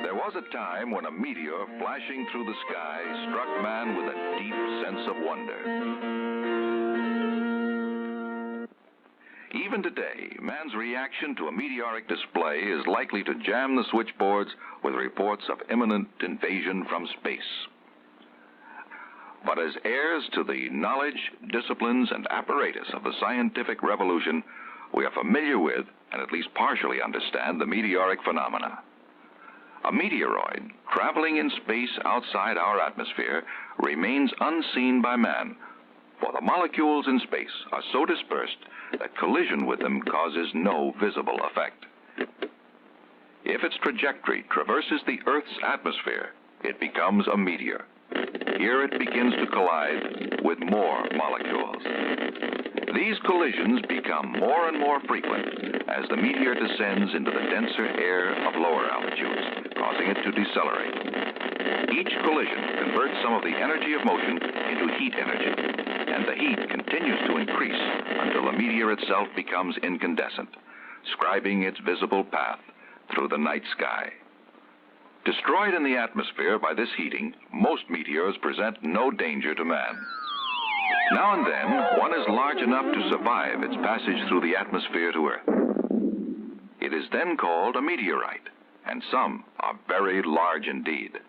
There was a time when a meteor flashing through the sky struck man with a deep sense of wonder. Even today, man's reaction to a meteoric display is likely to jam the switchboards with reports of imminent invasion from space. But as heirs to the knowledge, disciplines, and apparatus of the scientific revolution, we are familiar with, and at least partially understand, the meteoric phenomena. A meteoroid traveling in space outside our atmosphere remains unseen by man, for the molecules in space are so dispersed that collision with them causes no visible effect. If its trajectory traverses the Earth's atmosphere, it becomes a meteor. Here it begins to collide with more molecules. These collisions become more and more frequent as the meteor descends into the denser air of lower altitudes, causing it to decelerate. Each collision converts some of the energy of motion into heat energy, and the heat continues to increase until the meteor itself becomes incandescent, scribing its visible path through the night sky. Destroyed in the atmosphere by this heating, most meteors present no danger to man. Now and then, one is large enough to survive its passage through the atmosphere to Earth. It is then called a meteorite, and some are very large indeed.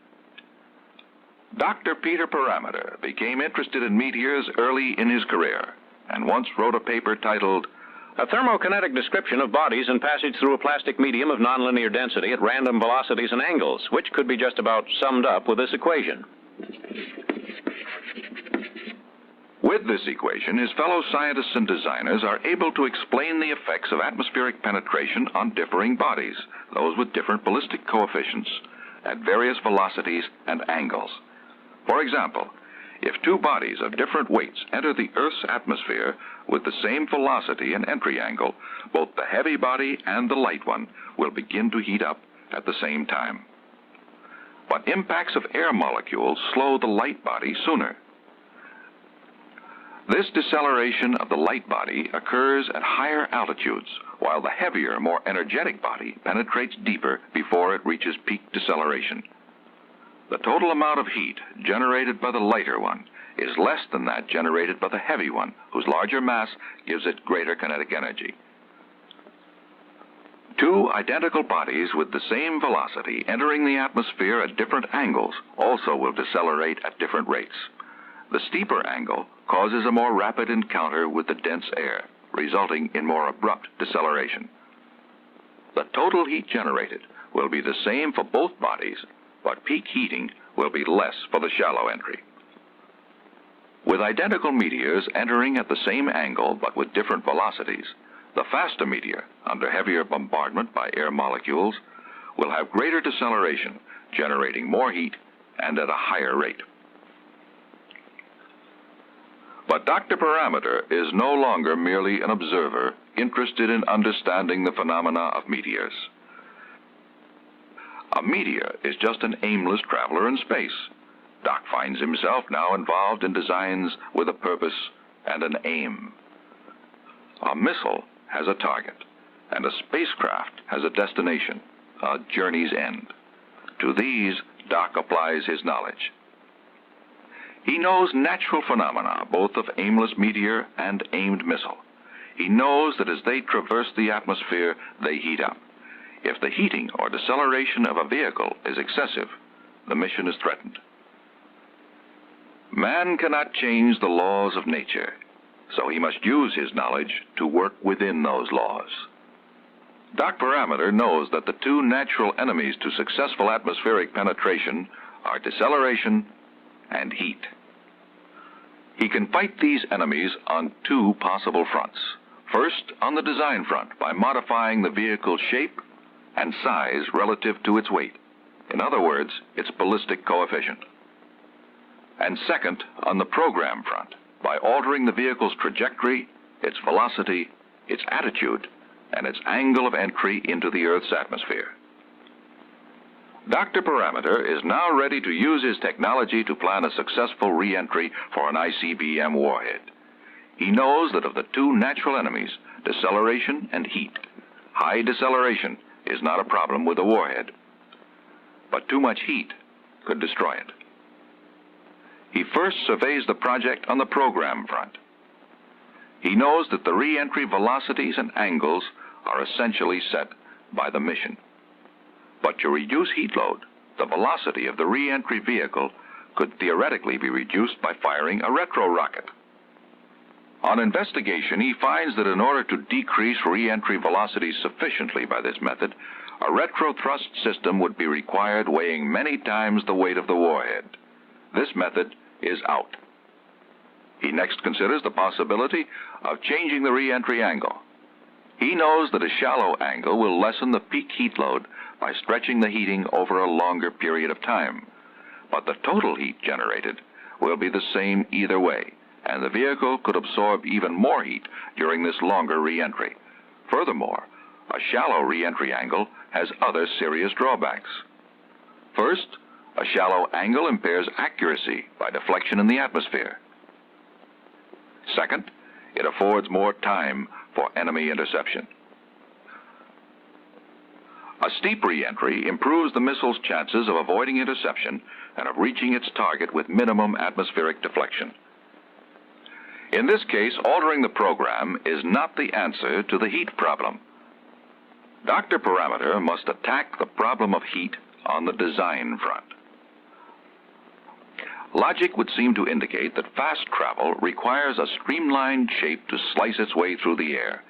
Dr. Peter Parameter became interested in meteors early in his career, and once wrote a paper titled, "A thermokinetic description of bodies in passage through a plastic medium of nonlinear density at random velocities and angles, which could be just about summed up with this equation." With this equation, his fellow scientists and designers are able to explain the effects of atmospheric penetration on differing bodies, those with different ballistic coefficients, at various velocities and angles. For example, if two bodies of different weights enter the Earth's atmosphere with the same velocity and entry angle, both the heavy body and the light one will begin to heat up at the same time. But impacts of air molecules slow the light body sooner. This deceleration of the light body occurs at higher altitudes, while the heavier, more energetic body penetrates deeper before it reaches peak deceleration. The total amount of heat generated by the lighter one is less than that generated by the heavy one, whose larger mass gives it greater kinetic energy. Two identical bodies with the same velocity entering the atmosphere at different angles also will decelerate at different rates. The steeper angle causes a more rapid encounter with the dense air, resulting in more abrupt deceleration. The total heat generated will be the same for both bodies, but peak heating will be less for the shallow entry. With identical meteors entering at the same angle but with different velocities, the faster meteor, under heavier bombardment by air molecules, will have greater deceleration, generating more heat and at a higher rate. But Dr. Parameter is no longer merely an observer interested in understanding the phenomena of meteors. A meteor is just an aimless traveler in space. Doc finds himself now involved in designs with a purpose and an aim. A missile has a target, and a spacecraft has a destination, a journey's end. To these, Doc applies his knowledge. He knows natural phenomena, both of aimless meteor and aimed missile. He knows that as they traverse the atmosphere, they heat up. If the heating or deceleration of a vehicle is excessive, the mission is threatened. Man cannot change the laws of nature, so he must use his knowledge to work within those laws. Doc Parameter knows that the two natural enemies to successful atmospheric penetration are deceleration and heat. He can fight these enemies on two possible fronts. First, on the design front, by modifying the vehicle's shape and size relative to its weight. In other words, its ballistic coefficient. And second, on the program front, by altering the vehicle's trajectory, its velocity, its attitude, and its angle of entry into the Earth's atmosphere. Dr. Parameter is now ready to use his technology to plan a successful re-entry for an ICBM warhead. He knows that of the two natural enemies, deceleration and heat, high deceleration is not a problem with a warhead. but too much heat could destroy it. He first surveys the project on the program front. He knows that the re-entry velocities and angles are essentially set by the mission. But to reduce heat load, the velocity of the re-entry vehicle could theoretically be reduced by firing a retro rocket. On investigation, he finds that in order to decrease re-entry velocities sufficiently by this method, a retro thrust system would be required weighing many times the weight of the warhead. This method is out. He next considers the possibility of changing the re-entry angle. He knows that a shallow angle will lessen the peak heat load by stretching the heating over a longer period of time. But the total heat generated will be the same either way, and the vehicle could absorb even more heat during this longer re-entry. Furthermore, a shallow re-entry angle has other serious drawbacks. First, a shallow angle impairs accuracy by deflection in the atmosphere. Second, it affords more time for enemy interception. A steep re-entry improves the missile's chances of avoiding interception and of reaching its target with minimum atmospheric deflection. In this case, altering the program is not the answer to the heat problem. Dr. Parameter must attack the problem of heat on the design front. Logic would seem to indicate that fast travel requires a streamlined shape to slice its way through the air.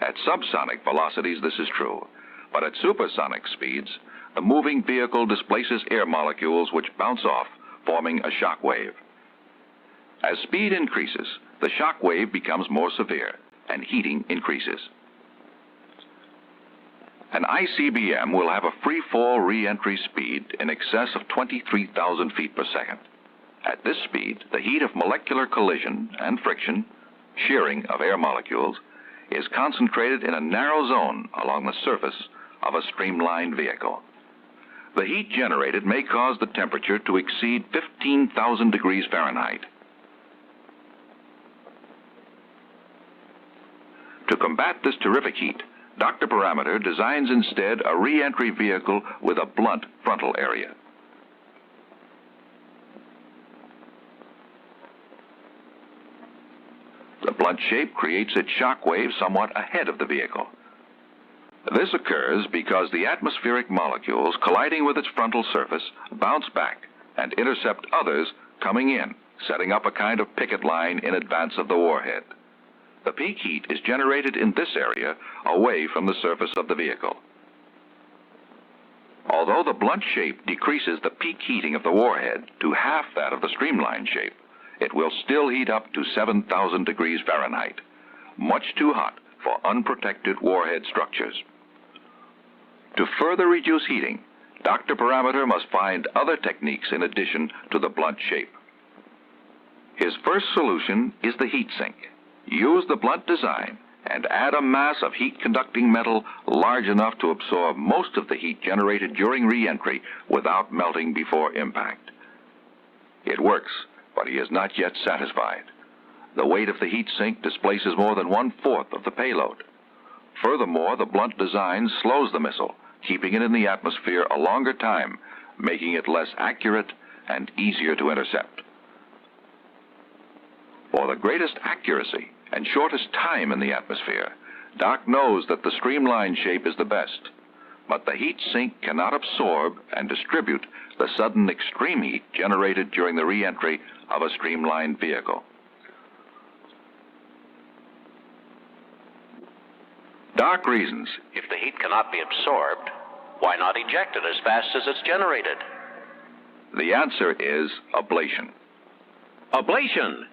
At subsonic velocities, this is true, but at supersonic speeds, the moving vehicle displaces air molecules which bounce off, forming a shock wave. As speed increases, the shock wave becomes more severe, and heating increases. An ICBM will have a free-fall re-entry speed in excess of 23,000 feet per second. At this speed, the heat of molecular collision and friction, shearing of air molecules, is concentrated in a narrow zone along the surface of a streamlined vehicle. The heat generated may cause the temperature to exceed 15,000 degrees Fahrenheit. To combat this terrific heat, Dr. Parameter designs instead a re-entry vehicle with a blunt frontal area. The blunt shape creates its shock wave somewhat ahead of the vehicle. This occurs because the atmospheric molecules colliding with its frontal surface bounce back and intercept others coming in, setting up a kind of picket line in advance of the warhead. The peak heat is generated in this area away from the surface of the vehicle. Although the blunt shape decreases the peak heating of the warhead to half that of the streamlined shape, it will still heat up to 7,000 degrees Fahrenheit, much too hot for unprotected warhead structures. To further reduce heating, Dr. Parameter must find other techniques in addition to the blunt shape. His first solution is the heat sink. Use the blunt design and add a mass of heat-conducting metal large enough to absorb most of the heat generated during re-entry without melting before impact. It works, but he is not yet satisfied. The weight of the heat sink displaces more than 1/4 of the payload. Furthermore, the blunt design slows the missile, keeping it in the atmosphere a longer time, making it less accurate and easier to intercept. For the greatest accuracy and shortest time in the atmosphere, Doc knows that the streamlined shape is the best, but the heat sink cannot absorb and distribute the sudden extreme heat generated during the re-entry of a streamlined vehicle. Doc reasons, If the heat cannot be absorbed, why not eject it as fast as it's generated? the answer is ablation. Ablation!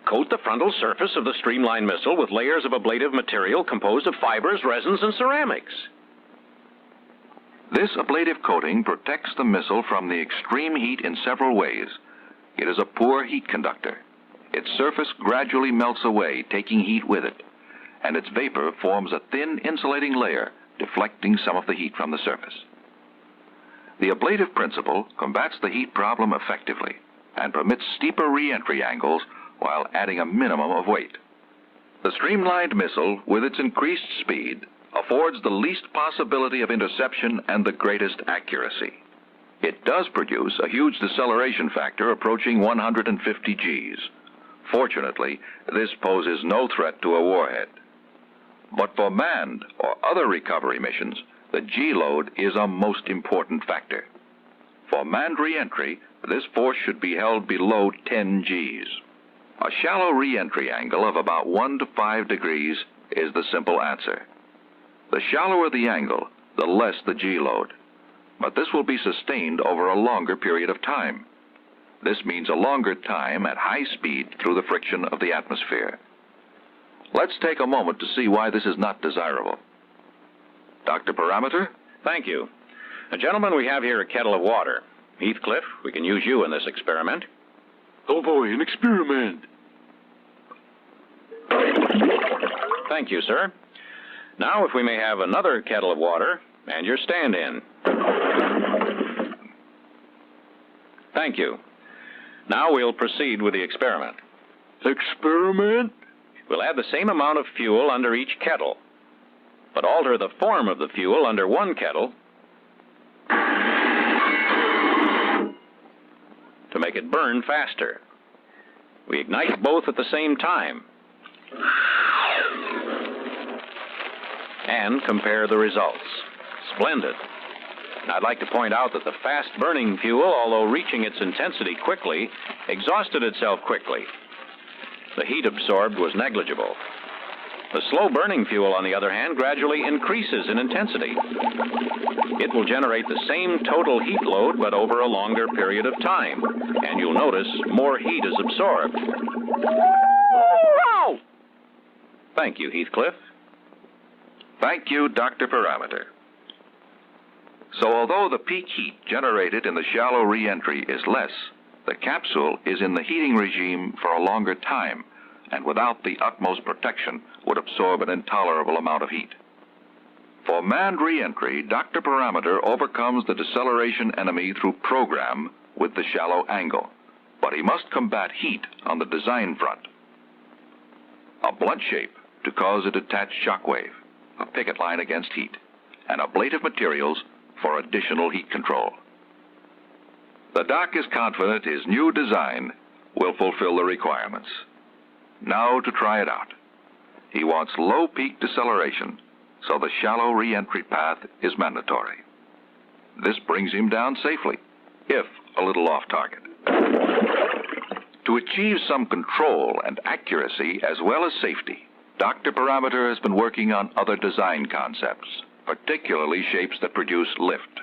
Coat the frontal surface of the streamlined missile with layers of ablative material composed of fibers, resins, and ceramics. This ablative coating protects the missile from the extreme heat in several ways. It is a poor heat conductor. Its surface gradually melts away, taking heat with it, and its vapor forms a thin insulating layer, deflecting some of the heat from the surface. The ablative principle combats the heat problem effectively and permits steeper re-entry angles while adding a minimum of weight. The streamlined missile, with its increased speed, affords the least possibility of interception and the greatest accuracy. It does produce a huge deceleration factor approaching 150 Gs. Fortunately, this poses no threat to a warhead. But for manned or other recovery missions, the G-load is a most important factor. For manned re-entry, this force should be held below 10 Gs. A shallow re-entry angle of about 1 to 5 degrees is the simple answer. The shallower the angle, the less the G-load. But this will be sustained over a longer period of time. This means a longer time at high speed through the friction of the atmosphere. Let's take a moment to see why this is not desirable. Dr. Parameter? Thank you. Gentlemen, we have here a kettle of water. Heathcliff, we can use you in this experiment. Oh boy, an experiment. Thank you, sir. Now, if we may have another kettle of water and your stand-in. Thank you. Now we'll proceed with the experiment. Experiment? We'll add the same amount of fuel under each kettle, but alter the form of the fuel under one kettle to make it burn faster. We ignite both at the same time and compare the results. Splendid. And I'd like to point out that the fast-burning fuel, although reaching its intensity quickly, exhausted itself quickly. The heat absorbed was negligible. The slow-burning fuel, on the other hand, gradually increases in intensity. It will generate the same total heat load, but over a longer period of time. And you'll notice more heat is absorbed. Wow! Thank you, Heathcliff. Thank you, Dr. Parameter. So although the peak heat generated in the shallow re-entry is less, the capsule is in the heating regime for a longer time, and without the utmost protection would absorb an intolerable amount of heat. For manned re-entry, Dr. Parameter overcomes the deceleration enemy through program with the shallow angle, but he must combat heat on the design front. A blunt shape to cause a detached shock wave, a picket line against heat, and ablative materials for additional heat control. The doc is confident his new design will fulfill the requirements. Now to try it out. He wants low peak deceleration, so the shallow re-entry path is mandatory. This brings him down safely, if a little off target. To achieve some control and accuracy as well as safety, Dr. Parameter has been working on other design concepts, particularly shapes that produce lift.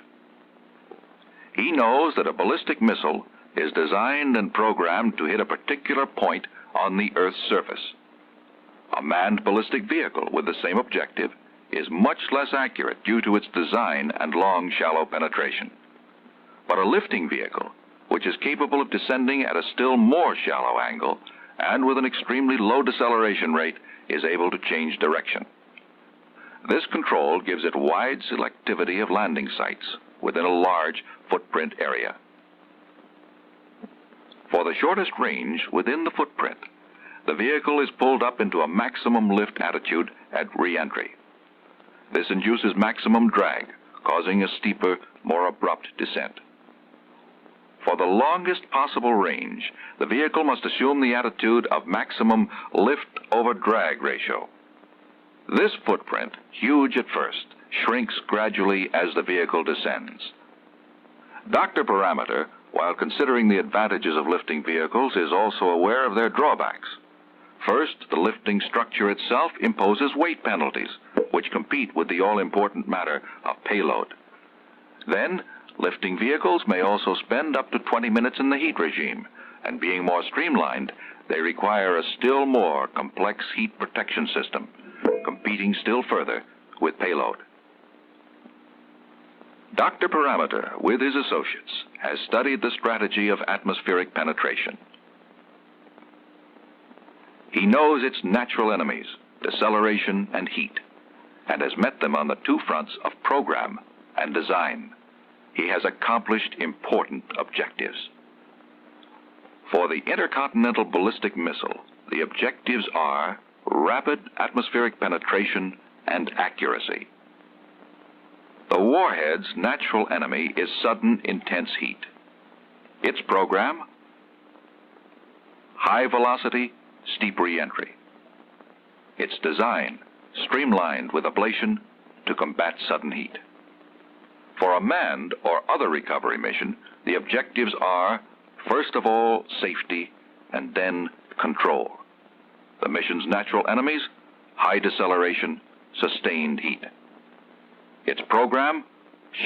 He knows that a ballistic missile is designed and programmed to hit a particular point on the Earth's surface. A manned ballistic vehicle with the same objective is much less accurate due to its design and long, shallow penetration. But a lifting vehicle, which is capable of descending at a still more shallow angle and with an extremely low deceleration rate, is able to change direction. This control gives it wide selectivity of landing sites within a large footprint area. For the shortest range within the footprint, the vehicle is pulled up into a maximum lift attitude at re-entry. This induces maximum drag, causing a steeper, more abrupt descent. For the longest possible range, the vehicle must assume the attitude of maximum lift-over-drag ratio. This footprint, huge at first, shrinks gradually as the vehicle descends. Dr. Parameter, while considering the advantages of lifting vehicles, is also aware of their drawbacks. First, the lifting structure itself imposes weight penalties, which compete with the all-important matter of payload. Then, lifting vehicles may also spend up to 20 minutes in the heat regime, and being more streamlined, they require a still more complex heat protection system, competing still further with payload. Dr. Parameter, with his associates, has studied the strategy of atmospheric penetration. He knows its natural enemies, deceleration and heat, and has met them on the two fronts of program and design. He has accomplished important objectives. For the intercontinental ballistic missile, the objectives are rapid atmospheric penetration and accuracy. The warhead's natural enemy is sudden, intense heat. Its program? High velocity, steep re-entry. Its design, streamlined with ablation to combat sudden heat. For a manned or other recovery mission, the objectives are, first of all, safety, and then control. The mission's natural enemies, high deceleration, sustained heat. Its program,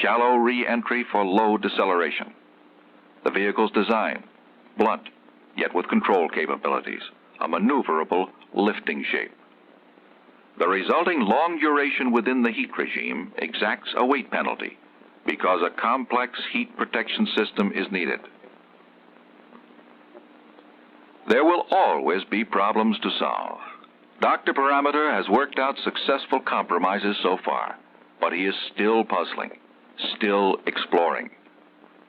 shallow re-entry for low deceleration. The vehicle's design, blunt, yet with control capabilities, a maneuverable lifting shape. The resulting long duration within the heat regime exacts a weight penalty because a complex heat protection system is needed. There will always be problems to solve. Dr. Parameter has worked out successful compromises so far, but he is still puzzling, still exploring.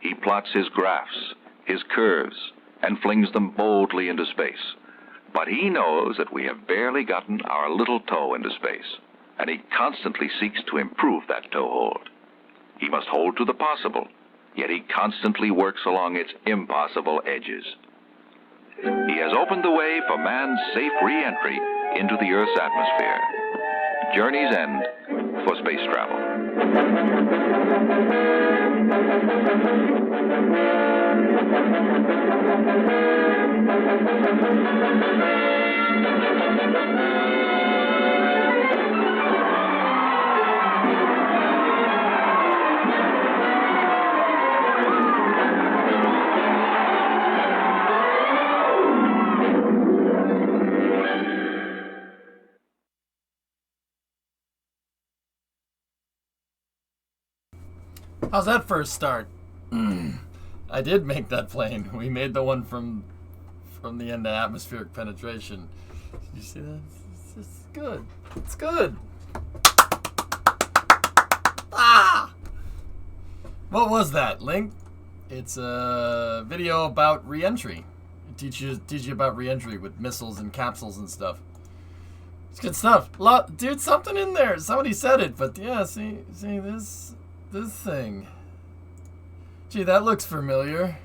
He plots his graphs, his curves, and flings them boldly into space. But he knows that we have barely gotten our little toe into space, and he constantly seeks to improve that toehold. He must hold to the possible, yet he constantly works along its impossible edges. He has opened the way for man's safe re-entry into the Earth's atmosphere. Journey's end for space travel. How's that first start? I did make that plane. We made the one from the end of atmospheric penetration. You see that? It's good. It's good. Ah! What was that, Link? It's a video about re-entry. It teaches you about re-entry with missiles and capsules and stuff. It's good stuff. Dude, something in there. Somebody said it, but yeah, see this thing. Gee, that looks familiar.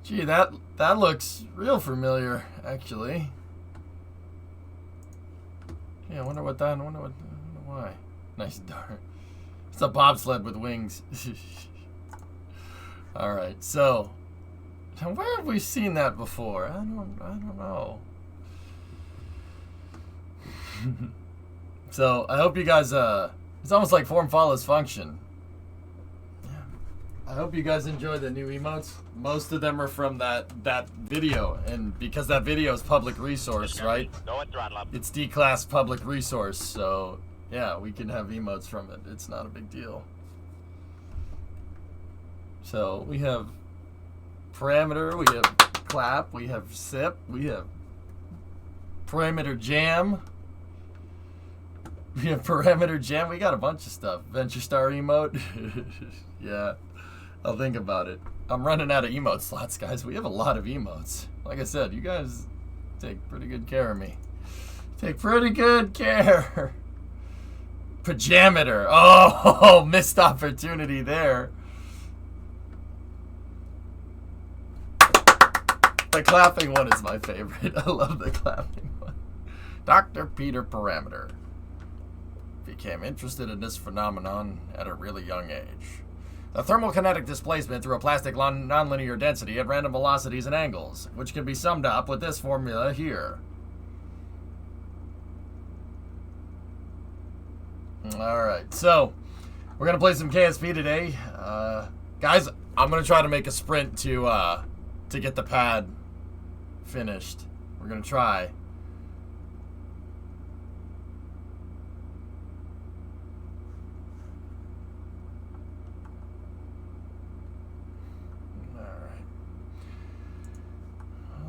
Gee, that looks real familiar, actually. Yeah, I wonder why. Nice dark. It's a bobsled with wings. All right, so where have we seen that before? I don't know. So I hope you guys. It's almost like form follows function. Yeah. I hope you guys enjoy the new emotes. Most of them are from that video, and because that video is public resource, right? It's D-class public resource, so yeah, we can have emotes from it. It's not a big deal. So we have parameter, we have clap, we have sip, we have parameter jam. We have parameter jam. We got a bunch of stuff. Venture Star emote. Yeah, I'll think about it. I'm running out of emote slots, guys. We have a lot of emotes. Like I said, you guys take pretty good care of me. Take pretty good care. Pajameter. Oh, missed opportunity there. The clapping one is my favorite. I love the clapping one. Dr. Peter Parameter became interested in this phenomenon at a really young age. The thermokinetic displacement through a plastic nonlinear density at random velocities and angles, which can be summed up with this formula here. Alright, so we're going to play some KSP today. Guys, I'm going to try to make a sprint to get the pad finished. We're going to try.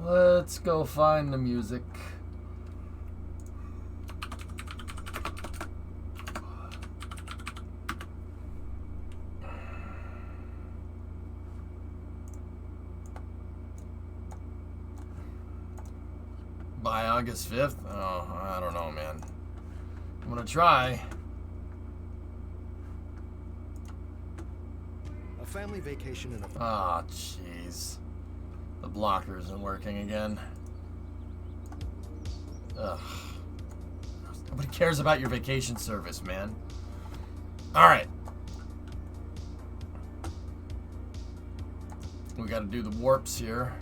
Let's go find the music. by August 5th? Oh, I don't know, man. I'm gonna try. A family vacation in a... Ah, jeez. The blocker isn't working again. Ugh. Nobody cares about your vacation service, man. Alright. We gotta do the warps here.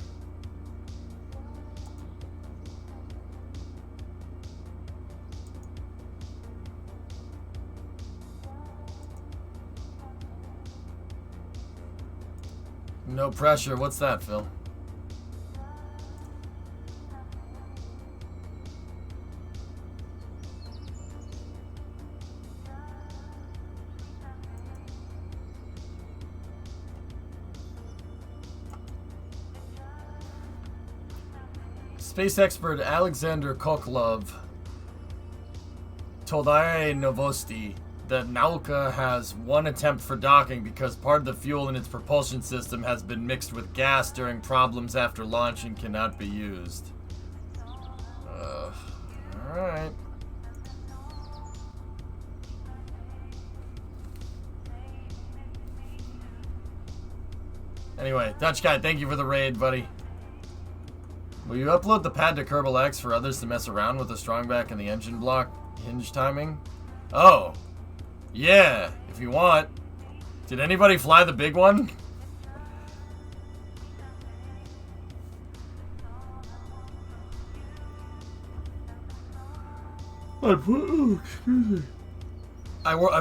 No pressure. What's that, Phil? Space expert Alexander Koklov told IA Novosti that Nauka has one attempt for docking because part of the fuel in its propulsion system has been mixed with gas during problems after launch and cannot be used. Alright. Anyway, Dutch Guy, thank you for the raid, buddy. Will you upload the pad to Kerbal X for others to mess around with the strongback and the engine block hinge timing? Oh. Yeah, if you want. Did anybody fly the big one? I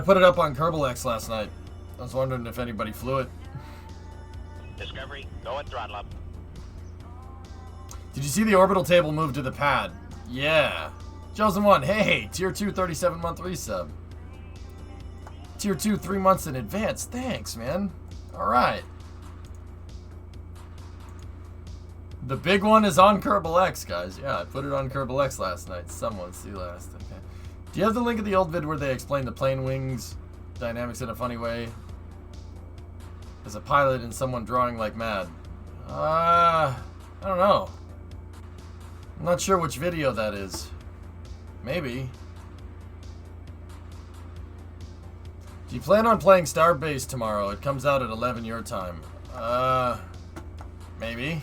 put it up on Kerbal X last night. I was wondering if anybody flew it. Discovery, go and throttle up. Did you see the orbital table move to the pad? Yeah. Chosen One, hey, Tier 2 37-month resub. Tier 2 3 months in advance. Thanks, man. Alright. The big one is on Kerbal X, guys. Yeah, I put it on Kerbal X last night. Someone see last. Okay. Do you have the link of the old vid where they explain the plane wings dynamics in a funny way? As a pilot and someone drawing like mad. I don't know. I'm not sure which video that is. Maybe. Do you plan on playing Starbase tomorrow? It comes out at 11 your time. Maybe.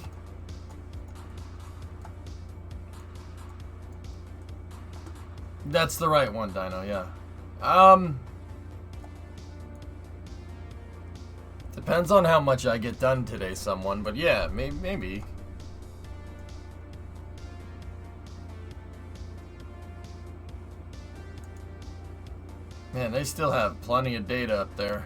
That's the right one, Dino, yeah. Depends on how much I get done today, someone, but yeah, maybe. Man, they still have plenty of data up there.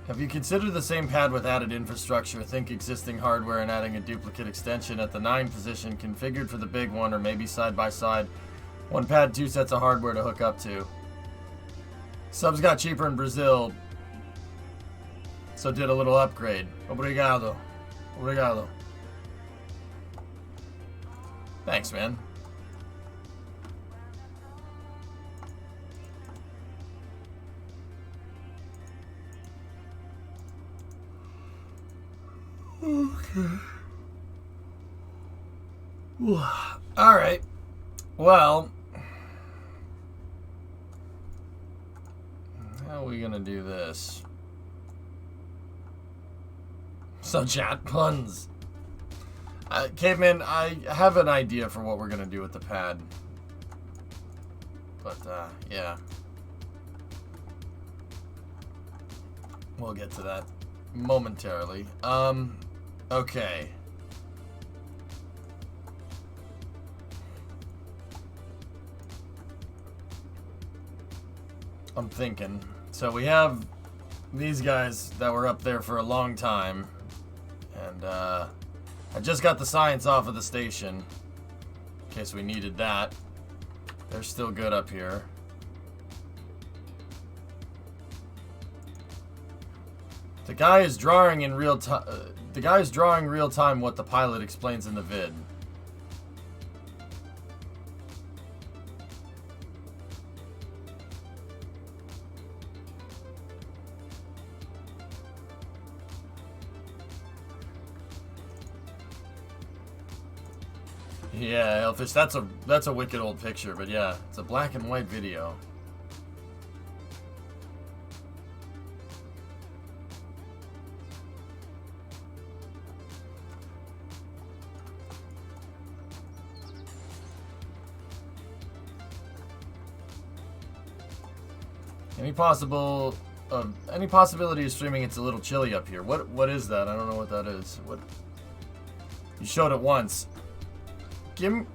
Have you considered the same pad with added infrastructure? Think existing hardware and adding a duplicate extension at the 9 position configured for the big one, or maybe side by side. One pad, 2 sets of hardware to hook up to. Subs got cheaper in Brazil, so did a little upgrade. Obrigado. Obrigado. Thanks, man. Okay. Alright. Well, how are we gonna do this? So, chat, puns. Caveman, I have an idea for what we're gonna do with the pad. But, yeah. We'll get to that momentarily. Okay. I'm thinking. So we have these guys that were up there for a long time. And, I just got the science off of the station. In case we needed that. They're still good up here. The guy is drawing in real time. The guy is drawing real time what the pilot explains in the vid. Yeah, Elfish, that's a wicked old picture, but yeah, it's a black and white video. Any possibility of streaming? It's a little chilly up here. What is that? I don't know what that is. What? You showed it once. Give me...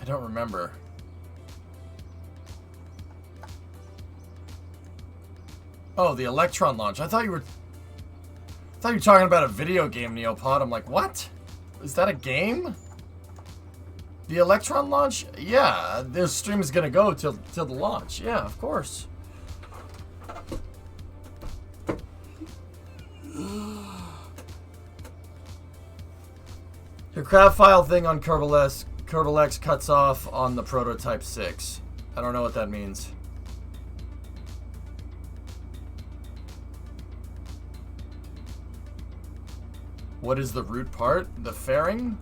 I don't remember. Oh, the Electron launch. I thought you were talking about a video game, Neopod. I'm like, what? Is that a game? The Electron launch? Yeah, this stream is gonna go till the launch. Yeah, of course. Your crab file thing on Kerbal X cuts off on the prototype 6. I don't know what that means. What is the root part? The fairing?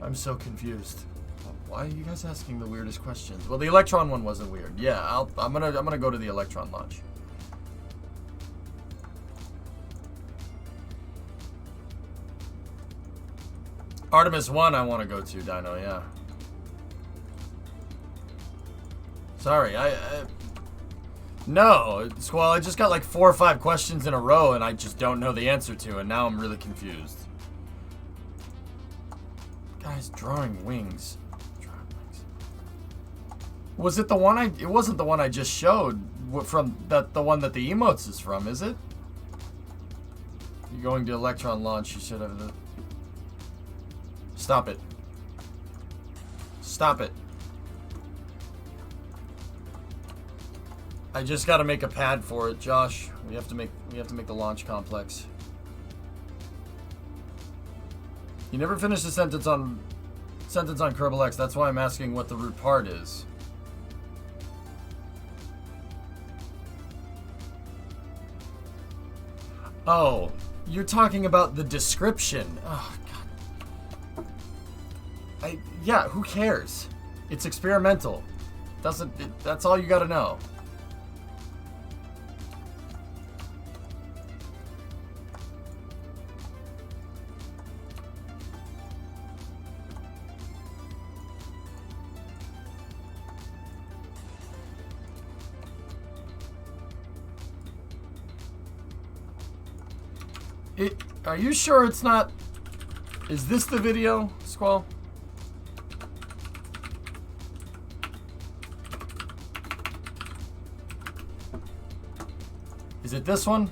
I'm so confused. Why are you guys asking the weirdest questions? Well, the Electron one wasn't weird. Yeah, I'm gonna go to the Electron launch. Artemis 1 I want to go to, Dino, yeah. Sorry, no, Squall, I just got like 4 or 5 questions in a row and I just don't know the answer to, and now I'm really confused. Guys, drawing wings. Was it the one it wasn't the one I just showed from the one that the emotes is from, is it? You're going to Electron launch, you should have the... Stop it. Stop it. I just got to make a pad for it, Josh. We have to make the launch complex. You never finished a sentence on Kerbal X. That's why I'm asking what the root part is. Oh, you're talking about the description. Oh, God. Yeah, who cares? It's experimental. That's all you gotta know. Are you sure it's not... Is this the video, Squall? Is it this one?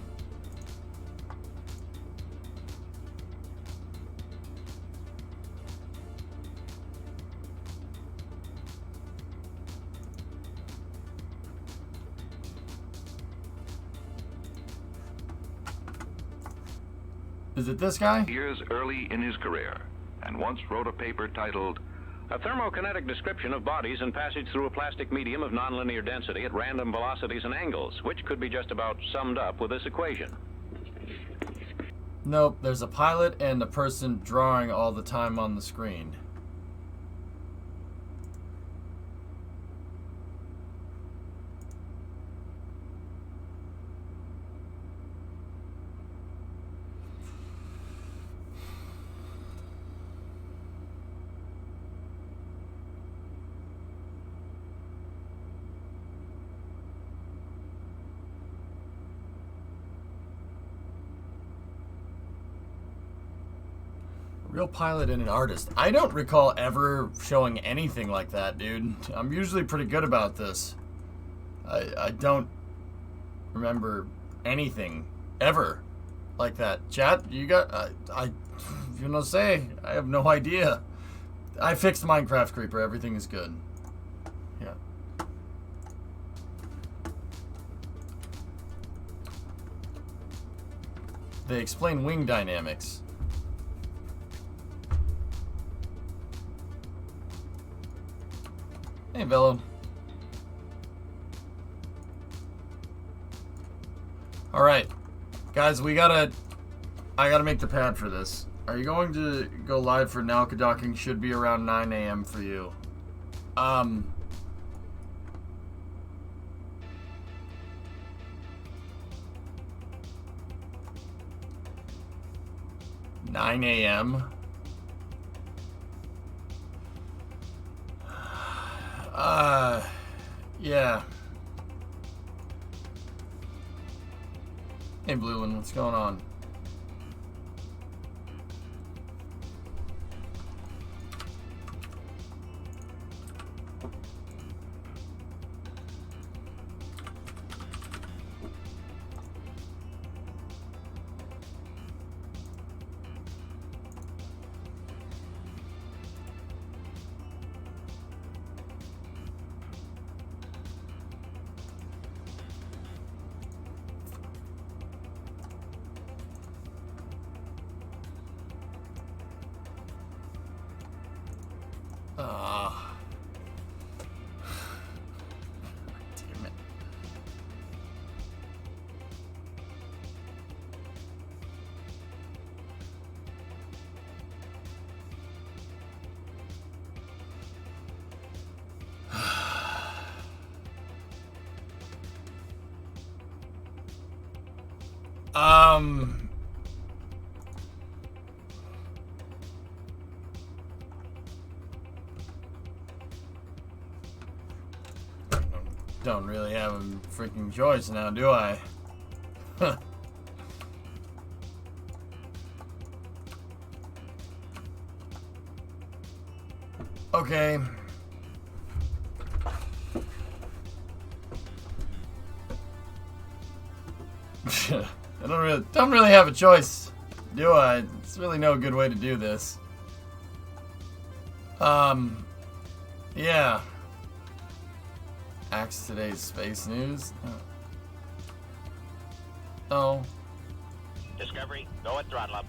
Is it this guy? Years early in his career, and once wrote a paper titled A thermokinetic description of bodies and passage through a plastic medium of nonlinear density at random velocities and angles, which could be just about summed up with this equation. Nope, there's a pilot and a person drawing all the time on the screen. Real pilot and an artist. I don't recall ever showing anything like that, dude. I'm usually pretty good about this. I don't remember anything ever like that. Chat, you got... you know, say, I have no idea. I fixed Minecraft Creeper. Everything is good. Yeah. They explain wing dynamics. Hey, Velo. Alright. Guys, I gotta make the pad for this. Are you going to go live for now? Docking should be around 9 a.m. for you. 9 a.m. Yeah. Hey, Blue One, what's going on? Damn it. Don't really have a freaking choice now, do I? Huh. Okay. I don't really have a choice, do I? It's really no good way to do this. Yeah. Axe today's space news. Oh. Discovery, go at throttle up.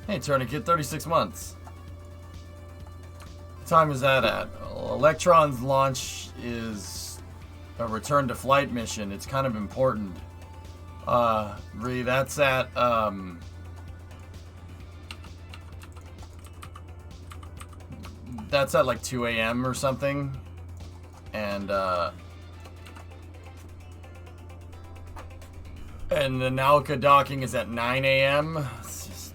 Hey, Tourniquet, 36 months. What time is that at? Well, Electron's launch is a return to flight mission. It's kind of important. Ree, that's at, that's at like 2 a.m. or something. And the Nalka docking is at 9 a.m. It's just...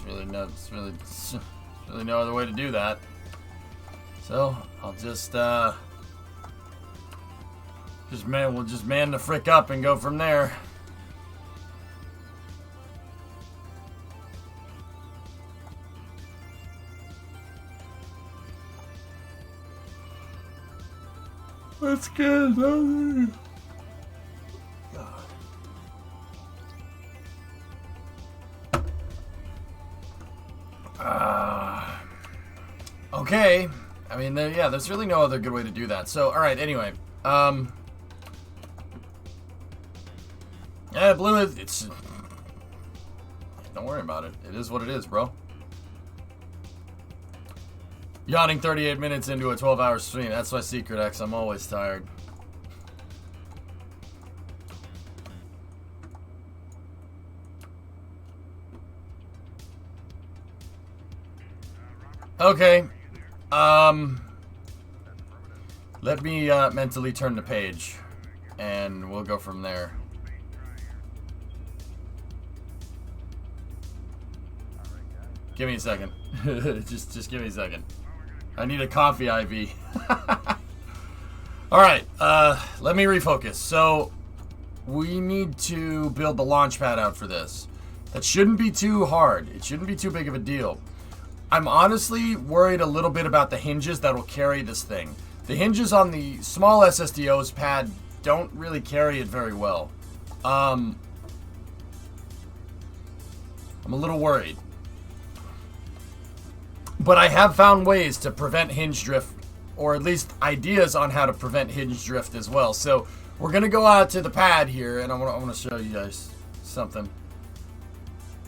There's really no other way to do that. So I'll we'll just man the frick up and go from there. That's good. Okay. I mean, yeah, there's really no other good way to do that. So, all right. Anyway, yeah, Blue is. It's. Don't worry about it. It is what it is, bro. Yawning 38 minutes into a 12-hour stream. That's my secret, X. I'm always tired. Okay. Let me mentally turn the page, and we'll go from there. Give me a second. just give me a second. I need a coffee IV. All right. Let me refocus. So we need to build the launch pad out for this. That shouldn't be too hard. It shouldn't be too big of a deal. I'm honestly worried a little bit about the hinges that will carry this thing. The hinges on the small SSDO's pad don't really carry it very well. I'm a little worried. But I have found ways to prevent hinge drift, or at least ideas on how to prevent hinge drift as well. So we're going to go out to the pad here, and I want to show you guys something.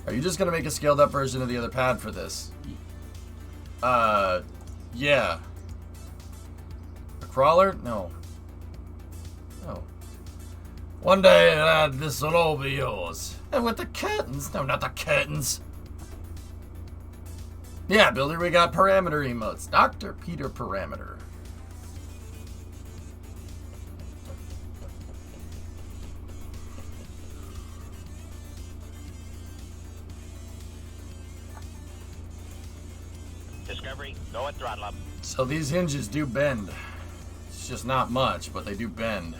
Are you just gonna make a scaled up version of the other pad for this? Yeah. A crawler? No. Oh. One day, lad, this will all be yours. And with the curtains? No, not the curtains. Yeah, Builder, we got parameter emotes. Dr. Peter Parameter. Discovery, go at throttle up. So these hinges do bend. It's just not much, but they do bend.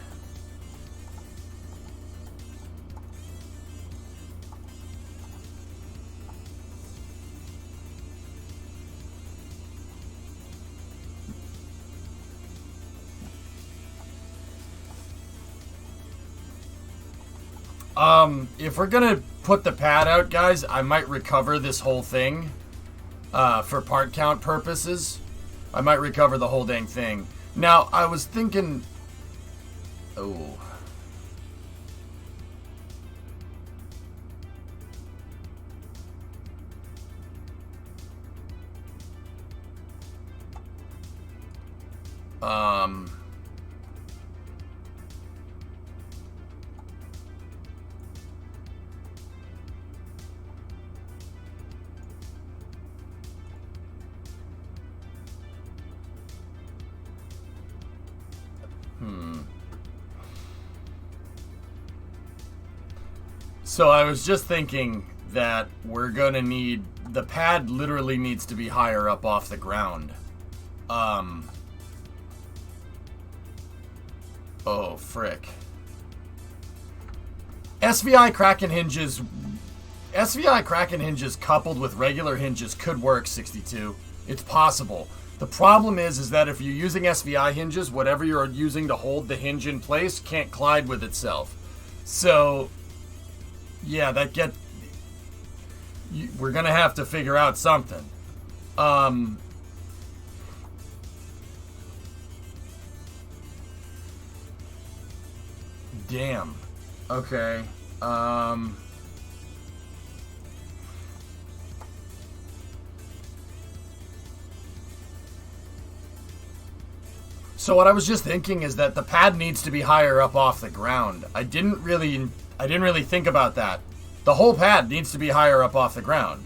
If we're gonna put the pad out, guys, I might recover this whole thing. For part count purposes. I might recover the whole dang thing. Now, I was thinking... Oh. So I was just thinking that we're gonna need... The pad literally needs to be higher up off the ground. Oh, frick. SVI Kraken hinges... SVI Kraken hinges coupled with regular hinges could work, 62. It's possible. The problem is that if you're using SVI hinges, whatever you're using to hold the hinge in place can't collide with itself. So... yeah, we're gonna have to figure out something. Damn. Okay. So what I was just thinking is that the pad needs to be higher up off the ground. I didn't really think about that. The whole pad needs to be higher up off the ground.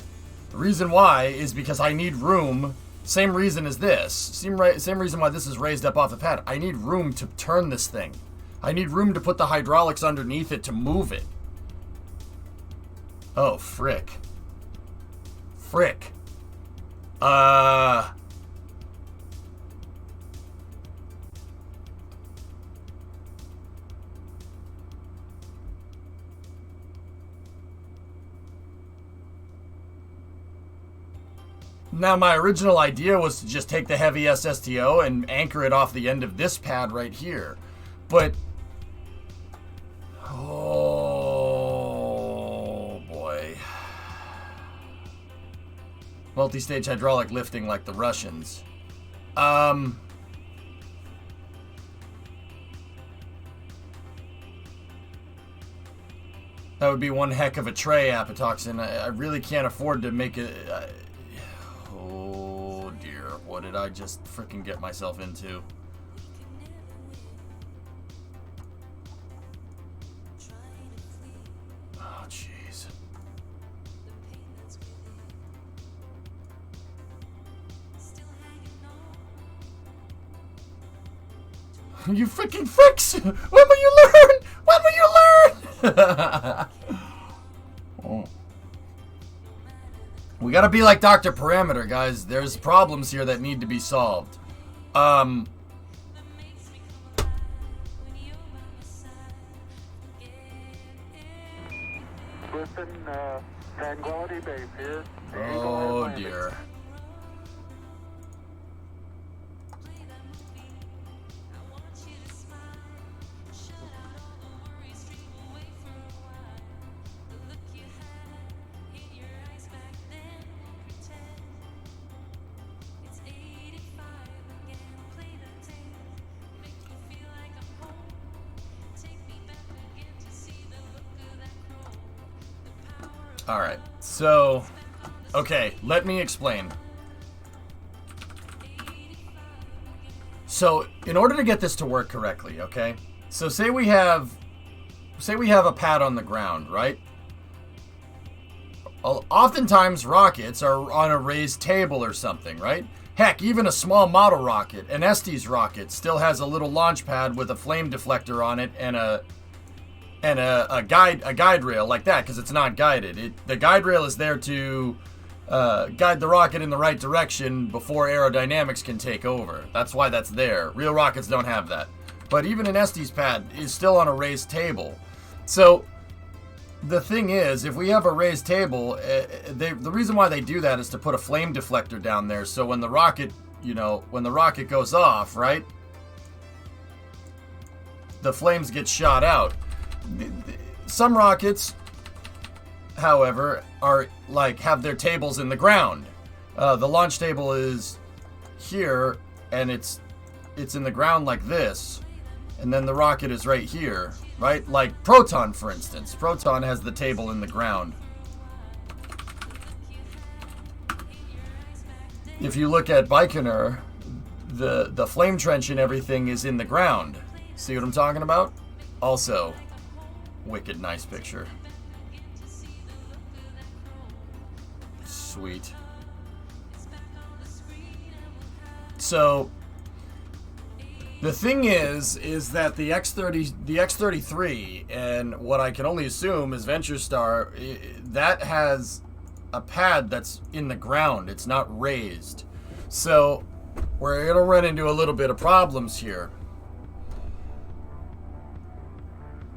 The reason why is because I need room. Same reason as this. Same reason why this is raised up off the pad. I need room to turn this thing. I need room to put the hydraulics underneath it to move it. Oh, frick. Frick. Now, my original idea was to just take the heavy SSTO and anchor it off the end of this pad right here. But... oh, boy. Multi-stage hydraulic lifting like the Russians. That would be one heck of a tray, Apatoxin. I really can't afford to make it... oh dear, what did I just freaking get myself into? Oh, jeez. You freaking fricks! When will you learn? When will you learn? Oh. We gotta be like Dr. Parameter, guys. There's problems here that need to be solved. Listen, Tranquility Base here. Oh dear. Alright, so... Okay, let me explain. So, in order to get this to work correctly, okay? So say we have a pad on the ground, right? Oftentimes rockets are on a raised table or something, right? Heck, even a small model rocket, an Estes rocket, still has a little launch pad with a flame deflector on it and a guide rail like that, because it's not guided. The guide rail is there to guide the rocket in the right direction before aerodynamics can take over. That's why that's there. Real rockets don't have that. But even an Estes pad is still on a raised table. So the thing is, if we have a raised table, the reason why they do that is to put a flame deflector down there, so when the rocket, when the rocket goes off, right, the flames get shot out. Some rockets, however, are have their tables in the ground. The launch table is here, and it's in the ground like this, and then the rocket is right here, right? Like Proton, for instance. Proton has the table in the ground. If you look at Baikonur, the flame trench and everything is in the ground. See what I'm talking about? Also, wicked nice picture. Sweet. So the thing is that the X-33, and what I can only assume is Venture Star, that has a pad that's in the ground. It's not raised. So we're gonna run into a little bit of problems here.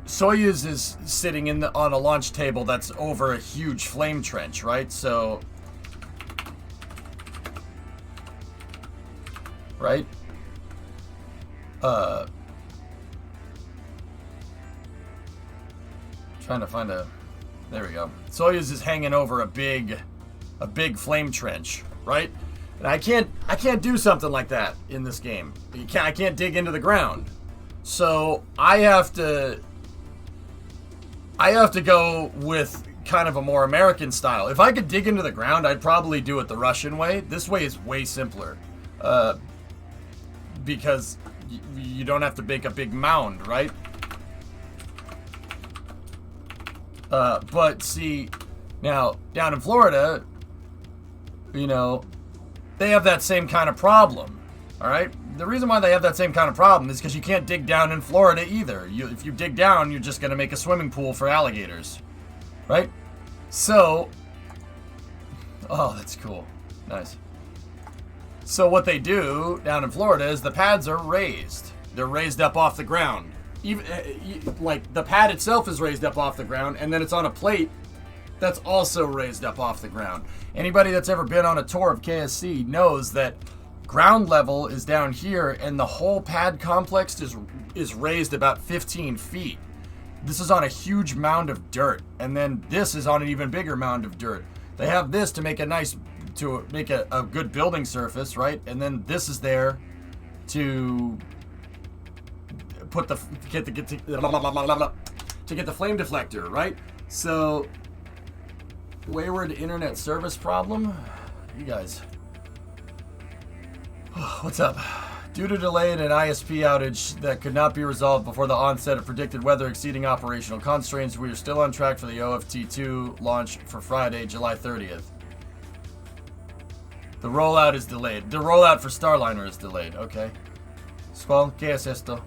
Soyuz is sitting on a launch table that's over a huge flame trench, right? So, right? Trying to find there we go. Soyuz is hanging over a big flame trench, right? And I can't do something like that in this game. I can't dig into the ground. So I have to go with kind of a more American style. If I could dig into the ground, I'd probably do it the Russian way. This way is way simpler. Because you don't have to make a big mound, right? But see, now down in Florida, they have that same kind of problem, all right? The reason why they have that same kind of problem is because you can't dig down in Florida either. If you dig down, you're just going to make a swimming pool for alligators, right? So, oh, that's cool. Nice. So what they do down in Florida is the pads are raised. They're raised up off the ground. Even like the pad itself is raised up off the ground, and then it's on a plate that's also raised up off the ground. Anybody that's ever been on a tour of KSC knows that ground level is down here, and the whole pad complex is raised about 15 feet. This is on a huge mound of dirt, and then this is on an even bigger mound of dirt. They have this to make a good building surface, right? And then this is there to get the flame deflector, right? So, wayward internet service problem. You guys, what's up? Due to delay in an ISP outage that could not be resolved before the onset of predicted weather exceeding operational constraints, we are still on track for the OFT2 launch for Friday, July 30th. The rollout is delayed. The rollout for Starliner is delayed. Okay. Squall, ¿qué es esto?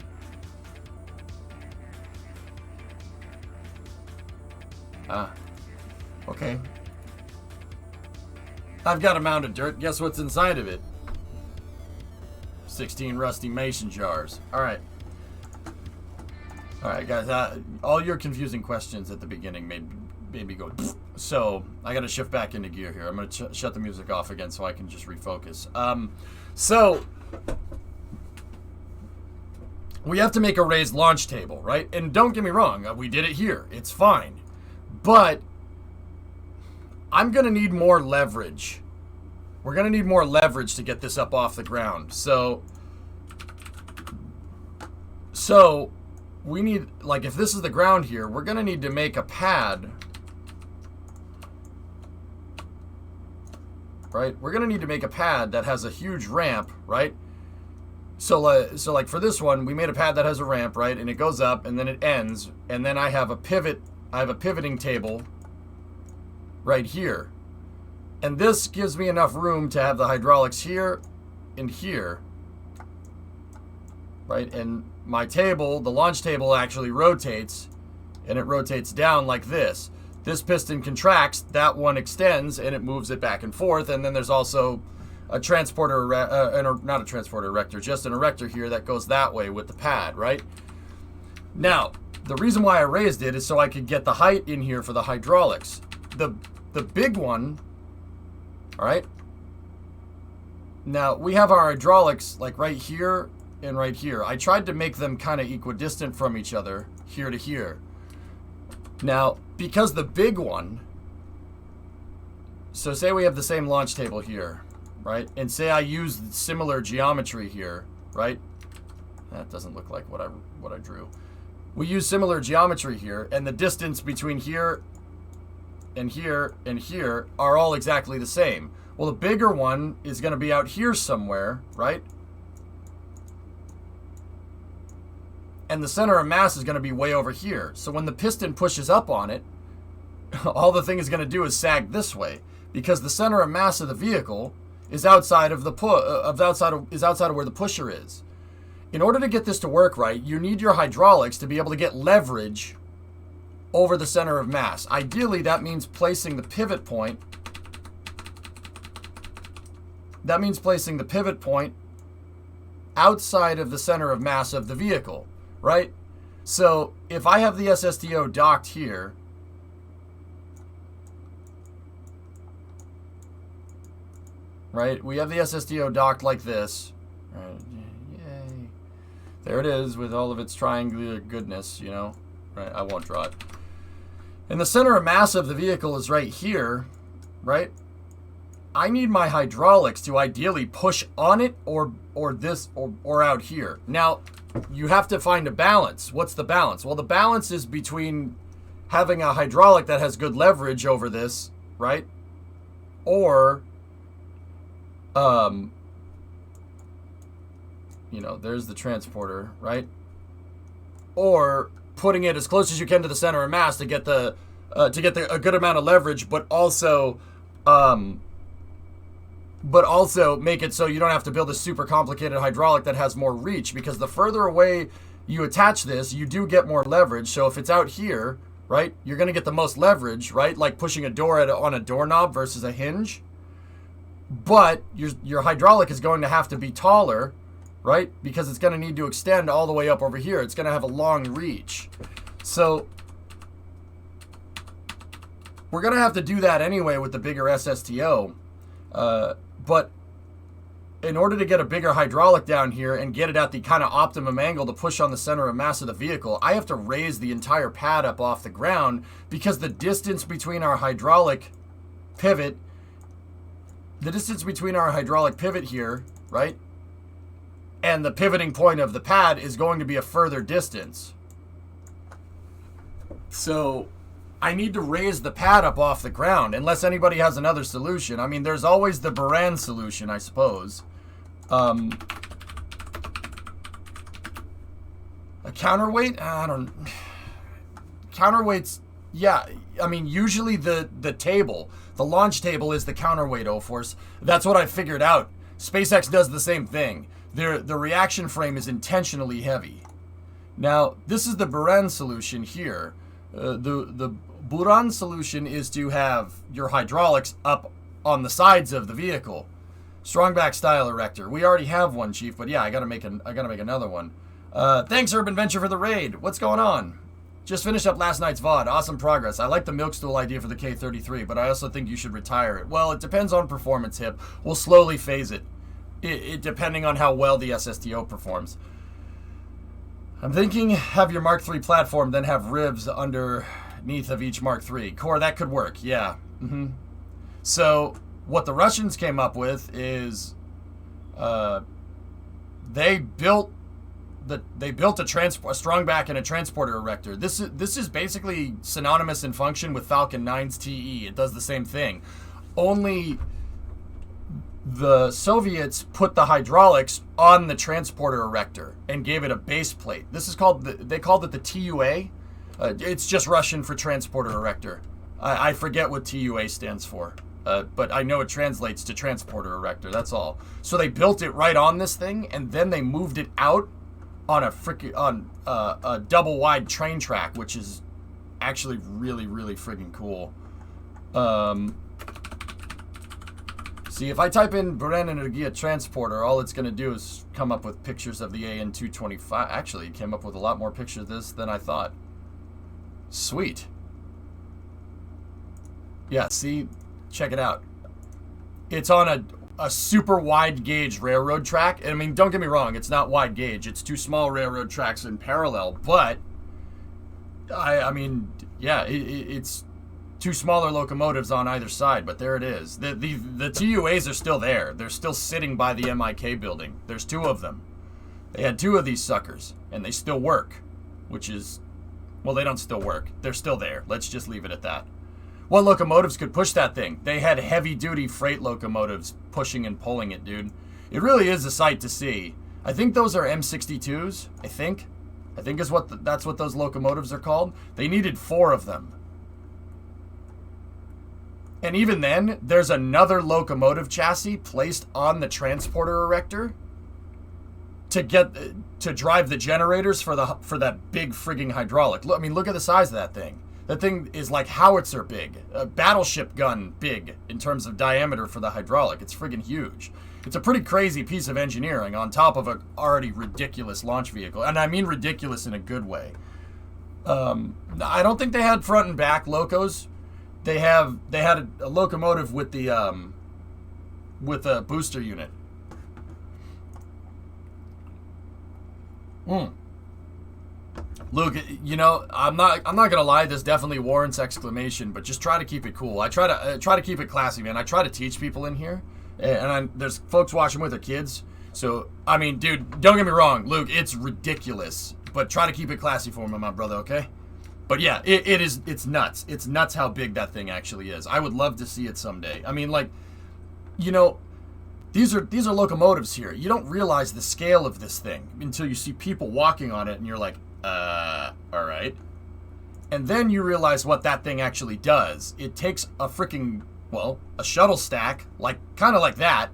Ah. Okay. I've got a mound of dirt. Guess what's inside of it? 16 rusty mason jars. Alright. Alright, guys. All your confusing questions at the beginning made me go... So, I gotta shift back into gear here. I'm gonna shut the music off again so I can just refocus. So... we have to make a raised launch table, right? And don't get me wrong. We did it here. It's fine. But... I'm gonna need more leverage. We're going to need more leverage to get this up off the ground. So we need, like, if this is the ground here, we're going to need to make a pad right? We're going to need to make a pad that has a huge ramp, right? So like for this one, we made a pad that has a ramp, right? And it goes up and then it ends. And then I have a pivoting table right here. And this gives me enough room to have the hydraulics here and here, right? And my table, the launch table, actually rotates, and it rotates down like this. This piston contracts, that one extends, and it moves it back and forth. And then there's also a transporter, not a transporter erector, just an erector here that goes that way with the pad, right? Now, the reason why I raised it is so I could get the height in here for the hydraulics. The big one, all right? Now, we have our hydraulics like right here and right here. I tried to make them kind of equidistant from each other, here to here. Now, because the big one, so say we have the same launch table here, right? And say I use similar geometry here, right? That doesn't look like what I drew. We use similar geometry here, and the distance between here and here and here are all exactly the same. Well, the bigger one is going to be out here somewhere, right? And the center of mass is going to be way over here. So when the piston pushes up on it, all the thing is going to do is sag this way, because the center of mass of the vehicle is outside of where the pusher is. In order to get this to work right, you need your hydraulics to be able to get leverage over the center of mass. Ideally, that means placing the pivot point. That means placing the pivot point outside of the center of mass of the vehicle, right? So if I have the SSTO docked here, right? We have the SSTO docked like this. Right. Yay. There it is with all of its triangular goodness, you know. Right, I won't draw it. And the center of mass of the vehicle is right here, right? I need my hydraulics to ideally push on it or out here. Now, you have to find a balance. What's the balance? Well, the balance is between having a hydraulic that has good leverage over this, right? Or you know, there's the transporter, right? Or putting it as close as you can to the center of mass to get a good amount of leverage, but also make it so you don't have to build a super complicated hydraulic that has more reach, because the further away you attach this, you do get more leverage. So if it's out here, right, you're going to get the most leverage, right? Like pushing a door on a doorknob versus a hinge. But your hydraulic is going to have to be taller, right? Because it's going to need to extend all the way up over here. It's going to have a long reach. So we're going to have to do that anyway with the bigger SSTO. But in order to get a bigger hydraulic down here and get it at the kind of optimum angle to push on the center of mass of the vehicle, I have to raise the entire pad up off the ground, because the distance between our hydraulic pivot here, right, and the pivoting point of the pad is going to be a further distance. So I need to raise the pad up off the ground, unless anybody has another solution. I mean, there's always the Baran solution, I suppose. A counterweight? Counterweights, yeah. I mean, usually the launch table is the counterweight, O-Force. That's what I figured out. SpaceX does the same thing. The reaction frame is intentionally heavy. Now, this is the Baran solution here. The Buran solution is to have your hydraulics up on the sides of the vehicle. Strongback style erector. We already have one, Chief, but yeah, I gotta make another one. Thanks, Urban Venture, for the raid. What's going on? Just finished up last night's VOD. Awesome progress. I like the milk stool idea for the K33, but I also think you should retire it. Well, it depends on performance, Hip. We'll slowly phase it. It depending on how well the SSTO performs. I'm thinking have your Mark III platform, then have ribs underneath of each Mark III. Core, that could work, yeah. So what the Russians came up with is they built a strongback and a transporter erector. This is basically synonymous in function with Falcon 9's TE. It does the same thing. Only the Soviets put the hydraulics on the transporter erector and gave it a base plate. This is called, they called it the TUA. It's just Russian for transporter erector. I forget what TUA stands for, but I know it translates to transporter erector, that's all. So they built it right on this thing, and then they moved it out on a double wide train track, which is actually really, really friggin' cool. See, if I type in Bren Energia Transporter, all it's going to do is come up with pictures of the AN-225. Actually, it came up with a lot more pictures of this than I thought. Sweet. Yeah, see? Check it out. It's on a super wide gauge railroad track. And I mean, don't get me wrong, it's not wide gauge. It's two small railroad tracks in parallel. But, I mean, yeah, it's two smaller locomotives on either side, but there it is. The TUAs are still there. They're still sitting by the MIK building. There's two of them. They had two of these suckers, and they still work, which is, well, they don't still work. They're still there. Let's just leave it at that. What locomotives could push that thing? They had heavy-duty freight locomotives pushing and pulling it, dude. It really is a sight to see. I think those are M62s, I think is that's what those locomotives are called. They needed 4 of them. And even then, there's another locomotive chassis placed on the transporter erector to drive the generators for that big frigging hydraulic. Look, I mean, look at the size of that thing. That thing is like howitzer big, a battleship gun big in terms of diameter for the hydraulic. It's friggin' huge. It's a pretty crazy piece of engineering on top of an already ridiculous launch vehicle, and I mean ridiculous in a good way. I don't think they had front and back locos. They had a locomotive with a booster unit. Luke, you know, I'm not gonna lie. This definitely warrants exclamation, but just try to keep it cool. I try to keep it classy, man. I try to teach people in here, and there's folks watching with their kids. So I mean, dude, don't get me wrong, Luke. It's ridiculous, but try to keep it classy for me, my brother. Okay? But yeah, it's nuts. It's nuts how big that thing actually is. I would love to see it someday. I mean, like, you know, these are locomotives here. You don't realize the scale of this thing until you see people walking on it and you're like, all right. And then you realize what that thing actually does. It takes a freaking, well, a shuttle stack, kind of like that.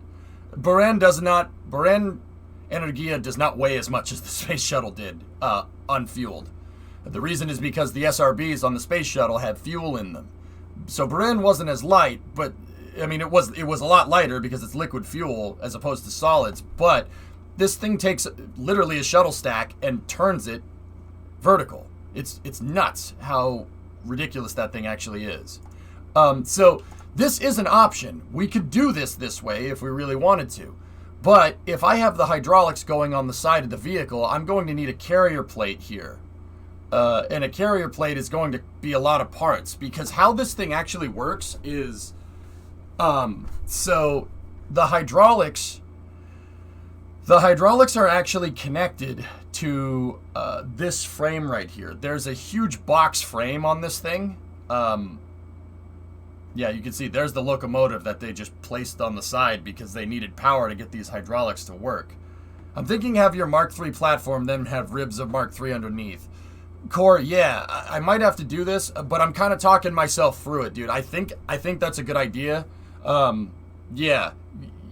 Bren Energia does not weigh as much as the space shuttle did, unfueled. The reason is because the SRBs on the space shuttle had fuel in them. So Bren wasn't as light, but I mean it was a lot lighter because it's liquid fuel as opposed to solids, but this thing takes literally a shuttle stack and turns it vertical. It's nuts how ridiculous that thing actually is. So this is an option. We could do this way if we really wanted to. But if I have the hydraulics going on the side of the vehicle, I'm going to need a carrier plate here. And a carrier plate is going to be a lot of parts, because how this thing actually works is, so the hydraulics are actually connected to this frame right here. There's a huge box frame on this thing. Yeah, you can see there's the locomotive that they just placed on the side because they needed power to get these hydraulics to work. I'm thinking have your Mark III platform, then have ribs of Mark III underneath. Core, yeah, I might have to do this, but I'm kind of talking myself through it, dude. I think that's a good idea. Yeah,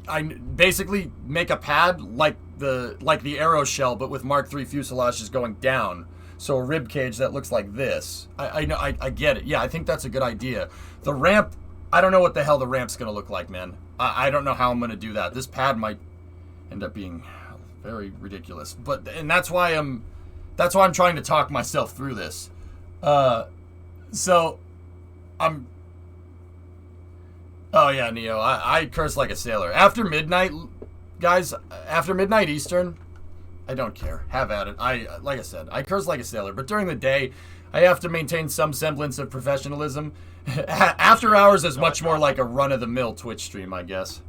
I basically make a pad like the Aero shell, but with Mark III fuselages going down. So a rib cage that looks like this. I know, I get it. Yeah, I think that's a good idea. The ramp, I don't know what the hell the ramp's gonna look like, man. I don't know how I'm gonna do that. This pad might end up being very ridiculous, and that's why I'm trying to talk myself through this. So I'm. Oh yeah, Neo. I curse like a sailor. After midnight, guys. After midnight Eastern, I don't care. Have at it. Like I said, I curse like a sailor. But during the day, I have to maintain some semblance of professionalism. After hours is much more like a run-of-the-mill Twitch stream, I guess.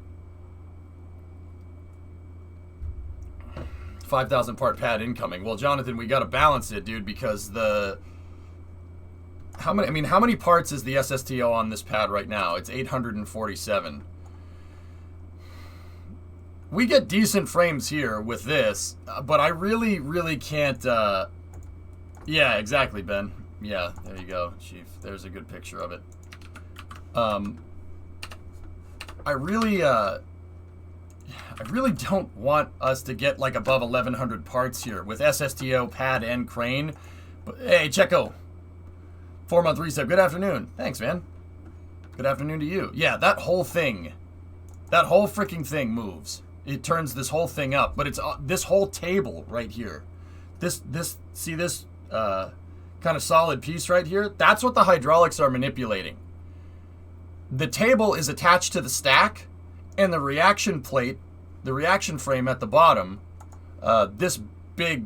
5,000 part pad incoming. Well, Jonathan, we gotta balance it, dude, because how many parts is the SSTO on this pad right now? It's 847. we get decent frames here with this, but I really, really can't, yeah, exactly, Ben. Yeah, there you go, Chief. There's a good picture of it. I really don't want us to get like above 1,100 parts here with SSTO, pad, and crane. But hey, Checo, 4-month reset. Good afternoon. Thanks, man. Good afternoon to you. Yeah, that whole thing, that whole freaking thing moves. It turns this whole thing up, but it's this whole table right here. See this kind of solid piece right here? That's what the hydraulics are manipulating. The table is attached to the stack, and the reaction plate, the reaction frame at the bottom, this big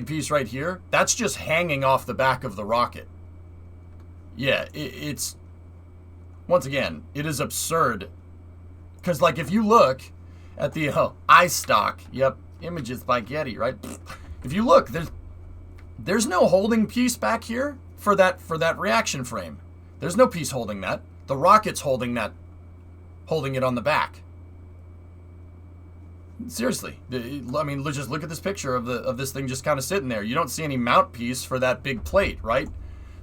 piece right here, that's just hanging off the back of the rocket. Yeah, it's, once again, it is absurd. Because, like, if you look at the iStock, yep, images by Getty, right? If you look, there's no holding piece back here for that reaction frame. There's no piece holding that. The rocket's holding it on the back. Seriously, I mean, just look at this picture of this thing just kind of sitting there. You don't see any mount piece for that big plate, right?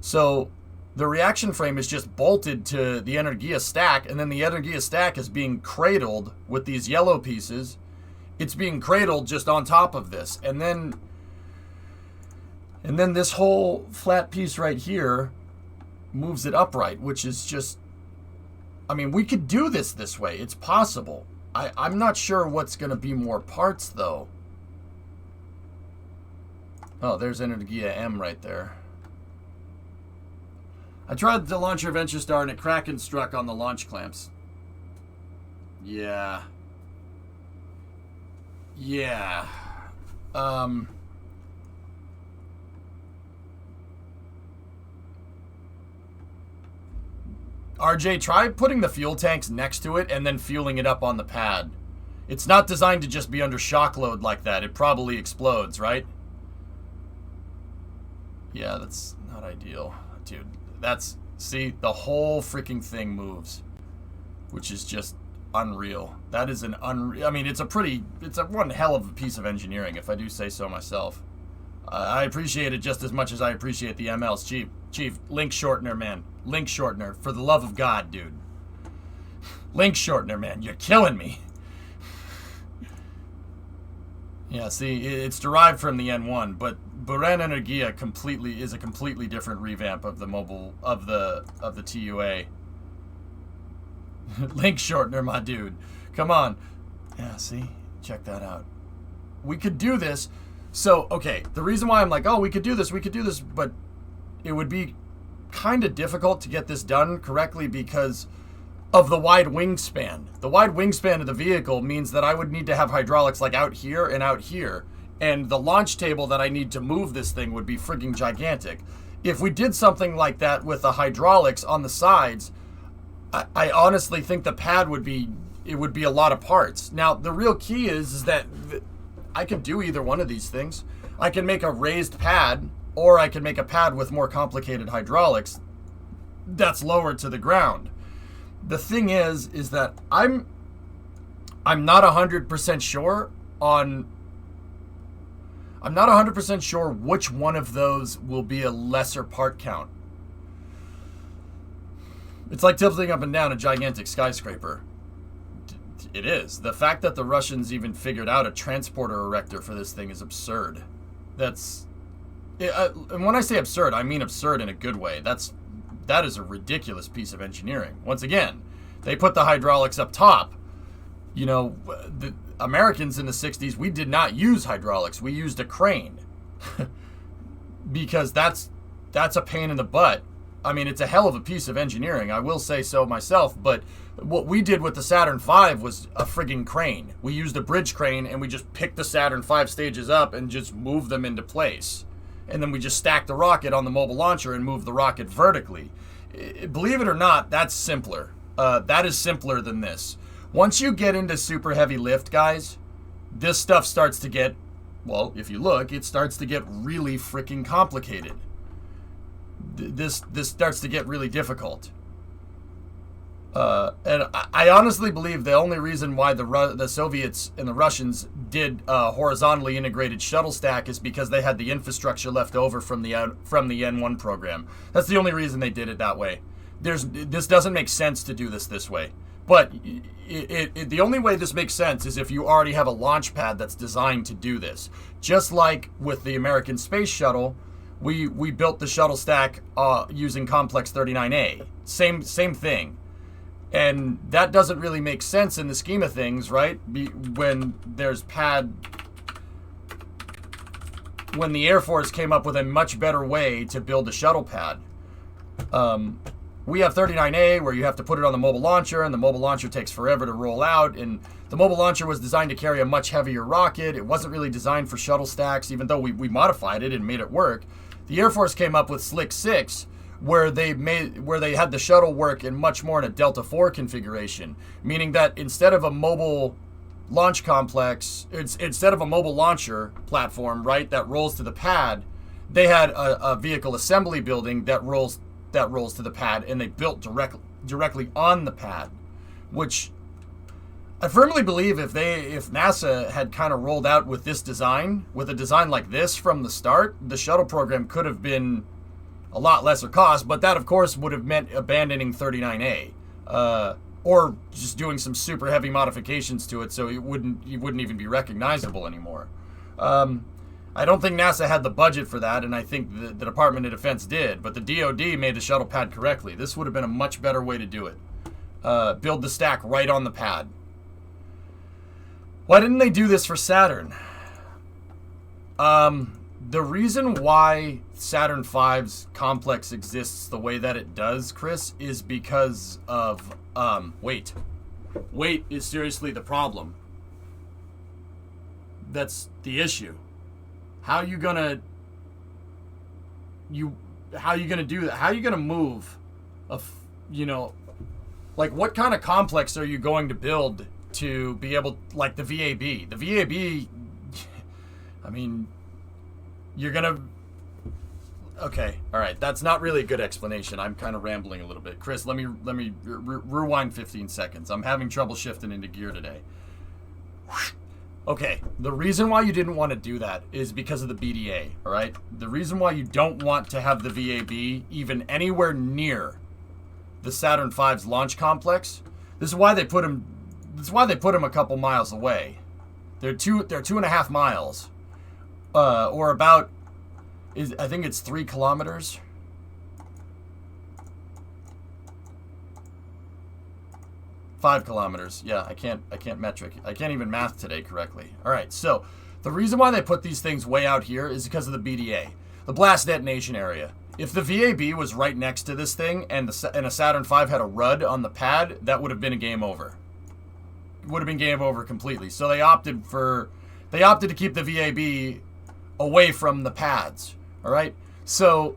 So the reaction frame is just bolted to the Energia stack, and then the Energia stack is being cradled with these yellow pieces. It's being cradled just on top of this, and then this whole flat piece right here moves it upright, which is just, I mean, we could do this way. It's possible. I'm not sure what's going to be more parts, though. Oh, there's Energia M right there. I tried to launch your Venture Star and it cracked and struck on the launch clamps. Yeah. Yeah. RJ, try putting the fuel tanks next to it and then fueling it up on the pad. It's not designed to just be under shock load like that. It probably explodes, right? Yeah, that's not ideal. Dude, see, the whole freaking thing moves, which is just unreal. That is an unreal, I mean, it's a one hell of a piece of engineering, if I do say so myself. I appreciate it just as much as I appreciate the MLs. Chief, link shortener, man. Link shortener, for the love of God, dude. Link shortener, man. You're killing me. Yeah, see, it's derived from the N1, but Buran Energia is a completely different revamp of the mobile of the TUA. Link shortener, my dude. Come on. Yeah, see? Check that out. We could do this. So, okay, the reason why I'm like, oh, we could do this, but it would be kind of difficult to get this done correctly because of the wide wingspan. The wide wingspan of the vehicle means that I would need to have hydraulics like out here and out here. And the launch table that I need to move this thing would be frigging gigantic. If we did something like that with the hydraulics on the sides, I honestly think the pad would be a lot of parts. Now, the real key is that I can do either one of these things. I can make a raised pad, or I can make a pad with more complicated hydraulics that's lower to the ground. The thing is that I'm not 100% sure on. I'm not 100% sure which one of those will be a lesser part count. It's like tilting up and down a gigantic skyscraper. It is. The fact that the Russians even figured out a transporter erector for this thing is absurd. And when I say absurd, I mean absurd in a good way. That is a ridiculous piece of engineering. Once again, they put the hydraulics up top. You know, the Americans in the 60s, we did not use hydraulics. We used a crane. Because that's a pain in the butt. I mean, it's a hell of a piece of engineering. I will say so myself, but what we did with the Saturn V was a frigging crane. We used a bridge crane, and we just picked the Saturn V stages up and just moved them into place. And then we just stacked the rocket on the mobile launcher and moved the rocket vertically. Believe it or not, that's simpler. That is simpler than this. Once you get into super heavy lift, guys, this stuff starts to get, well, if you look, it starts to get really freaking complicated. This starts to get really difficult. And I honestly believe the only reason why the Soviets and the Russians did horizontally integrated shuttle stack is because they had the infrastructure left over from the N1 program. That's the only reason they did it that way. This doesn't make sense to do this way. But the only way this makes sense is if you already have a launch pad that's designed to do this. Just like with the American Space Shuttle, we built the shuttle stack using Complex 39A. Same thing. And that doesn't really make sense in the scheme of things, right? When the Air Force came up with a much better way to build a shuttle pad. We have 39A where you have to put it on the mobile launcher, and the mobile launcher takes forever to roll out, and the mobile launcher was designed to carry a much heavier rocket. It wasn't really designed for shuttle stacks, even though we modified it and made it work. The Air Force came up with Slick 6, where they had the shuttle work in much more in a Delta 4 configuration, meaning that instead of a mobile launch complex, instead of a mobile launcher platform, right, that rolls to the pad, they had a vehicle assembly building that rolls to the pad, and they built directly on the pad, which I firmly believe if NASA had kind of rolled out with this design, with a design like this from the start, the shuttle program could have been a lot lesser cost, but that of course would have meant abandoning 39A, or just doing some super heavy modifications to it so it wouldn't even be recognizable anymore. I don't think NASA had the budget for that, and I think the Department of Defense did, but the DoD made the shuttle pad correctly. This would have been a much better way to do it. Build the stack right on the pad. Why didn't they do this for Saturn? The reason why Saturn V's complex exists the way that it does, Chris, is because of weight. Weight is seriously the problem. That's the issue. How you gonna do that? How you gonna move like what kind of complex are you going to build to be able, like the VAB? The VAB, I mean, you're gonna, okay, all right, that's not really a good explanation. I'm kind of rambling a little bit. Chris, let me rewind 15 seconds. I'm having trouble shifting into gear today. Okay, the reason why you didn't want to do that is because of the BDA, all right? The reason why you don't want to have the VAB even anywhere near the Saturn V's launch complex, this is why they put them a couple miles away. They're 2.5 miles, or about, I think it's 3 kilometers. 5 kilometers. Yeah, I can't metric. I can't even math today correctly. All right, so the reason why they put these things way out here is because of the BDA, the blast detonation area. If the VAB was right next to this thing and a Saturn V had a RUD on the pad, that would have been a game over. It would have been game over completely. So they opted to keep the VAB away from the pads. All right, so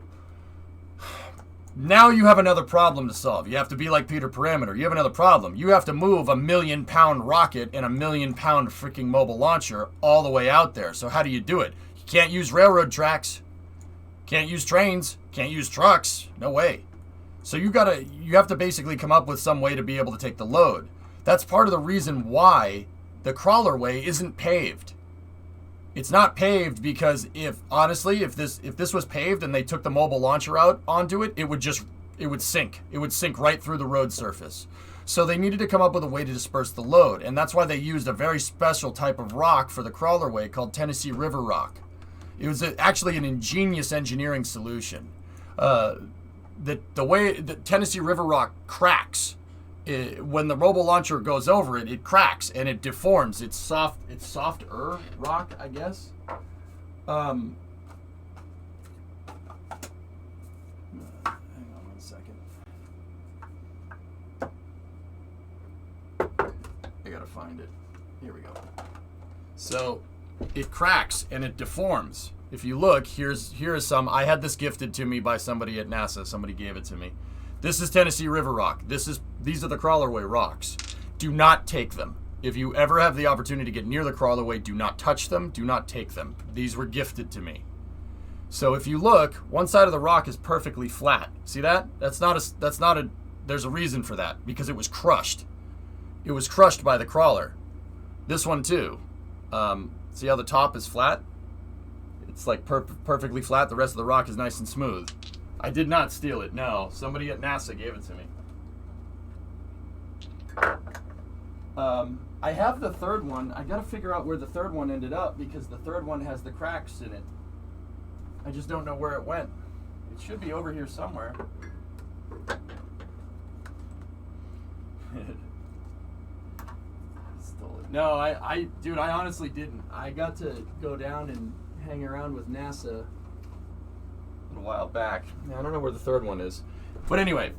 now you have another problem to solve. You have to be like Peter Parameter. You have another problem. You have to move a 1,000,000-pound rocket and a 1,000,000-pound freaking mobile launcher all the way out there. So how do you do it? You can't use railroad tracks. Can't use trains. Can't use trucks. No way. So you have to basically come up with some way to be able to take the load. That's part of the reason why the crawlerway isn't paved. It's not paved because if this was paved and they took the mobile launcher out onto it, it would sink. It would sink right through the road surface. So they needed to come up with a way to disperse the load, and that's why they used a very special type of rock for the crawlerway called Tennessee River rock. It was actually an ingenious engineering solution. The way the Tennessee River rock cracks, when the mobile launcher goes over it, it cracks and it deforms. It's softer rock, I guess. Hang on one second. I gotta find it. Here we go. So it cracks and it deforms. If you look, here is some. I had this gifted to me by somebody at NASA. Somebody gave it to me. This is Tennessee River rock. These are the crawlerway rocks. Do not take them. If you ever have the opportunity to get near the crawlerway, do not touch them. Do not take them. These were gifted to me. So if you look, one side of the rock is perfectly flat. See that? That's not There's a reason for that, because it was crushed. It was crushed by the crawler. This one too. See how the top is flat? It's like perfectly flat. The rest of the rock is nice and smooth. I did not steal it, no. Somebody at NASA gave it to me. I have the third one. I gotta figure out where the third one ended up, because the third one has the cracks in it. I just don't know where it went. It should be over here somewhere. Stole it. No, dude, I honestly didn't. I got to go down and hang around with NASA a little while back. I don't know where the third one is. But anyway,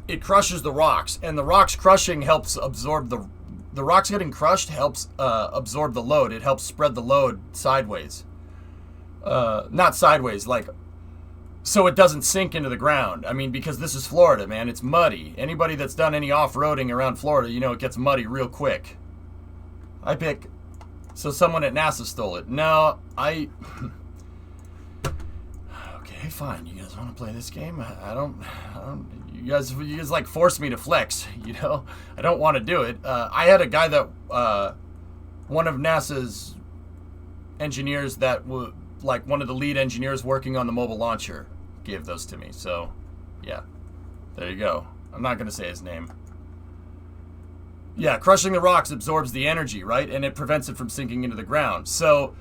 it crushes the rocks, and the rocks crushing helps absorb the rocks getting crushed helps absorb the load. It helps spread the load sideways. Not sideways, like, so it doesn't sink into the ground. I mean, because this is Florida, man. It's muddy. Anybody that's done any off-roading around Florida, you know it gets muddy real quick. So someone at NASA stole it. No, okay, fine. You guys want to play this game? I don't. You guys like force me to flex. You know, I don't want to do it. I had a guy that one of NASA's engineers that like one of the lead engineers working on the mobile launcher gave those to me. So, yeah, there you go. I'm not gonna say his name. Yeah, crushing the rocks absorbs the energy, right? And it prevents it from sinking into the ground. So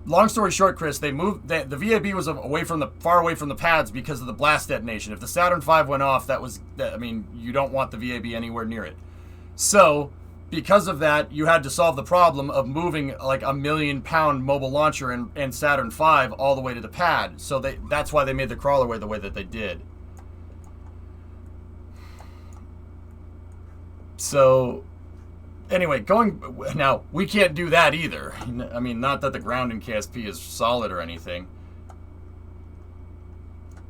long story short, Chris, they moved, the VAB was far away from the pads because of the blast detonation. If the Saturn V went off, you don't want the VAB anywhere near it. So, because of that, you had to solve the problem of moving like a 1 million pound mobile launcher and Saturn V all the way to the pad. So that's why they made the crawlerway the way that they did. So, anyway, now, we can't do that either. I mean, not that the ground in KSP is solid or anything.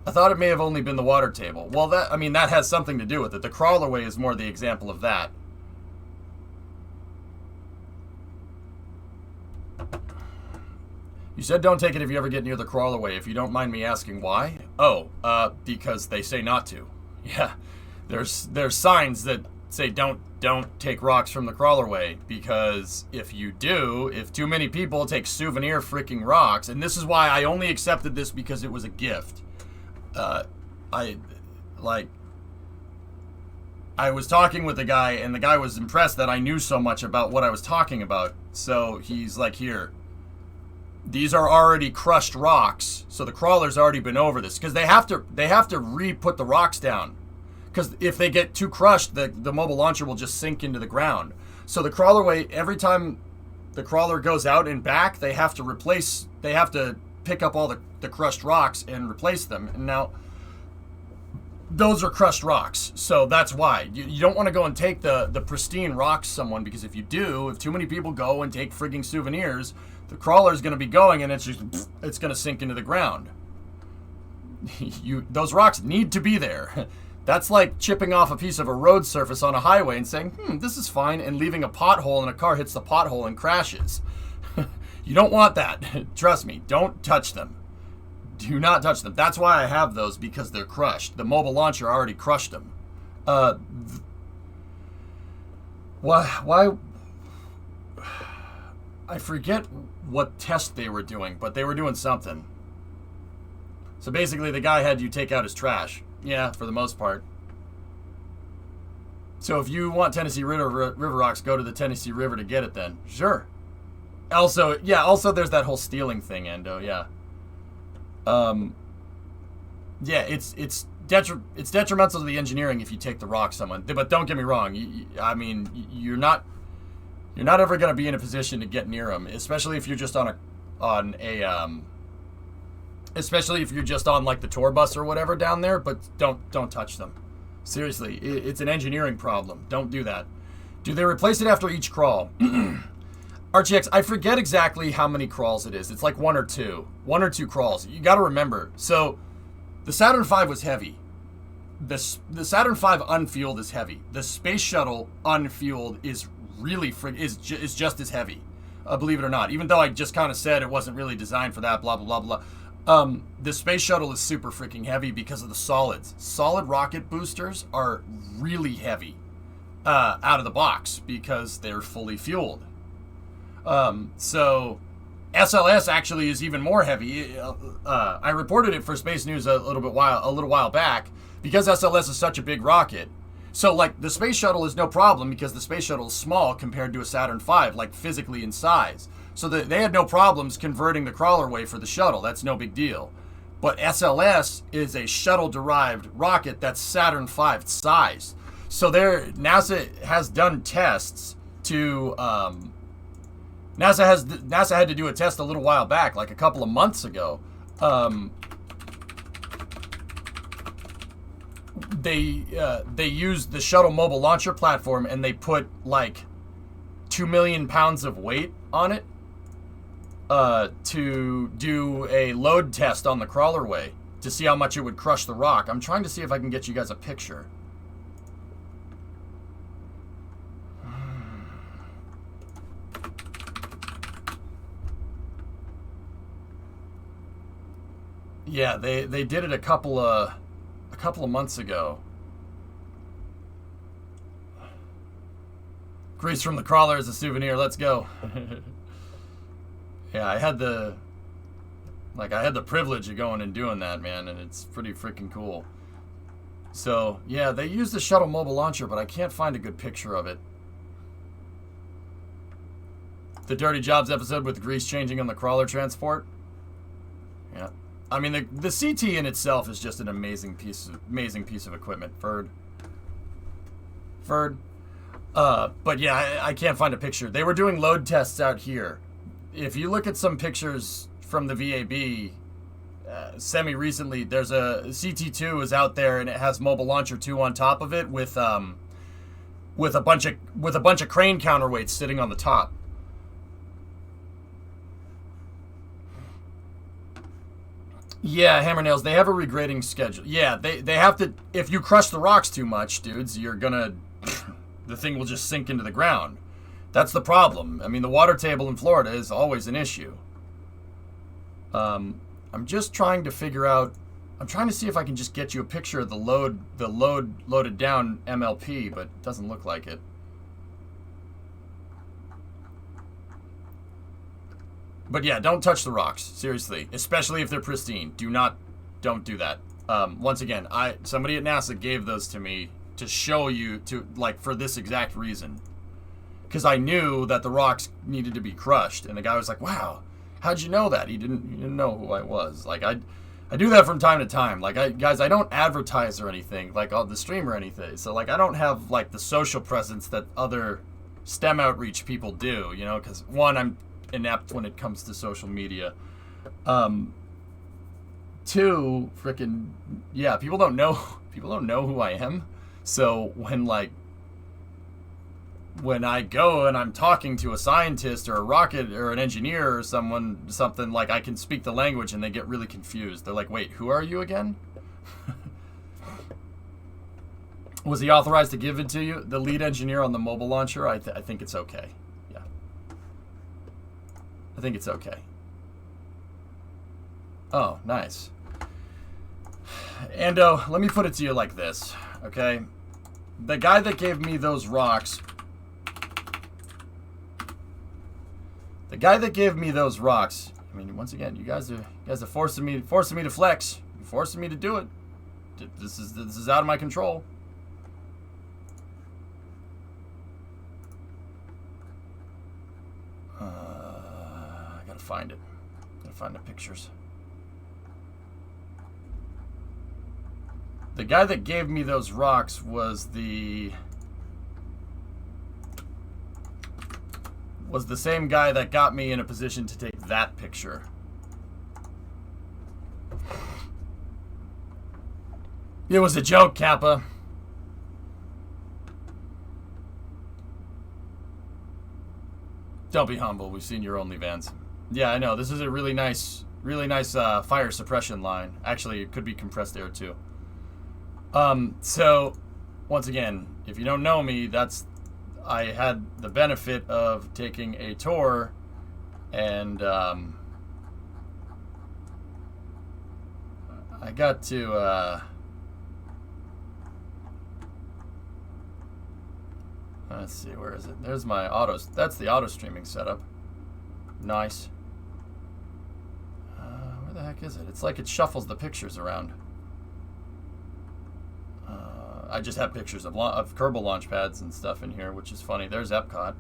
I thought it may have only been the water table. Well, that has something to do with it. The crawlerway is more the example of that. You said don't take it if you ever get near the crawlerway. If you don't mind me asking why? Oh, because they say not to. Yeah, there's signs that say don't take rocks from the crawlerway, because if you do, if too many people take souvenir freaking rocks, and this is why I only accepted this because it was a gift. I was talking with the guy, and the guy was impressed that I knew so much about what I was talking about. So he's like, here, these are already crushed rocks, so the crawler's already been over this, because they have to re-put the rocks down. Because if they get too crushed, the mobile launcher will just sink into the ground. So the crawlerway, every time the crawler goes out and back, they have to pick up all the crushed rocks and replace them. And now, those are crushed rocks. So that's why. You don't want to go and take the pristine rocks someone, because if you do, if too many people go and take frigging souvenirs, the crawler's going to be going and it's going to sink into the ground. Those rocks need to be there. That's like chipping off a piece of a road surface on a highway and saying, this is fine, and leaving a pothole, and a car hits the pothole and crashes. You don't want that. Trust me, don't touch them. Do not touch them. That's why I have those, because they're crushed. The mobile launcher already crushed them. Why? I forget what test they were doing, but they were doing something. So basically, the guy had you take out his trash. Yeah, for the most part. So if you want Tennessee River rocks, go to the Tennessee River to get it then. Sure. Also there's that whole stealing thing, Endo, yeah. Yeah, it's detrimental to the engineering if you take the rock someone. But don't get me wrong, you're not ever going to be in a position to get near them, especially if you're just especially if you're just on like the tour bus or whatever down there, but don't touch them. Seriously, it's an engineering problem. Don't do that. Do they replace it after each crawl? RGX, I forget exactly how many crawls it is. It's like one or two crawls. You got to remember. So the Saturn V was heavy. The Saturn V unfueled is heavy. The space shuttle unfueled is really is just as heavy. Believe it or not. Even though I just kind of said it wasn't really designed for that, blah, blah, blah, blah. The space shuttle is super freaking heavy because of the solids. Solid rocket boosters are really heavy out of the box because they're fully fueled. So SLS actually is even more heavy. I reported it for Space News a little while back because SLS is such a big rocket. So like the space shuttle is no problem because the space shuttle is small compared to a Saturn V, like physically in size. So they had no problems converting the crawler way for the shuttle. That's no big deal. But SLS is a shuttle-derived rocket that's Saturn V size. So NASA has done tests to NASA had to do a test a little while back, like a couple of months ago. They used the shuttle mobile launcher platform and they put like 2 million pounds of weight on it to do a load test on the crawlerway to see how much it would crush the rock. I'm trying to see if I can get you guys a picture. Yeah, they did it a couple of months ago. Grease from the crawler as a souvenir. Let's go. Yeah, I had the privilege of going and doing that, man, and it's pretty freaking cool. So, yeah, they used the shuttle mobile launcher, but I can't find a good picture of it. The Dirty Jobs episode with grease changing on the crawler transport. Yeah. I mean, the CT in itself is just an amazing piece of equipment. Ferd. But yeah, I can't find a picture. They were doing load tests out here. If you look at some pictures from the VAB, semi-recently, there's a CT2 is out there and it has Mobile Launcher 2 on top of it with a bunch of crane counterweights sitting on the top. Yeah, Hammernails, they have a regrading schedule. Yeah, they have to, if you crush the rocks too much, dudes, you're gonna, the thing will just sink into the ground. That's the problem. I mean, the water table in Florida is always an issue. I'm just trying to figure out, I'm trying to see if I can just get you a picture of the loaded down MLP, but it doesn't look like it. But yeah, don't touch the rocks, seriously, especially if they're pristine. Don't do that. Once again, somebody at NASA gave those to me to show you for this exact reason. Because I knew that the rocks needed to be crushed, and the guy was like, "Wow, how'd you know that?" He didn't know who I was. Like I do that from time to time. Like guys, I don't advertise or anything, like on the stream or anything. So like I don't have like the social presence that other STEM outreach people do, you know, because one, I'm inept when it comes to social media. Two, freaking yeah, people don't know who I am. So when I go and I'm talking to a scientist or a rocket or an engineer or something, like I can speak the language and they get really confused. They're like, "Wait, who are you again?" Was he authorized to give it to you? The lead engineer on the mobile launcher? I think it's okay. Yeah. I think it's okay. Oh, nice. Ando, let me put it to you like this, okay? The guy that gave me those rocks... I mean, once again, you guys are forcing me to flex. You're forcing me to do it. This is out of my control. I gotta find it. Gotta find the pictures. The guy that gave me those rocks was the same guy that got me in a position to take that picture. It was a joke, Kappa. Don't be humble. We've seen your OnlyVans. Yeah, I know. This is a really nice fire suppression line. Actually, it could be compressed air too. So, once again, if you don't know me, I had the benefit of taking a tour and I got to, let's see, where is it? There's my auto, that's the auto streaming setup. Nice. Where the heck is it? It's like it shuffles the pictures around. I just have pictures of Kerbal launch pads and stuff in here, which is funny. There's Epcot.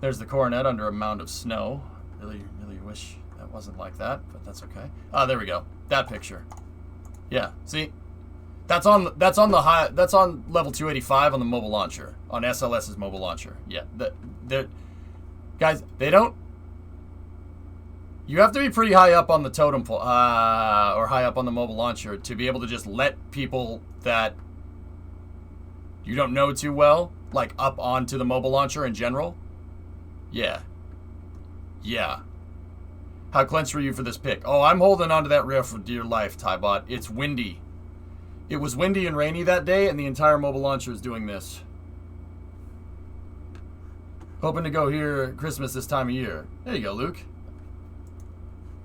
There's the Coronet under a mound of snow. Really, really wish that wasn't like that, but that's okay. Ah, there we go. That picture. Yeah, see? That's on level 285 on the mobile launcher, on SLS's mobile launcher. Yeah, guys, they don't. You have to be pretty high up on the totem pole, or high up on the mobile launcher to be able to just let people that you don't know too well, like, up onto the mobile launcher in general. Yeah. Yeah. How clenched were you for this pick? Oh, I'm holding onto that rail for dear life, Tybot. It's windy. It was windy and rainy that day, and the entire mobile launcher is doing this. Hoping to go here at Christmas this time of year. There you go, Luke.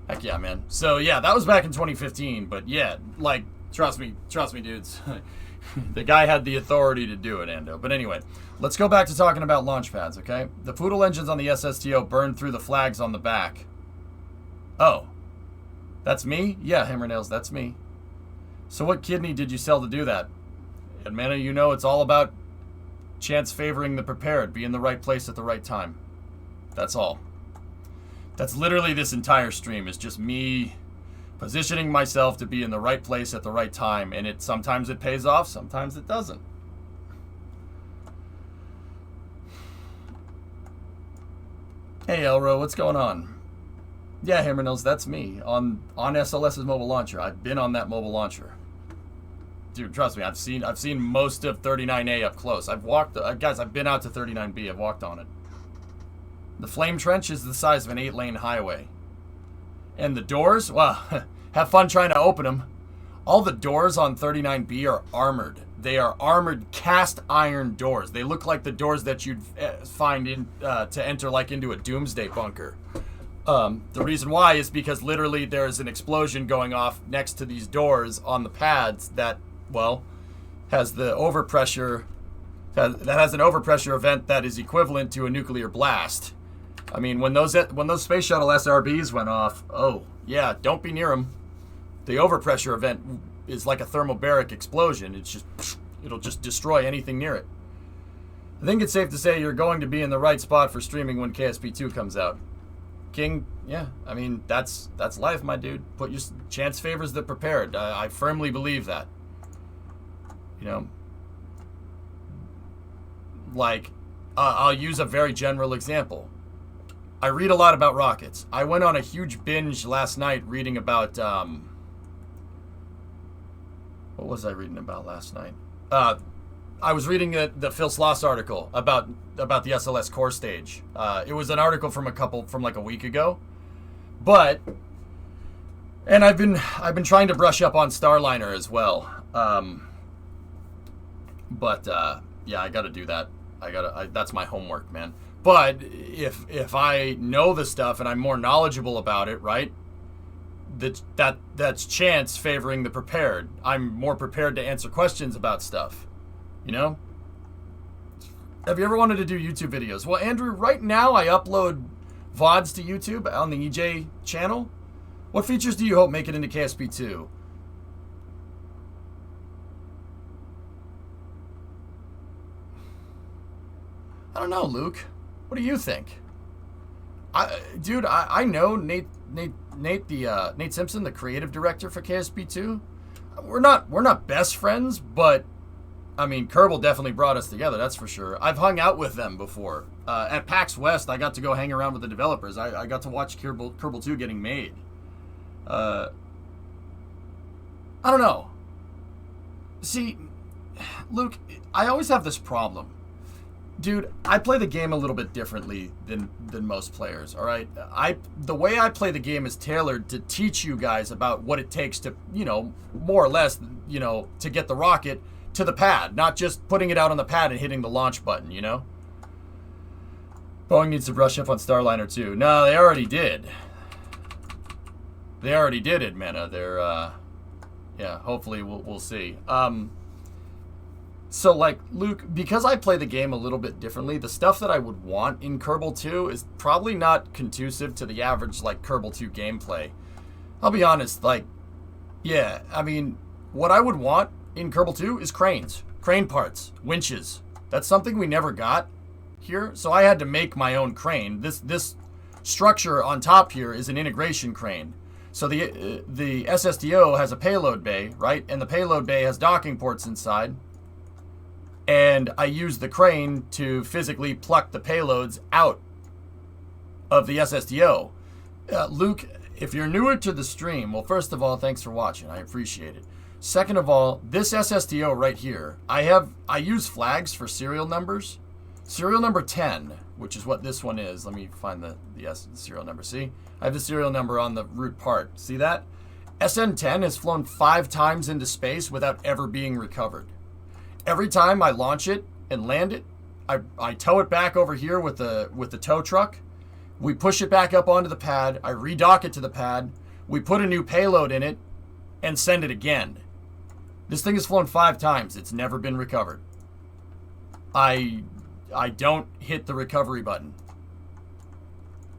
Heck yeah, man. So, yeah, that was back in 2015, but yeah, like, trust me, dudes. The guy had the authority to do it, Ando. But anyway, let's go back to talking about launch pads, okay? The Poodle engines on the SSTO burned through the flags on the back. Oh. That's me? Yeah, Hammernails, that's me. So what kidney did you sell to do that? And man, you know it's all about chance favoring the prepared, be in the right place at the right time. That's all. That's literally this entire stream, is just me positioning myself to be in the right place at the right time, and sometimes it pays off, sometimes it doesn't. Hey Elro, what's going on? Yeah, Hammernose, that's me on SLS's mobile launcher. I've been on that mobile launcher. Dude, trust me, I've seen most of 39A up close. I've walked, guys, I've been out to 39B. I've walked on it. The flame trench is the size of an 8-lane highway. And the doors, well, have fun trying to open them. All the doors on 39B are armored. They are armored cast iron doors. They look like the doors that you'd find in to enter like into a doomsday bunker. The reason why is because literally there's an explosion going off next to these doors on the pads that, well, has the overpressure, that has an overpressure event that is equivalent to a nuclear blast. I mean, when those space shuttle SRBs went off, oh yeah, don't be near them. The overpressure event is like a thermobaric explosion. It'll just destroy anything near it. I think it's safe to say you're going to be in the right spot for streaming when KSP 2 comes out. King, yeah, I mean, that's life, my dude. Put your chance favors the prepared. I firmly believe that. You know, like, I'll use a very general example. I read a lot about rockets. I went on a huge binge last night reading about, what was I reading about last night? I was reading the Phil Sloss article about the SLS core stage. It was an article from like a week ago, and I've been trying to brush up on Starliner as well. Yeah, I got to do that. That's my homework, man. But if I know the stuff and I'm more knowledgeable about it, right? That's chance favoring the prepared. I'm more prepared to answer questions about stuff. You know? Have you ever wanted to do YouTube videos? Well, Andrew, right now I upload VODs to YouTube on the EJ channel. What features do you hope make it into KSP 2? I don't know, Luke. What do you think? Dude, I know Nate Simpson, the creative director for KSP 2. We're not best friends, but I mean, Kerbal definitely brought us together, that's for sure. I've hung out with them before. At PAX West, I got to go hang around with the developers. I got to watch Kerbal 2 getting made. I don't know. See, Luke, I always have this problem. Dude, I play the game a little bit differently than most players, all right? The way I play the game is tailored to teach you guys about what it takes to, you know, more or less, you know, to get the rocket to the pad, not just putting it out on the pad and hitting the launch button, you know? Boeing needs to brush up on Starliner too. No, they already did. They already did it, Mena. They're, yeah, hopefully we'll see. So, like, Luke, because I play the game a little bit differently, the stuff that I would want in Kerbal 2 is probably not conducive to the average, like, Kerbal 2 gameplay. I'll be honest, like, yeah, I mean, what I would want in Kerbal 2 is cranes, crane parts, winches. That's something we never got here, so I had to make my own crane. This structure on top here is an integration crane. So the SSDO has a payload bay, right? And the payload bay has docking ports inside. And I use the crane to physically pluck the payloads out of the SSDO. Luke, if you're newer to the stream, well, first of all, thanks for watching. I appreciate it. Second of all, this SSDO right here, I use flags for serial numbers. Serial number 10, which is what this one is. Let me find the serial number. See? I have the serial number on the root part. See that? SN10 has flown 5 times into space without ever being recovered. Every time I launch it and land it, I tow it back over here with the tow truck. We push it back up onto the pad. I redock it to the pad. We put a new payload in it and send it again. This thing has flown 5 times. It's never been recovered. I don't hit the recovery button.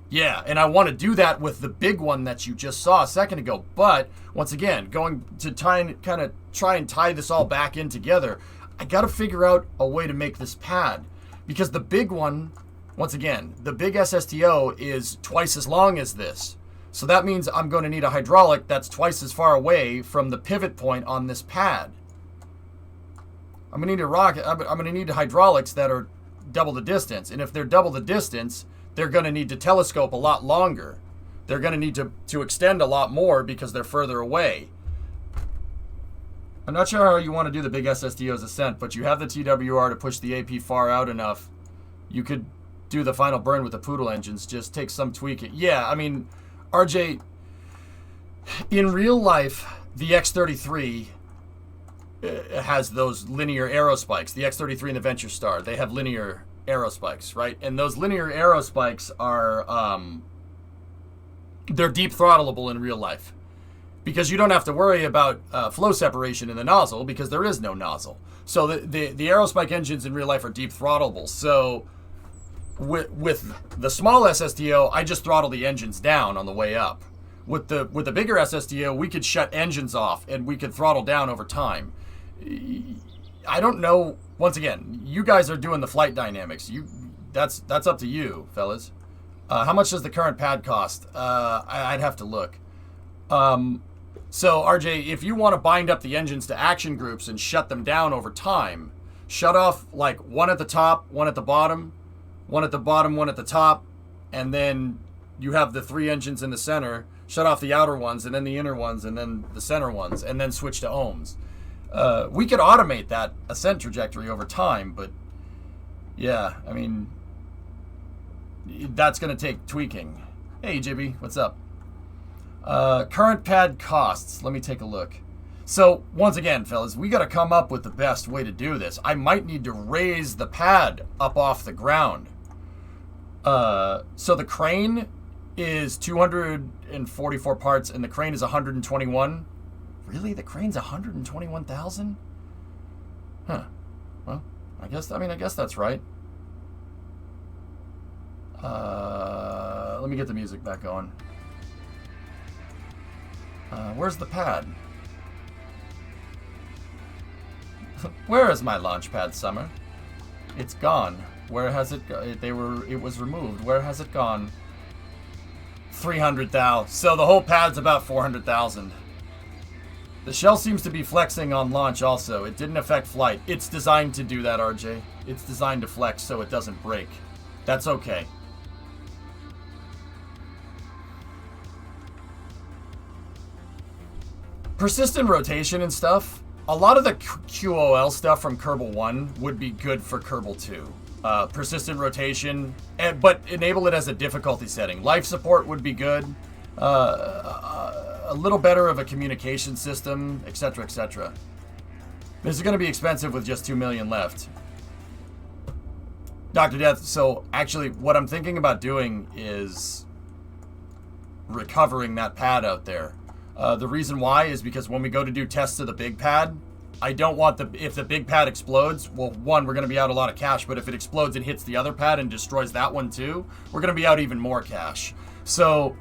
Yeah, and I want to do that with the big one that you just saw a second ago. But once again, going to try and tie this all back in together, I got to figure out a way to make this pad, because the big one, once again, the big SSTO is twice as long as this. So that means I'm going to need a hydraulic that's twice as far away from the pivot point on this pad. I'm going to need hydraulics that are double the distance. And if they're double the distance, they're going to need to telescope a lot longer. They're going to need to extend a lot more because they're further away. I'm not sure how you want to do the big SSDO's ascent, but you have the TWR to push the AP far out enough. You could do the final burn with the Poodle engines, just take some tweaking. Yeah, I mean, RJ, in real life, the X-33 has those linear arrow spikes. The X-33 and the Venture Star, they have linear arrow spikes, right? And those linear arrow spikes are, they're deep throttleable in real life. Because you don't have to worry about flow separation in the nozzle, because there is no nozzle. So the aerospike engines in real life are deep throttleable. So with the small SSDO, I just throttle the engines down on the way up. With the bigger SSDO, we could shut engines off and we could throttle down over time. I don't know. Once again, you guys are doing the flight dynamics. That's up to you, fellas. How much does the current pad cost? I'd have to look. So, RJ, if you want to bind up the engines to action groups and shut them down over time, shut off like one at the top, one at the bottom, one at the bottom, one at the top, and then you have the 3 engines in the center, shut off the outer ones, and then the inner ones, and then the center ones, and then switch to ohms. We could automate that ascent trajectory over time, but yeah, I mean, that's going to take tweaking. Hey, Jibby, what's up? Current pad costs. Let me take a look. So, once again, fellas, we got to come up with the best way to do this. I might need to raise the pad up off the ground. So the crane is 244 parts, and the crane is 121. Really? The crane's 121,000? Huh. Well, I guess that's right. Let me get the music back going. Where's the pad? Where is my launch pad, Summer? It's gone. Where has it gone? It was removed. Where has it gone? 300,000. So the whole pad's about 400,000. The shell seems to be flexing on launch also. It didn't affect flight. It's designed to do that, RJ. It's designed to flex so it doesn't break. That's okay. Persistent rotation and stuff. A lot of the QOL stuff from Kerbal 1 would be good for Kerbal 2. Persistent rotation, but enable it as a difficulty setting. Life support would be good. A little better of a communication system, etc., etc. This is going to be expensive with just 2 million left. Dr. Death, so actually what I'm thinking about doing is recovering that pad out there. The reason why is because when we go to do tests of the big pad, I don't want if the big pad explodes, well, one, we're going to be out a lot of cash, but if it explodes and hits the other pad and destroys that one too, we're going to be out even more cash. So,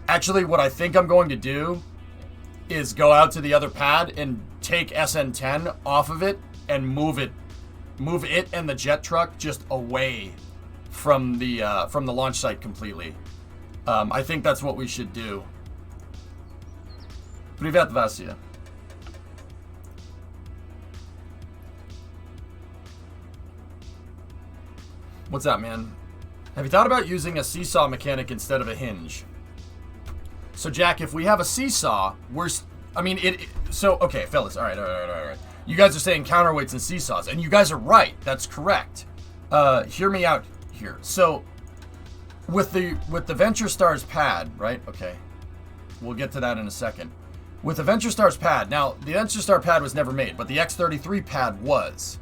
actually, what I think I'm going to do is go out to the other pad and take SN10 off of it and move it and the jet truck just away from the launch site completely. I think that's what we should do. Привет, Vasya. What's up, man? Have you thought about using a seesaw mechanic instead of a hinge? So, Jack, if we have a seesaw, okay, fellas, all right. You guys are saying counterweights and seesaws, and you guys are right. That's correct. Hear me out here. So, with the Venture Stars pad, right? Okay, we'll get to that in a second. With the Venture Stars pad, now, the Venture Star pad was never made, but the X-33 pad was.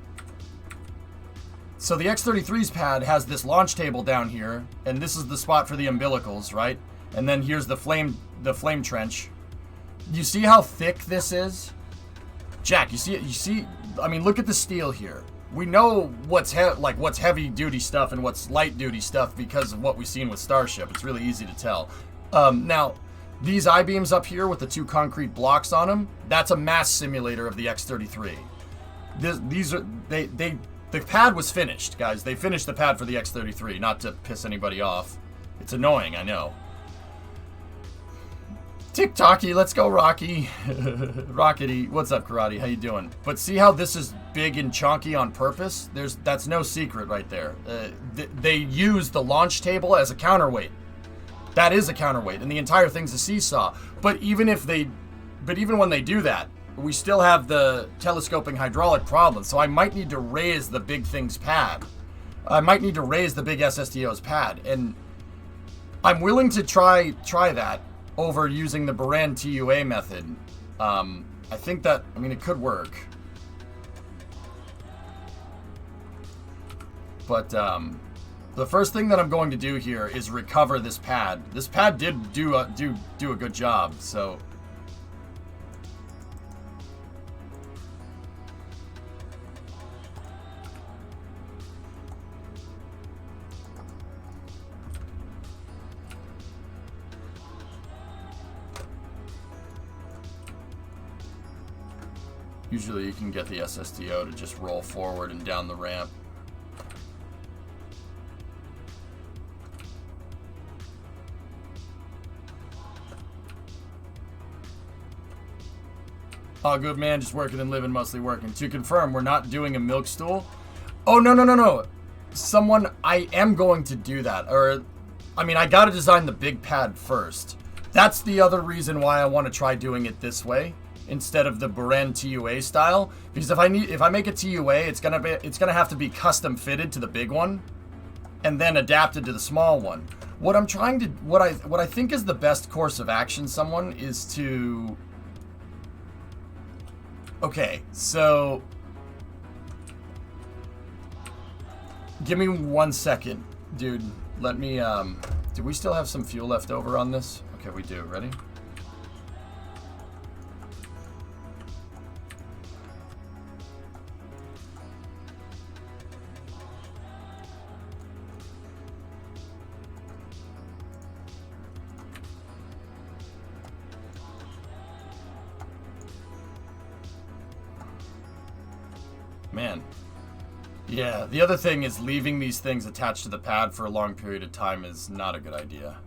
So the X-33's pad has this launch table down here, and this is the spot for the umbilicals, right? And then here's the flame trench. You see how thick this is? Jack, you see, I mean, look at the steel here. We know what's heavy duty stuff and what's light duty stuff because of what we've seen with Starship. It's really easy to tell. Now, these I-beams up here with the two concrete blocks on them, that's a mass simulator of the X-33. The pad was finished, guys. They finished the pad for the X-33, not to piss anybody off. It's annoying, I know. TikToky, let's go, Rocky. Rockety, what's up, Karate? How you doing? But see how this is big and chunky on purpose? That's no secret right there. They use the launch table as a counterweight. That is a counterweight, and the entire thing's a seesaw. But even when they do that, we still have the telescoping hydraulic problem, so I might need to raise the big thing's pad. I might need to raise the big SSTO's pad, and I'm willing to try that over using the Baran TUA method. I think that, it could work. But the first thing that I'm going to do here is recover this pad. This pad did do a good job, so... Usually you can get the SSTO to just roll forward and down the ramp. Oh, good man, just working and living, mostly working. To confirm, we're not doing a milk stool? Oh, no. I am going to do that. I gotta design the big pad first. That's the other reason why I want to try doing it this way instead of the Baran TUA style, because if I make a TUA, it's gonna have to be custom fitted to the big one and then adapted to the small one. What I think is the best course of action, is to... Okay, so give me 1 second, dude. Let me do we still have some fuel left over on this? Okay, we do. Ready? Man. Yeah, the other thing is leaving these things attached to the pad for a long period of time is not a good idea.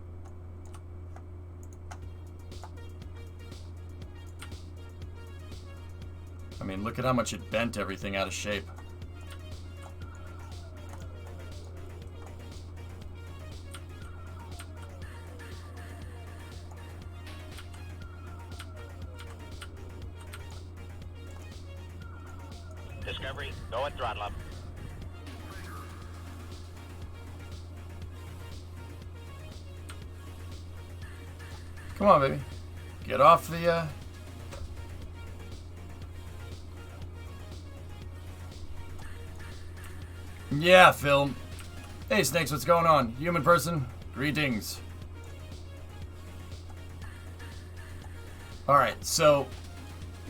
Look at how much it bent everything out of shape. Discovery, go at throttle up. Come on, baby. Get off the, Yeah, Phil. Hey, Snakes, what's going on? Human person, greetings. Alright, so,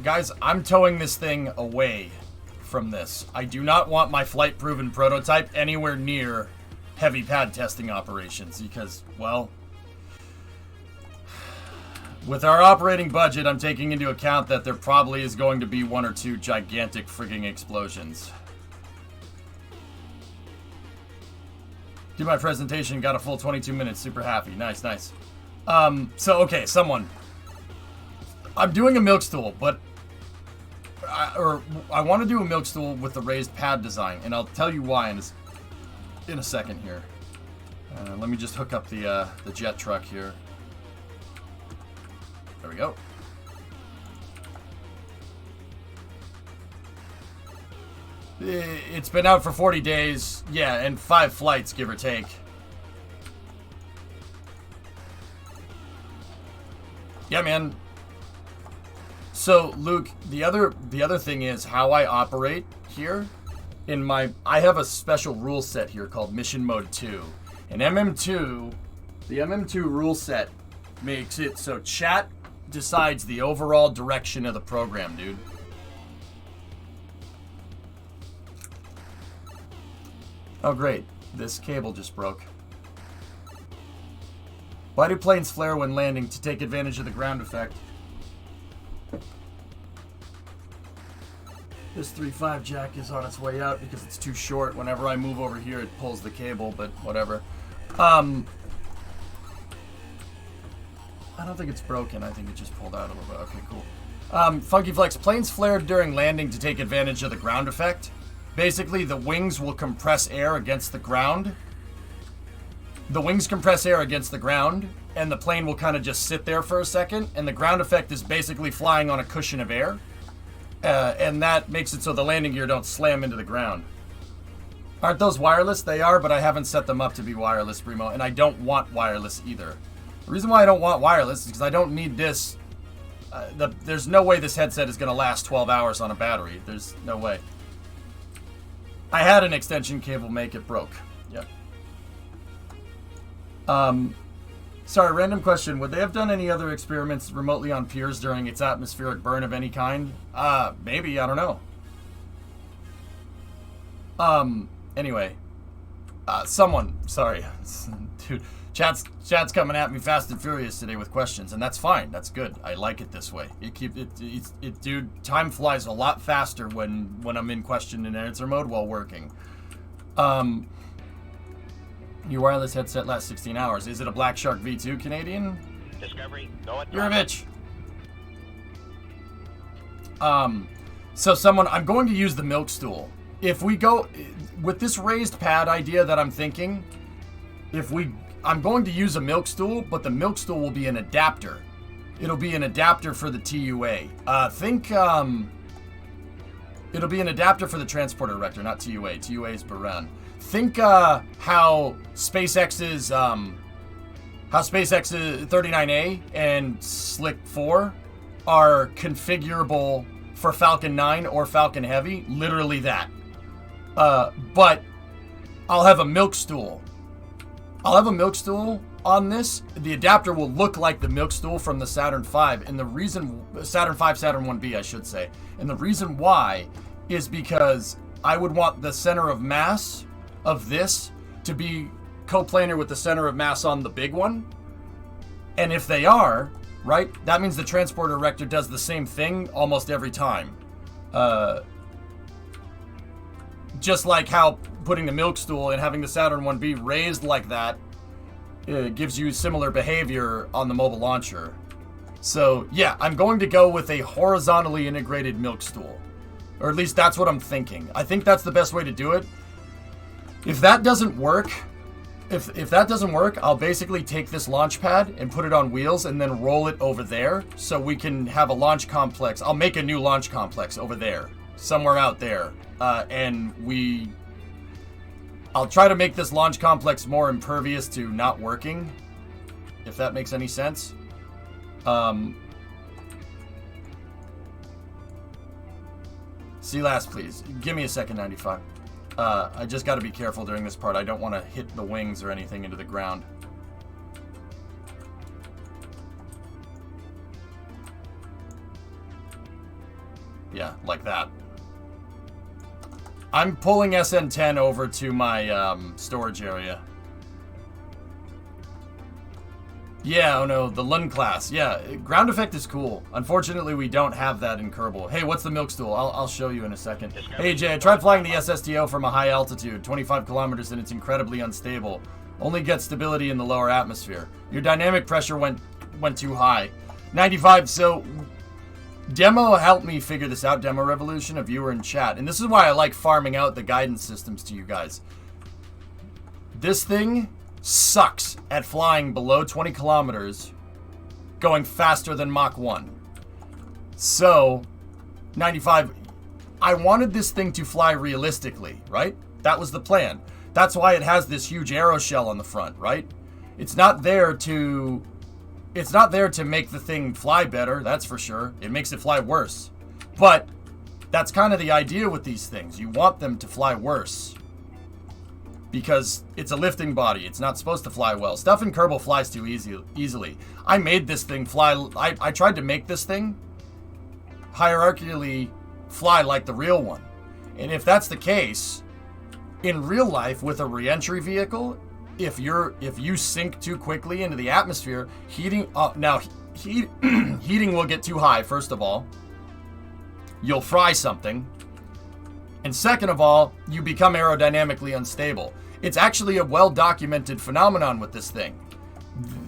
guys, I'm towing this thing away from this. I do not want my flight-proven prototype anywhere near heavy pad testing operations because, well, with our operating budget, I'm taking into account that there probably is going to be 1 or 2 gigantic frigging explosions. Did my presentation, got a full 22 minutes, super happy. Nice, nice. So, okay, someone. I'm doing a milk stool, but I want to do a milk stool with the raised pad design, and I'll tell you why in a second here. Let me just hook up the jet truck here. There we go. It's been out for 40 days, yeah, and 5 flights, give or take. Yeah, man. So, Luke, the other thing is how I operate here. I have a special rule set here called Mission Mode 2. And MM2, the MM2 rule set makes it so chat decides the overall direction of the program, dude. Oh, great. This cable just broke. Why do planes flare when landing? To take advantage of the ground effect. This 3.5 jack is on its way out because it's too short. Whenever I move over here, it pulls the cable, but whatever. I don't think it's broken. I think it just pulled out a little bit. Okay, cool. Funky Flex, planes flare during landing to take advantage of the ground effect. Basically, the wings will compress air against the ground. The wings compress air against the ground, and the plane will kind of just sit there for a second, and the ground effect is basically flying on a cushion of air. And that makes it so the landing gear don't slam into the ground. Aren't those wireless? They are, but I haven't set them up to be wireless, Brimo, and I don't want wireless either. The reason why I don't want wireless is because I don't need this. There's no way this headset is going to last 12 hours on a battery. There's no way. I had an extension cable make it broke. Yep. Sorry, random question. Would they have done any other experiments remotely on Piers during its atmospheric burn of any kind? Maybe. I don't know. Anyway. Someone. Sorry. Dude. Chat's coming at me fast and furious today with questions, and that's fine. That's good. I like it this way. Dude, time flies a lot faster when I'm in question and answer mode while working. Your wireless headset lasts 16 hours. Is it a Black Shark V2 Canadian? Discovery, go at You're a bitch. So someone, I'm going to use the milk stool. If we go with this raised pad idea that I'm thinking, I'm going to use a milk stool, but the milk stool will be an adapter. It'll be an adapter for the TUA. It'll be an adapter for the transporter erector, not TUA. TUA is Baran. Think how SpaceX's 39A and Slick 4 are configurable for Falcon 9 or Falcon Heavy. Literally that. But I'll have a milk stool. I'll have a milk stool on this. The adapter will look like the milk stool from the Saturn V, and the reason Saturn 1B, I should say. And the reason why is because I would want the center of mass of this to be coplanar with the center of mass on the big one. And if they are, right, that means the transporter erector does the same thing almost every time. Just like how putting the milk stool and having the Saturn 1B raised like that gives you similar behavior on the mobile launcher. So yeah, I'm going to go with a horizontally integrated milk stool. Or at least that's what I'm thinking. I think that's the best way to do it. If that doesn't work, if that doesn't work, I'll basically take this launch pad and put it on wheels and then roll it over there so we can have a launch complex. I'll make a new launch complex over there, somewhere out there. I'll try to make this launch complex more impervious to not working, if that makes any sense. See last, please. Give me a second, 95. I just got to be careful during this part. I don't want to hit the wings or anything into the ground. Yeah, like that. I'm pulling SN10 over to my storage area. Yeah, oh no, the Lund class. Yeah, ground effect is cool. Unfortunately, we don't have that in Kerbal. Hey, what's the milk stool? I'll show you in a second. Hey, Jay, I tried flying the SSTO from a high altitude, 25 kilometers, and it's incredibly unstable. Only gets stability in the lower atmosphere. Your dynamic pressure went too high. 95, so... Demo helped me figure this out, Demo Revolution, a viewer in chat. And this is why I like farming out the guidance systems to you guys. This thing sucks at flying below 20 kilometers, going faster than Mach 1. So, 95, I wanted this thing to fly realistically, right? That was the plan. That's why it has this huge aeroshell on the front, right? It's not there to make the thing fly better, that's for sure. It makes it fly worse. But that's kind of the idea with these things. You want them to fly worse. Because it's a lifting body. It's not supposed to fly well. Stuff in Kerbal flies too easily. I made this thing fly... I tried to make this thing hierarchically fly like the real one. And if that's the case, in real life with a re-entry vehicle, if you sink too quickly into the atmosphere, heating will get too high, first of all. You'll fry something. And second of all, you become aerodynamically unstable. It's actually a well-documented phenomenon with this thing.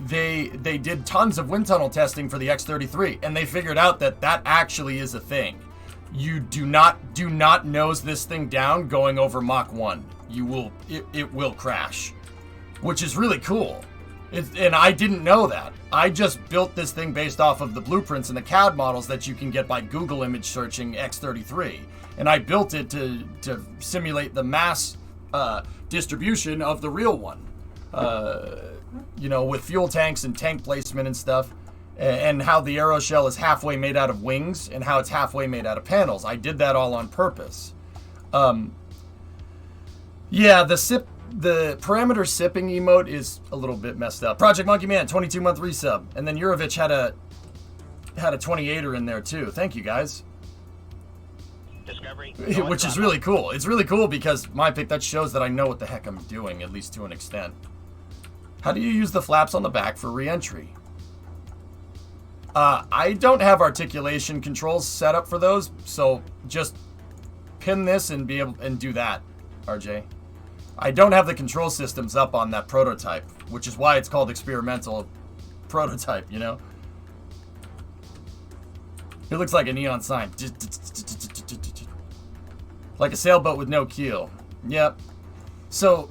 They did tons of wind tunnel testing for the X-33, and they figured out that actually is a thing. You do not nose this thing down going over Mach 1. It will crash, which is really cool. And I didn't know that. I just built this thing based off of the blueprints and the CAD models that you can get by Google image searching X-33. And I built it to simulate the mass distribution of the real one. With fuel tanks and tank placement and stuff. And how the aeroshell is halfway made out of wings and how it's halfway made out of panels. I did that all on purpose. Yeah, the parameter sipping emote is a little bit messed up. Project Monkey Man, 22-month resub. And then Yurovich had a 28er in there too. Thank you, guys. Discovery. Which is really cool. It's really cool because my pick, that shows that I know what the heck I'm doing, at least to an extent. How do you use the flaps on the back for re-entry? I don't have articulation controls set up for those, so just pin this and do that, RJ. I don't have the control systems up on that prototype, which is why it's called experimental prototype, you know? It looks like a neon sign. Like a sailboat with no keel. Yep. So,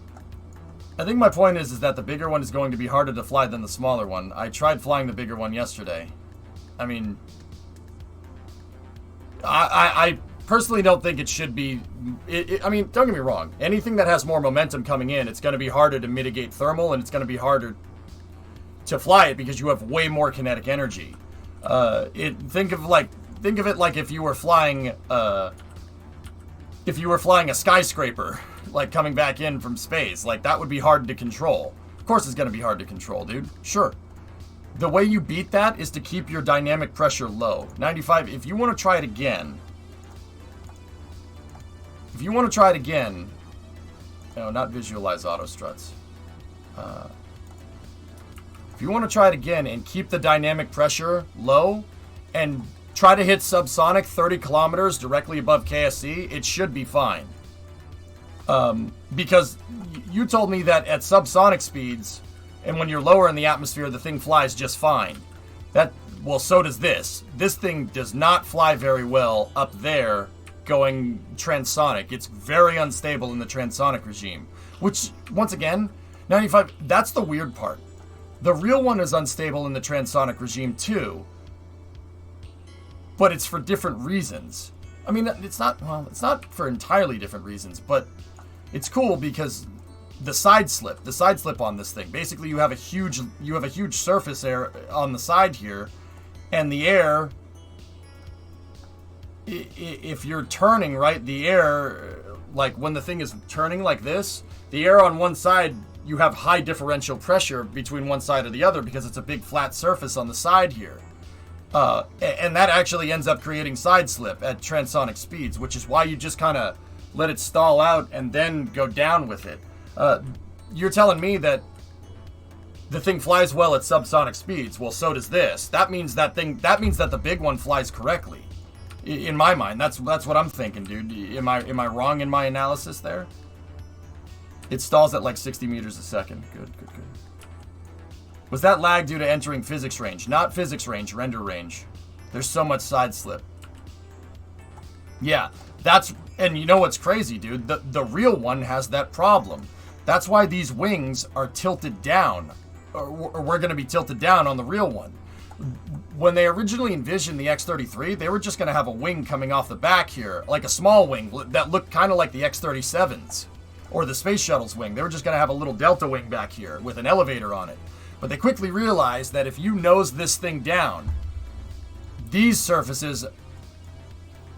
I think my point is that the bigger one is going to be harder to fly than the smaller one. I tried flying the bigger one yesterday. I mean, I personally don't think it should be... I mean, don't get me wrong. Anything that has more momentum coming in, it's going to be harder to mitigate thermal, and it's going to be harder to fly it because you have way more kinetic energy. Think of it like if you were flying a skyscraper, like coming back in from space. Like, that would be hard to control. Of course it's going to be hard to control, dude. Sure. The way you beat that is to keep your dynamic pressure low. 95, if you want to try it again... No, not visualize auto struts. If you want to try it again and keep the dynamic pressure low and try to hit subsonic 30 kilometers directly above KSC, it should be fine. Because you told me that at subsonic speeds, and when you're lower in the atmosphere, the thing flies just fine. Well, so does this. This thing does not fly very well up there going transonic. It's very unstable in the transonic regime. Which, once again, 95, that's the weird part. The real one is unstable in the transonic regime too, but it's for different reasons. I mean, it's not for entirely different reasons, but it's cool because the side slip on this thing. Basically, you have a huge surface air on the side here, and the air, if you're turning, right, the air, like when the thing is turning like this, the air on one side, you have high differential pressure between one side or the other because it's a big flat surface on the side here. And that actually ends up creating side slip at transonic speeds, which is why you just kind of let it stall out and then go down with it. You're telling me that the thing flies well at subsonic speeds. Well, so does this. That means that the big one flies correctly. In my mind, that's what I'm thinking, dude. Am I wrong in my analysis there? It stalls at like 60 meters a second. Good. Was that lag due to entering physics range? Not physics range, render range. There's so much side slip. Yeah, and you know what's crazy, dude? The real one has that problem. That's why these wings are tilted down, or we're going to be tilted down on the real one. When they originally envisioned the X-33, they were just going to have a wing coming off the back here, like a small wing that looked kind of like the X-37's or the Space Shuttle's wing. They were just going to have a little delta wing back here with an elevator on it. But they quickly realized that if you nose this thing down, these surfaces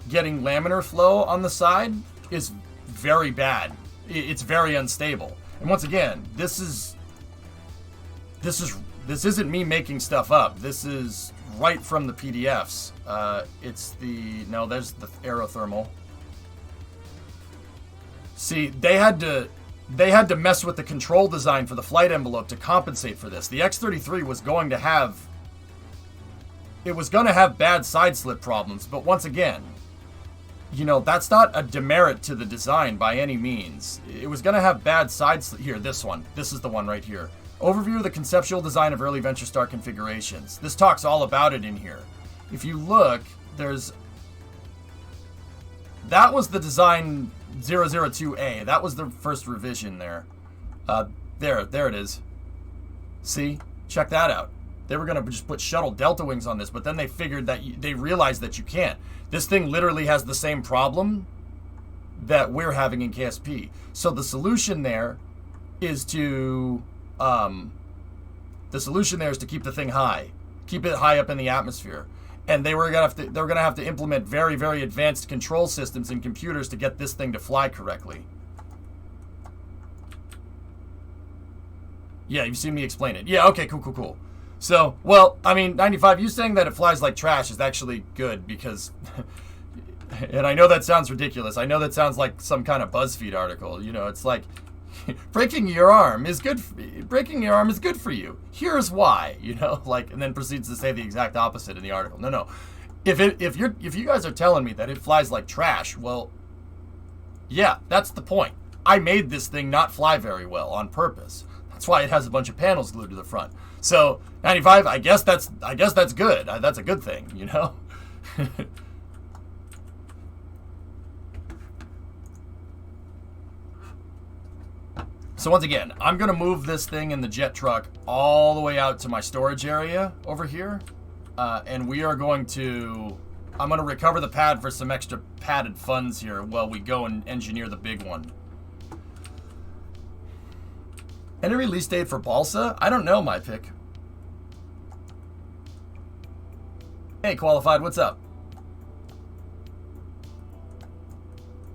getting laminar flow on the side is very bad. It's very unstable. And once again, this isn't me making stuff up. This is right from the PDFs. There's the aerothermal. See, they had to mess with the control design for the flight envelope to compensate for this. The X-33 was going to have bad side slip problems, but once again, that's not a demerit to the design by any means. It was going to have bad side slip. Here, this one. This is the one right here. Overview of the conceptual design of early Venture Star configurations. This talks all about it in here. If you look, that was the design 002A. That was the first revision there. There it is. See? Check that out. They were going to just put shuttle delta wings on this, but then they figured that they realized that you can't. This thing literally has the same problem that we're having in KSP. So the solution there is to keep the thing high. Keep it high up in the atmosphere. And they were going to have to implement very, very advanced control systems and computers to get this thing to fly correctly. Yeah, you've seen me explain it. Yeah, okay, cool. So, well, I mean, 95, you saying that it flies like trash is actually good because, and I know that sounds ridiculous. I know that sounds like some kind of BuzzFeed article. It's like, breaking your arm is good for you. Here's why, and then proceeds to say the exact opposite in the article. No. If you guys are telling me that it flies like trash, well, yeah, that's the point. I made this thing not fly very well on purpose. That's why it has a bunch of panels glued to the front. So 95, I guess that's good. That's a good thing, So once again, I'm going to move this thing in the jet truck all the way out to my storage area over here. And I'm going to recover the pad for some extra padded funds here while we go and engineer the big one. Any release date for Balsa? I don't know, my pick. Hey, Qualified, what's up?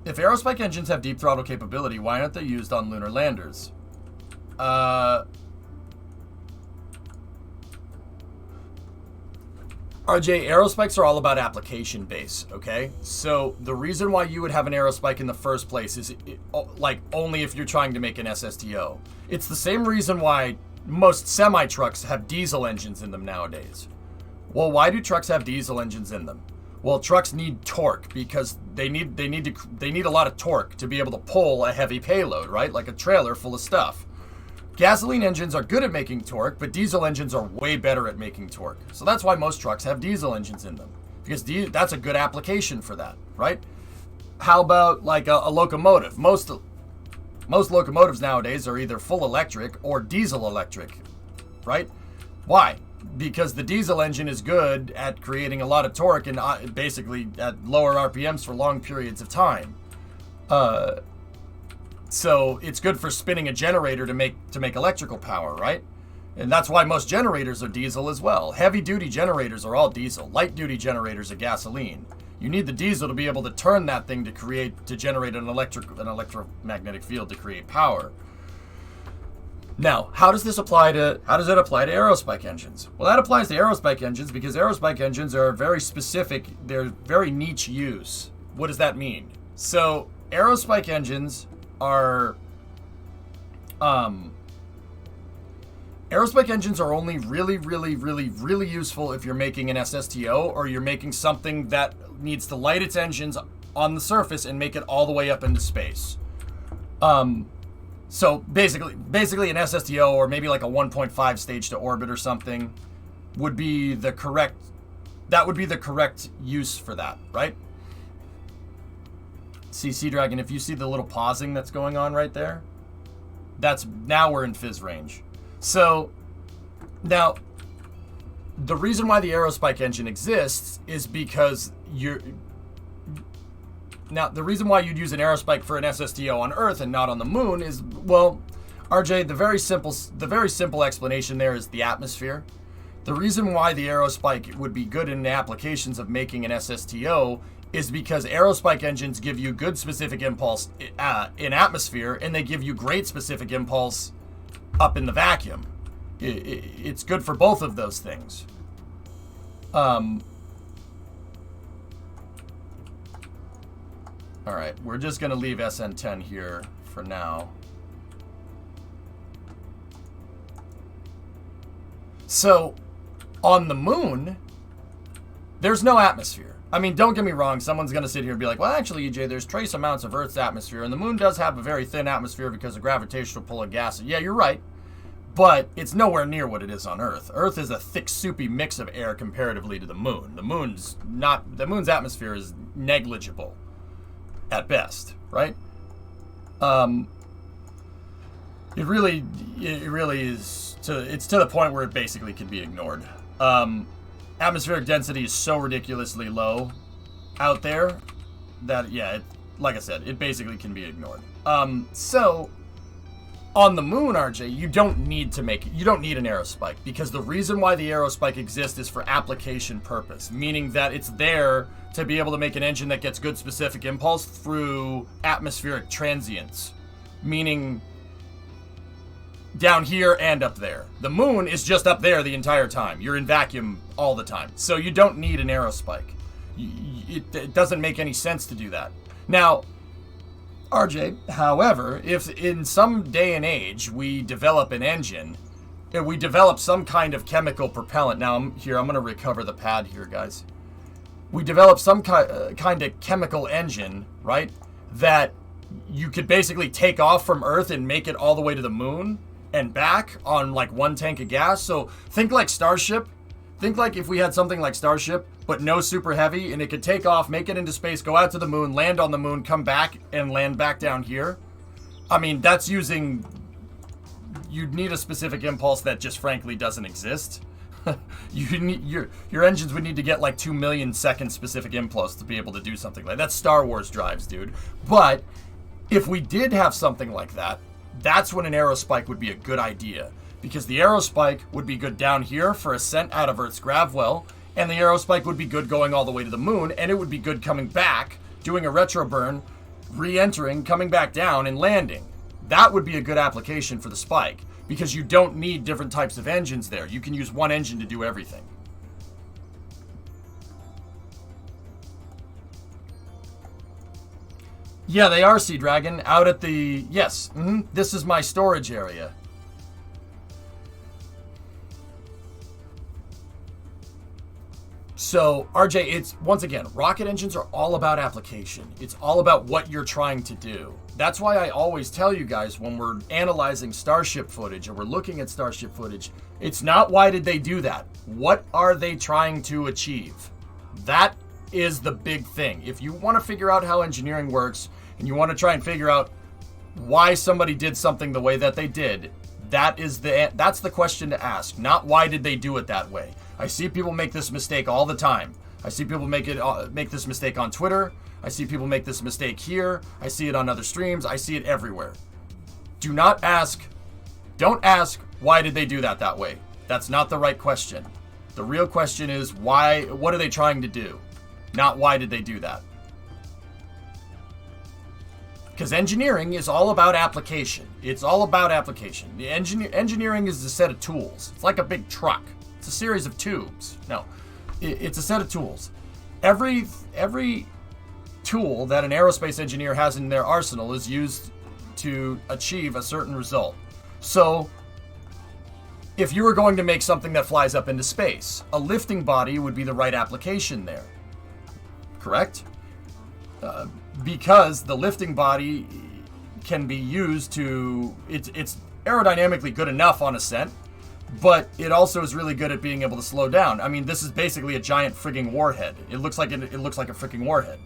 If aerospike engines have deep throttle capability, why aren't they used on lunar landers? RJ, aerospikes are all about application base, okay? So the reason why you would have an aerospike in the first place is only if you're trying to make an SSTO. It's the same reason why most semi-trucks have diesel engines in them nowadays. Well, why do trucks have diesel engines in them? Well, trucks need torque because they need a lot of torque to be able to pull a heavy payload, right? Like a trailer full of stuff. Gasoline engines are good at making torque, but diesel engines are way better at making torque. So that's why most trucks have diesel engines in them, because that's a good application for that, right? How about like a locomotive? Most locomotives nowadays are either full electric or diesel electric, right? Why? Because the diesel engine is good at creating a lot of torque and basically at lower RPMs for long periods of time. So it's good for spinning a generator to make electrical power, right? And that's why most generators are diesel as well. Heavy-duty generators are all diesel. Light-duty generators are gasoline. You need the diesel to be able to turn that thing to generate an electromagnetic field to create power. Now, how does it apply to aerospike engines? Well, that applies to aerospike engines because aerospike engines are very specific. They're very niche use. What does that mean? So, aerospike engines are only really useful if you're making an SSTO or you're making something that needs to light its engines on the surface and make it all the way up into space. So basically an SSTO or maybe like a 1.5 stage to orbit or something would be the correct use for that, right? See, Sea Dragon, if you see the little pausing that's going on right there, now we're in fizz range. So now the reason why the aerospike engine exists is because the reason why you'd use an aerospike for an SSTO on Earth and not on the moon is, well, RJ, the very simple explanation there is the atmosphere. The reason why the aerospike would be good in the applications of making an SSTO is because aerospike engines give you good specific impulse in atmosphere, and they give you great specific impulse up in the vacuum. It's good for both of those things. All right, we're just going to leave SN10 here for now. So, on the moon, there's no atmosphere. I mean, don't get me wrong, someone's going to sit here and be like, well, actually, EJ, there's trace amounts of Earth's atmosphere, and the moon does have a very thin atmosphere because of gravitational pull of gas. Yeah, you're right, but it's nowhere near what it is on Earth. Earth is a thick, soupy mix of air comparatively to the moon. The moon's atmosphere is negligible. At best, right? It really is. It's to the point where it basically can be ignored. Atmospheric density is so ridiculously low out there that, yeah, like I said, it basically can be ignored. So on the moon, RJ, you don't need an aerospike because the reason why the aerospike exists is for application purpose, meaning that it's there to be able to make an engine that gets good specific impulse through atmospheric transients, meaning down here and up there. The moon is just up there the entire time. You're in vacuum all the time. So you don't need an aerospike. It doesn't make any sense to do that. Now, RJ, however, if in some day and age we develop an engine, we develop some kind of chemical propellant. Now, I'm going to recover the pad here, guys. We develop some kind of chemical engine, right, that you could basically take off from Earth and make it all the way to the moon and back on like one tank of gas. So think like Starship. Think like if we had something like Starship, but no super heavy, and it could take off, make it into space, go out to the moon, land on the moon, come back, and land back down here. I mean, that's using... You'd need a specific impulse that just frankly doesn't exist. Your engines would need to get like 2 million second specific impulse to be able to do something like that. That's Star Wars drives, dude. But if we did have something like that, that's when an aerospike would be a good idea. Because the aerospike would be good down here for ascent out of Earth's grav well, and the aerospike would be good going all the way to the moon, and it would be good coming back, doing a retro burn, re-entering, coming back down, and landing. That would be a good application for the spike, because you don't need different types of engines there. You can use one engine to do everything. Yeah, they are, Sea Dragon, out at the... Yes, this is my storage area. So, RJ, it's, once again, rocket engines are all about application. It's all about what you're trying to do. That's why I always tell you guys when we're analyzing Starship footage or we're looking at Starship footage, it's not why did they do that? What are they trying to achieve? That is the big thing. If you want to figure out how engineering works and you want to try and figure out why somebody did something the way that they did, that's the question to ask, not why did they do it that way. I see people make this mistake all the time. I see people make this mistake on Twitter. I see people make this mistake here. I see it on other streams. I see it everywhere. Don't ask why did they do that way. That's not the right question. The real question is what are they trying to do? Not why did they do that. Because engineering is all about application. It's all about application. The engineering is a set of tools. It's like a big truck. It's a series of tubes. No, it's a set of tools. Every tool that an aerospace engineer has in their arsenal is used to achieve a certain result. So, if you were going to make something that flies up into space, a lifting body would be the right application there. Correct? Because the lifting body can be used to... It's aerodynamically good enough on ascent, but it also is really good at being able to slow down. I mean, this is basically a giant frigging warhead. It looks like a frigging warhead.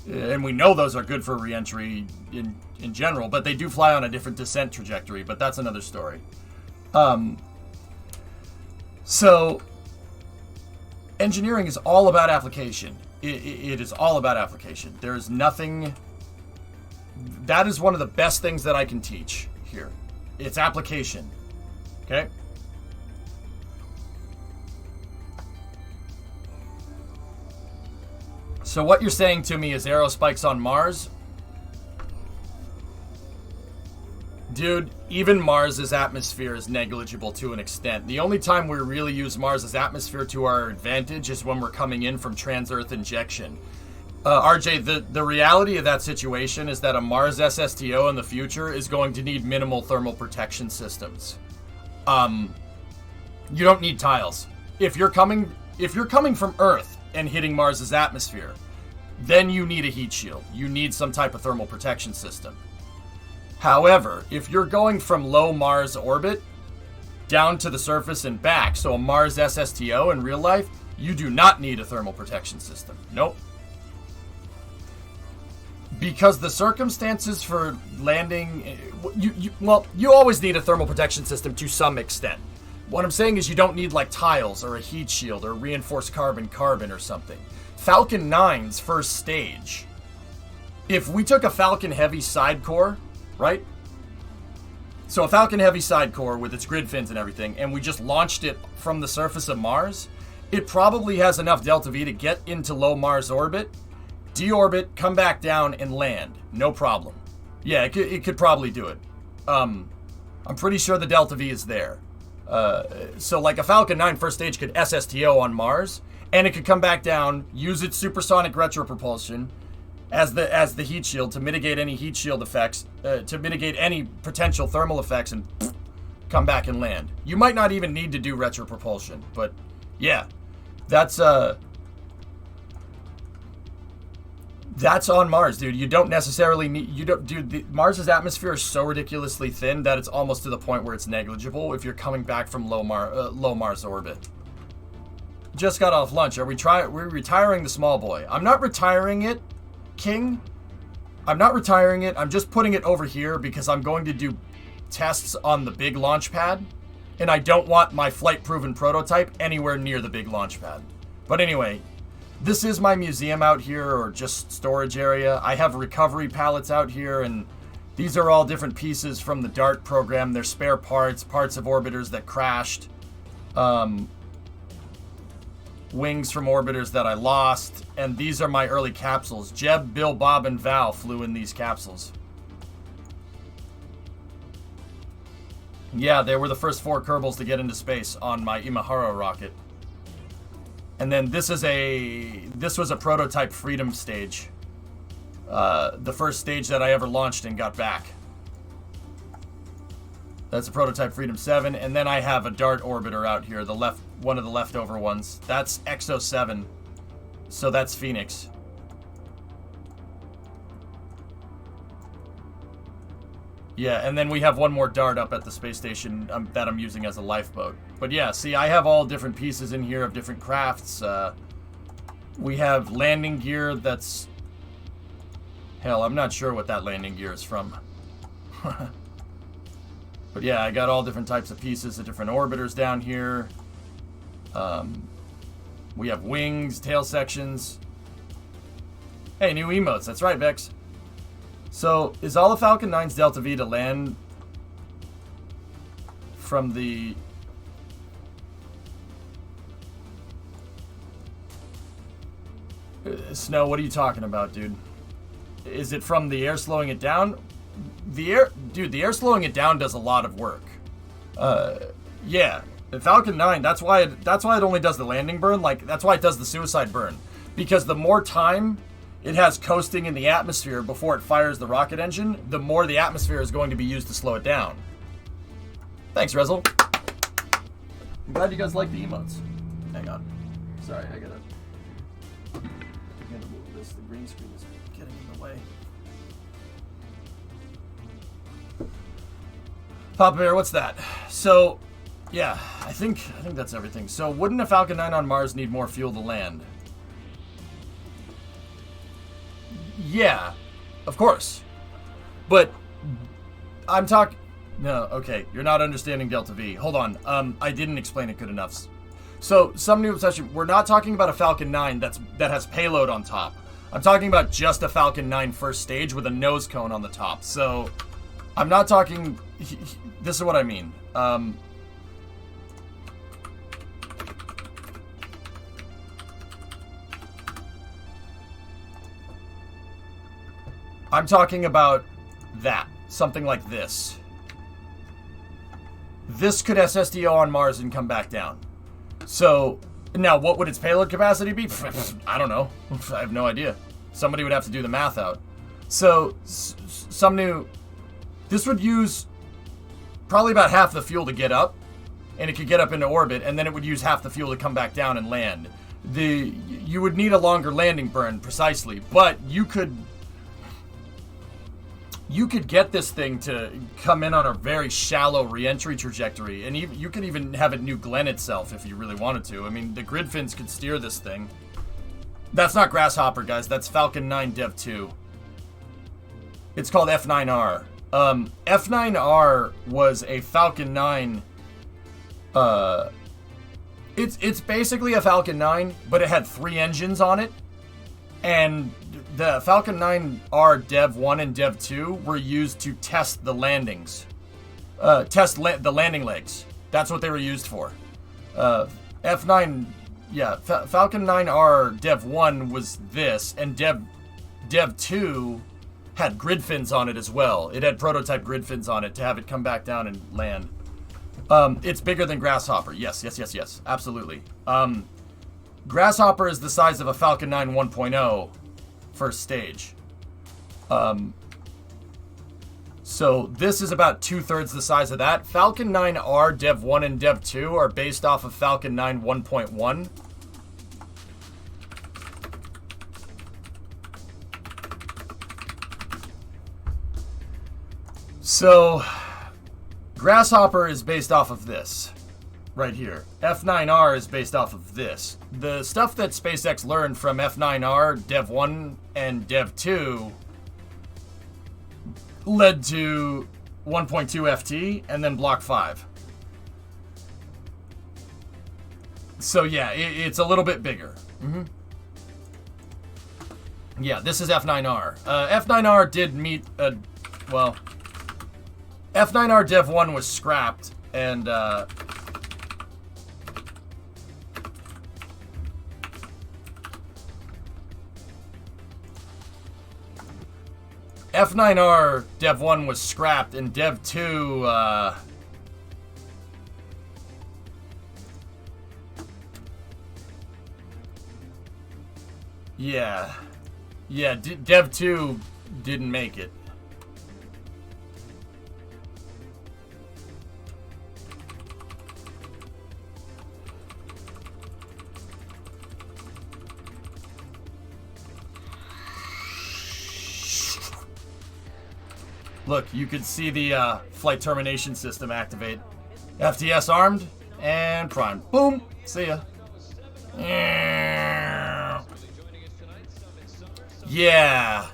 And we know those are good for re-entry in general, but they do fly on a different descent trajectory, but that's another story. So, engineering is all about application. It is all about application. There is nothing... That is one of the best things that I can teach here. It's application. Okay? So what you're saying to me is aerospikes on Mars? Dude, even Mars's atmosphere is negligible to an extent. The only time we really use Mars's atmosphere to our advantage is when we're coming in from trans-Earth injection. RJ, the reality of that situation is that a Mars SSTO in the future is going to need minimal thermal protection systems. You don't need tiles. If you're coming from Earth and hitting Mars's atmosphere, then you need a heat shield. You need some type of thermal protection system. However, if you're going from low Mars orbit down to the surface and back, so a Mars SSTO in real life, you do not need a thermal protection system. Nope. Because the circumstances for landing, you always need a thermal protection system to some extent. What I'm saying is you don't need like tiles or a heat shield or reinforced carbon or something. Falcon 9's first stage. If we took a Falcon Heavy side core, right? So a Falcon Heavy side core with its grid fins and everything, and we just launched it from the surface of Mars, it probably has enough delta V to get into low Mars orbit, deorbit, come back down, and land. No problem. Yeah, it could probably do it. I'm pretty sure the delta V is there. So like a Falcon 9 first stage could SSTO on Mars, and it could come back down, use its supersonic retropropulsion as the heat shield to mitigate any heat shield effects, to mitigate any potential thermal effects, and come back and land. You might not even need to do retropropulsion, but yeah, that's on Mars, dude. You don't necessarily need, Mars's atmosphere is so ridiculously thin that it's almost to the point where it's negligible if you're coming back from low Mars orbit. Just got off lunch. We're retiring the small boy. I'm not retiring it, King. I'm not retiring it. I'm just putting it over here because I'm going to do tests on the big launch pad, and I don't want my flight-proven prototype anywhere near the big launch pad. But anyway, this is my museum out here, or just storage area. I have recovery pallets out here, and these are all different pieces from the DART program. They're spare parts of orbiters that crashed, wings from orbiters that I lost, and these are my early capsules. Jeb, Bill, Bob, and Val flew in these capsules. Yeah, they were the first 4 Kerbals to get into space on my Imahara rocket. And then this was a prototype Freedom stage. The first stage that I ever launched and got back. That's a prototype Freedom 7, and then I have a DART orbiter out here, one of the leftover ones. That's Exo 7, so that's Phoenix. Yeah, and then we have one more DART up at the space station that I'm using as a lifeboat. But yeah, see, I have all different pieces in here of different crafts. We have landing gear that's... Hell, I'm not sure what that landing gear is from. But yeah, I got all different types of pieces of different orbiters down here. We have wings, tail sections. Hey, new emotes. That's right, Bex. So, is all of Falcon 9's Delta V to land from the... Snow, what are you talking about, dude? is it from the air slowing it down? The air slowing it down does a lot of work. Yeah, the Falcon 9, that's why it only does the landing burn. Like, that's why it does the suicide burn. Because the more time it has coasting in the atmosphere before it fires the rocket engine, the more the atmosphere is going to be used to slow it down. Thanks, Rezel. I'm glad you guys like the emotes. Hang on. Sorry, I gotta move this. The green screen is getting in the way. Papa Bear, what's that? So, yeah, I think that's everything. So, wouldn't a Falcon 9 on Mars need more fuel to land? Yeah, of course. But I'm talking... No, okay, you're not understanding Delta V. Hold on, I didn't explain it good enough. So, some new obsession. We're not talking about a Falcon 9 that has payload on top. I'm talking about just a Falcon 9 first stage with a nose cone on the top. So, I'm not talking... This is what I mean. I'm talking about that. Something like this. This could SSDO on Mars and come back down. So, now what would its payload capacity be? I don't know. I have no idea. Somebody would have to do the math out. So, this would use probably about half the fuel to get up, and it could get up into orbit, and then it would use half the fuel to come back down and land. You would need a longer landing burn, precisely, but you could get this thing to come in on a very shallow re-entry trajectory, and you could even have it New Glenn itself if you really wanted to. I mean, the grid fins could steer this thing. That's not Grasshopper, guys. That's Falcon 9 Dev 2. It's called F9R. F9R was a Falcon 9. It's basically a Falcon 9, but it had 3 engines on it, and the Falcon 9R Dev 1 and Dev 2 were used to test the landings. The landing legs. That's what they were used for. F9, yeah, Falcon 9R Dev 1 was this, and Dev 2 had grid fins on it as well. It had prototype grid fins on it to have it come back down and land. It's bigger than Grasshopper. Yes, absolutely. Grasshopper is the size of a Falcon 9 1.0 first stage. So this is about 2/3 the size of that. Falcon 9R Dev 1 and Dev 2 are based off of Falcon 9 1.1. So Grasshopper is based off of this right here. F9R is based off of this. The stuff that SpaceX learned from F9R, Dev 1, and Dev 2 led to 1.2 FT and then Block 5. So yeah, it's a little bit bigger. Yeah, this is F9R. F9R did meet F9R Dev 1 was scrapped, and F9R Dev 1 was scrapped, and Dev 2, yeah, Dev 2 didn't make it. Look, you could see the flight termination system activate. FTS armed and primed. Boom! See ya. Yeah.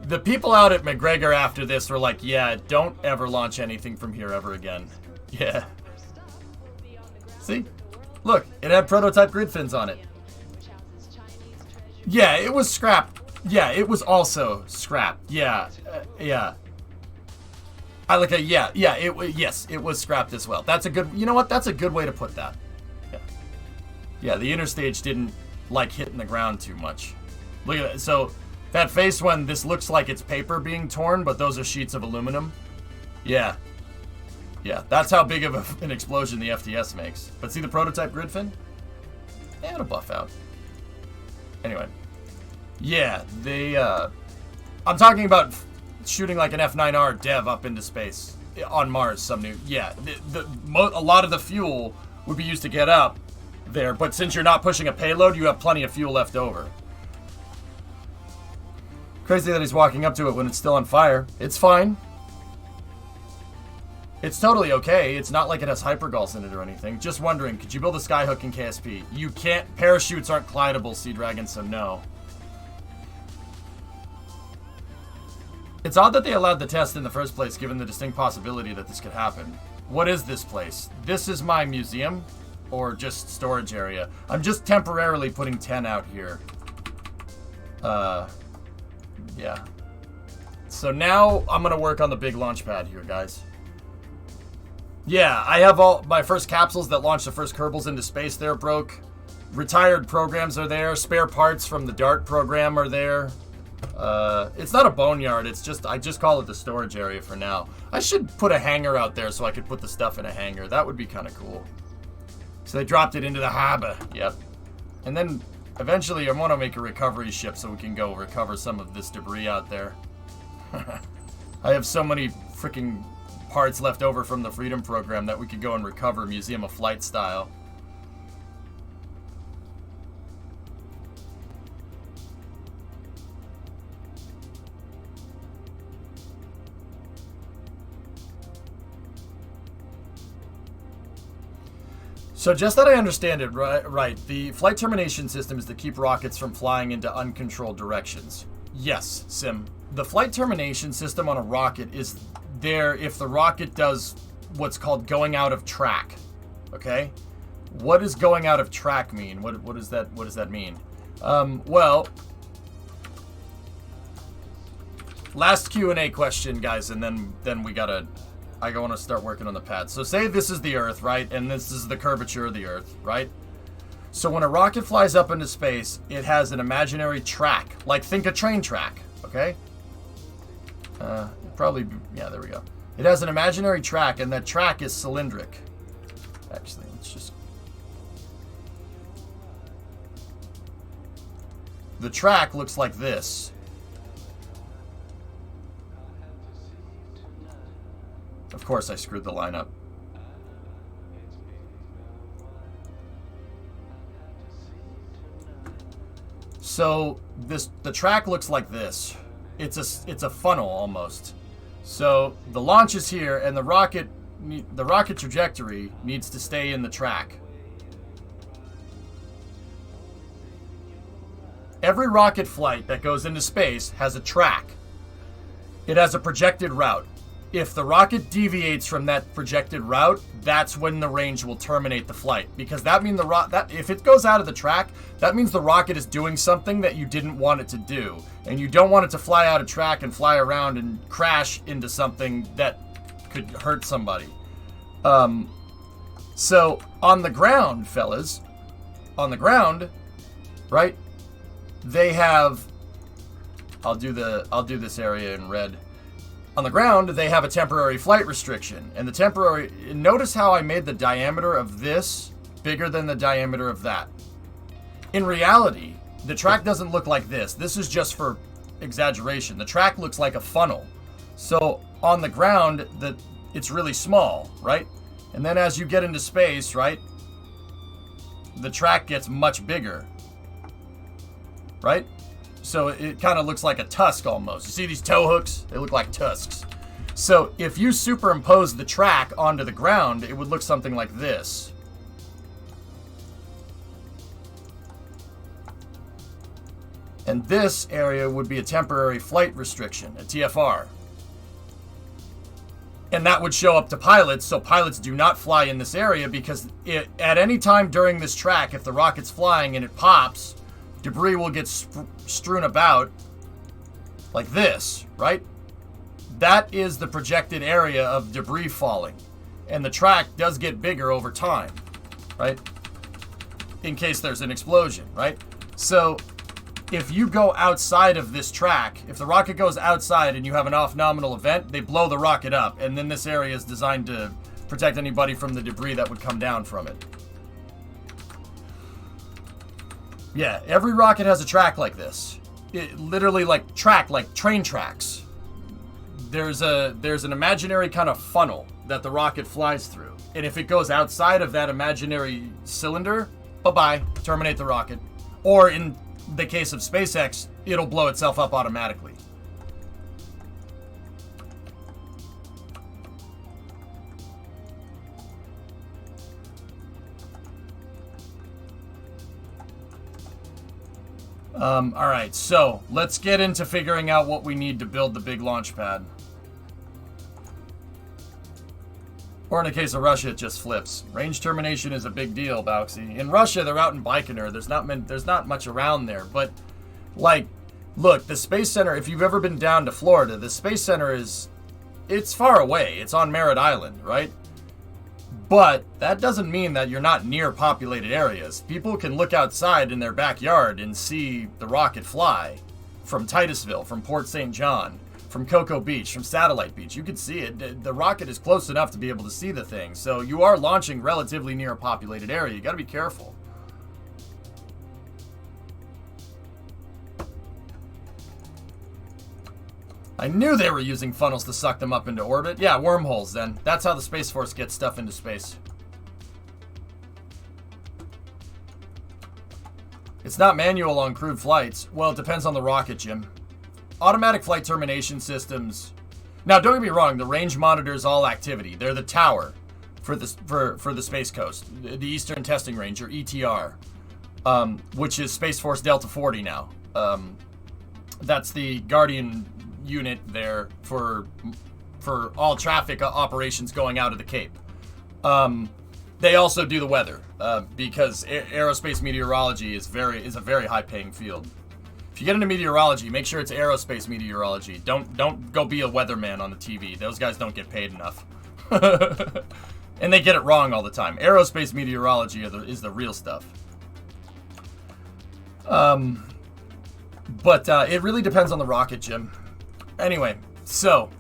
The people out at McGregor after this were like, yeah, don't ever launch anything from here ever again. Yeah. See? Look, it had prototype grid fins on it. Yeah, it was scrapped. Yeah, it was also scrapped. Yeah, yeah. Yes, it was scrapped as well. That's a good, you know what? That's a good way to put that. Yeah. Yeah, the interstage didn't like hitting the ground too much. Look at that. So That face when this looks like it's paper being torn, but those are sheets of aluminum. Yeah. Yeah, that's how big of an explosion the FTS makes. But see the prototype grid fin? Yeah, it'll buff out. Anyway. Yeah, I'm talking about shooting like an F9R dev up into space on Mars. Some new... Yeah, a lot of the fuel would be used to get up there, but since you're not pushing a payload, you have plenty of fuel left over. Crazy that he's walking up to it when it's still on fire. It's fine. It's totally okay. It's not like it has hypergulls in it or anything. Just wondering, could you build a skyhook in KSP? You can't. Parachutes aren't glidable, Sea Dragon, so no. It's odd that they allowed the test in the first place, given the distinct possibility that this could happen. What is this place? This is my museum, or just storage area. I'm just temporarily putting 10 out here. Yeah. So now I'm gonna work on the big launch pad here, guys. Yeah, I have all my first capsules that launched the first Kerbals into space. They're broke. Retired programs are there. Spare parts from the DART program are there. It's not a boneyard. It's just, I just call it the storage area for now. I should put a hangar out there so I could put the stuff in a hangar. That would be kind of cool. So they dropped it into the harbor. Yep. And then eventually I want to make a recovery ship so we can go recover some of this debris out there. I have so many freaking parts left over from the Freedom program that we could go and recover Museum of Flight style. So just that I understand it right, the flight termination system is to keep rockets from flying into uncontrolled directions. Yes, Sim. The flight termination system on a rocket is there if the rocket does what's called going out of track. Okay? What does going out of track mean? What does that mean? Well, last Q&A question, guys, and then we gotta... I want to start working on the pad. So say this is the Earth, right? And this is the curvature of the Earth, right? So when a rocket flies up into space, it has an imaginary track. Like, think a train track, okay? Probably, yeah, there we go. It has an imaginary track, and that track is cylindric. Actually, let's just... The track looks like this. Of course, I screwed the line up. So the track looks like this. It's a funnel almost. So the launch is here, and the rocket trajectory needs to stay in the track. Every rocket flight that goes into space has a track. It has a projected route. If the rocket deviates from that projected route, that's when the range will terminate the flight. Because that means if it goes out of the track, that means the rocket is doing something that you didn't want it to do. And you don't want it to fly out of track and fly around and crash into something that could hurt somebody. So on the ground, fellas, on the ground, right? They have, I'll do this area in red. On the ground, they have a temporary flight restriction. And the temporary... Notice how I made the diameter of this bigger than the diameter of that. In reality, the track doesn't look like this. This is just for exaggeration. The track looks like a funnel. So on the ground, it's really small, right? And then as you get into space, right, the track gets much bigger, right? So it kind of looks like a tusk almost. You see these tow hooks? They look like tusks. So if you superimpose the track onto the ground, it would look something like this. And this area would be a temporary flight restriction, a TFR. And that would show up to pilots, so pilots do not fly in this area because at any time during this track, if the rocket's flying and it pops, debris will get strewn about like this, right? That is the projected area of debris falling. And the track does get bigger over time, right? In case there's an explosion, right? So if you go outside of this track, if the rocket goes outside and you have an off-nominal event, they blow the rocket up, and then this area is designed to protect anybody from the debris that would come down from it. Yeah, every rocket has a track like this. It literally like train tracks. There's an imaginary kind of funnel that the rocket flies through. And if it goes outside of that imaginary cylinder, bye-bye, terminate the rocket. Or in the case of SpaceX, it'll blow itself up automatically. Alright, so let's get into figuring out what we need to build the big launch pad. Or in the case of Russia, it just flips. Range termination is a big deal, Bauxy. In Russia, they're out in Baikonur. There's not much around there. But, like, look, the Space Center, if you've ever been down to Florida, the Space Center it's far away. It's on Merritt Island, right? But that doesn't mean that you're not near populated areas. People can look outside in their backyard and see the rocket fly from Titusville, from Port St. John, from Cocoa Beach, from Satellite Beach. You can see it. The rocket is close enough to be able to see the thing. So you are launching relatively near a populated area. You got to be careful. I knew they were using funnels to suck them up into orbit. Yeah, wormholes then. That's how the Space Force gets stuff into space. It's not manual on crewed flights. Well, it depends on the rocket, Jim. Automatic flight termination systems. Now, don't get me wrong. The range monitors all activity. They're the tower for the Space Coast, the Eastern Testing Range, or ETR, which is Space Force Delta 40 now. That's the Guardian unit there for all traffic operations going out of the Cape. They also do the weather because aerospace meteorology is a very high-paying field. If you get into meteorology, make sure it's aerospace meteorology. Don't go be a weatherman on the TV. Those guys don't get paid enough, and they get it wrong all the time. Aerospace meteorology is the real stuff. But it really depends on the rocket, Jim. Anyway, so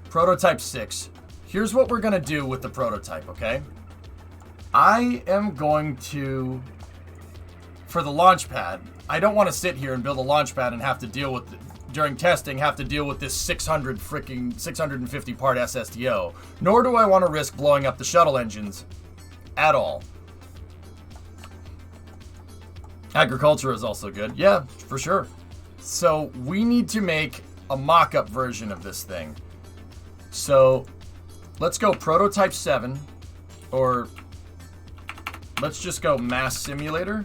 prototype 6. Here's what we're going to do with the prototype, okay? I am going to, for the launch pad, I don't want to sit here and build a launch pad and have to deal with, during testing, have to deal with this 650 part SSTO. Nor do I want to risk blowing up the shuttle engines at all. Agriculture is also good. Yeah, for sure. So we need to make a mock-up version of this thing. So let's go prototype 7, or let's just go mass simulator.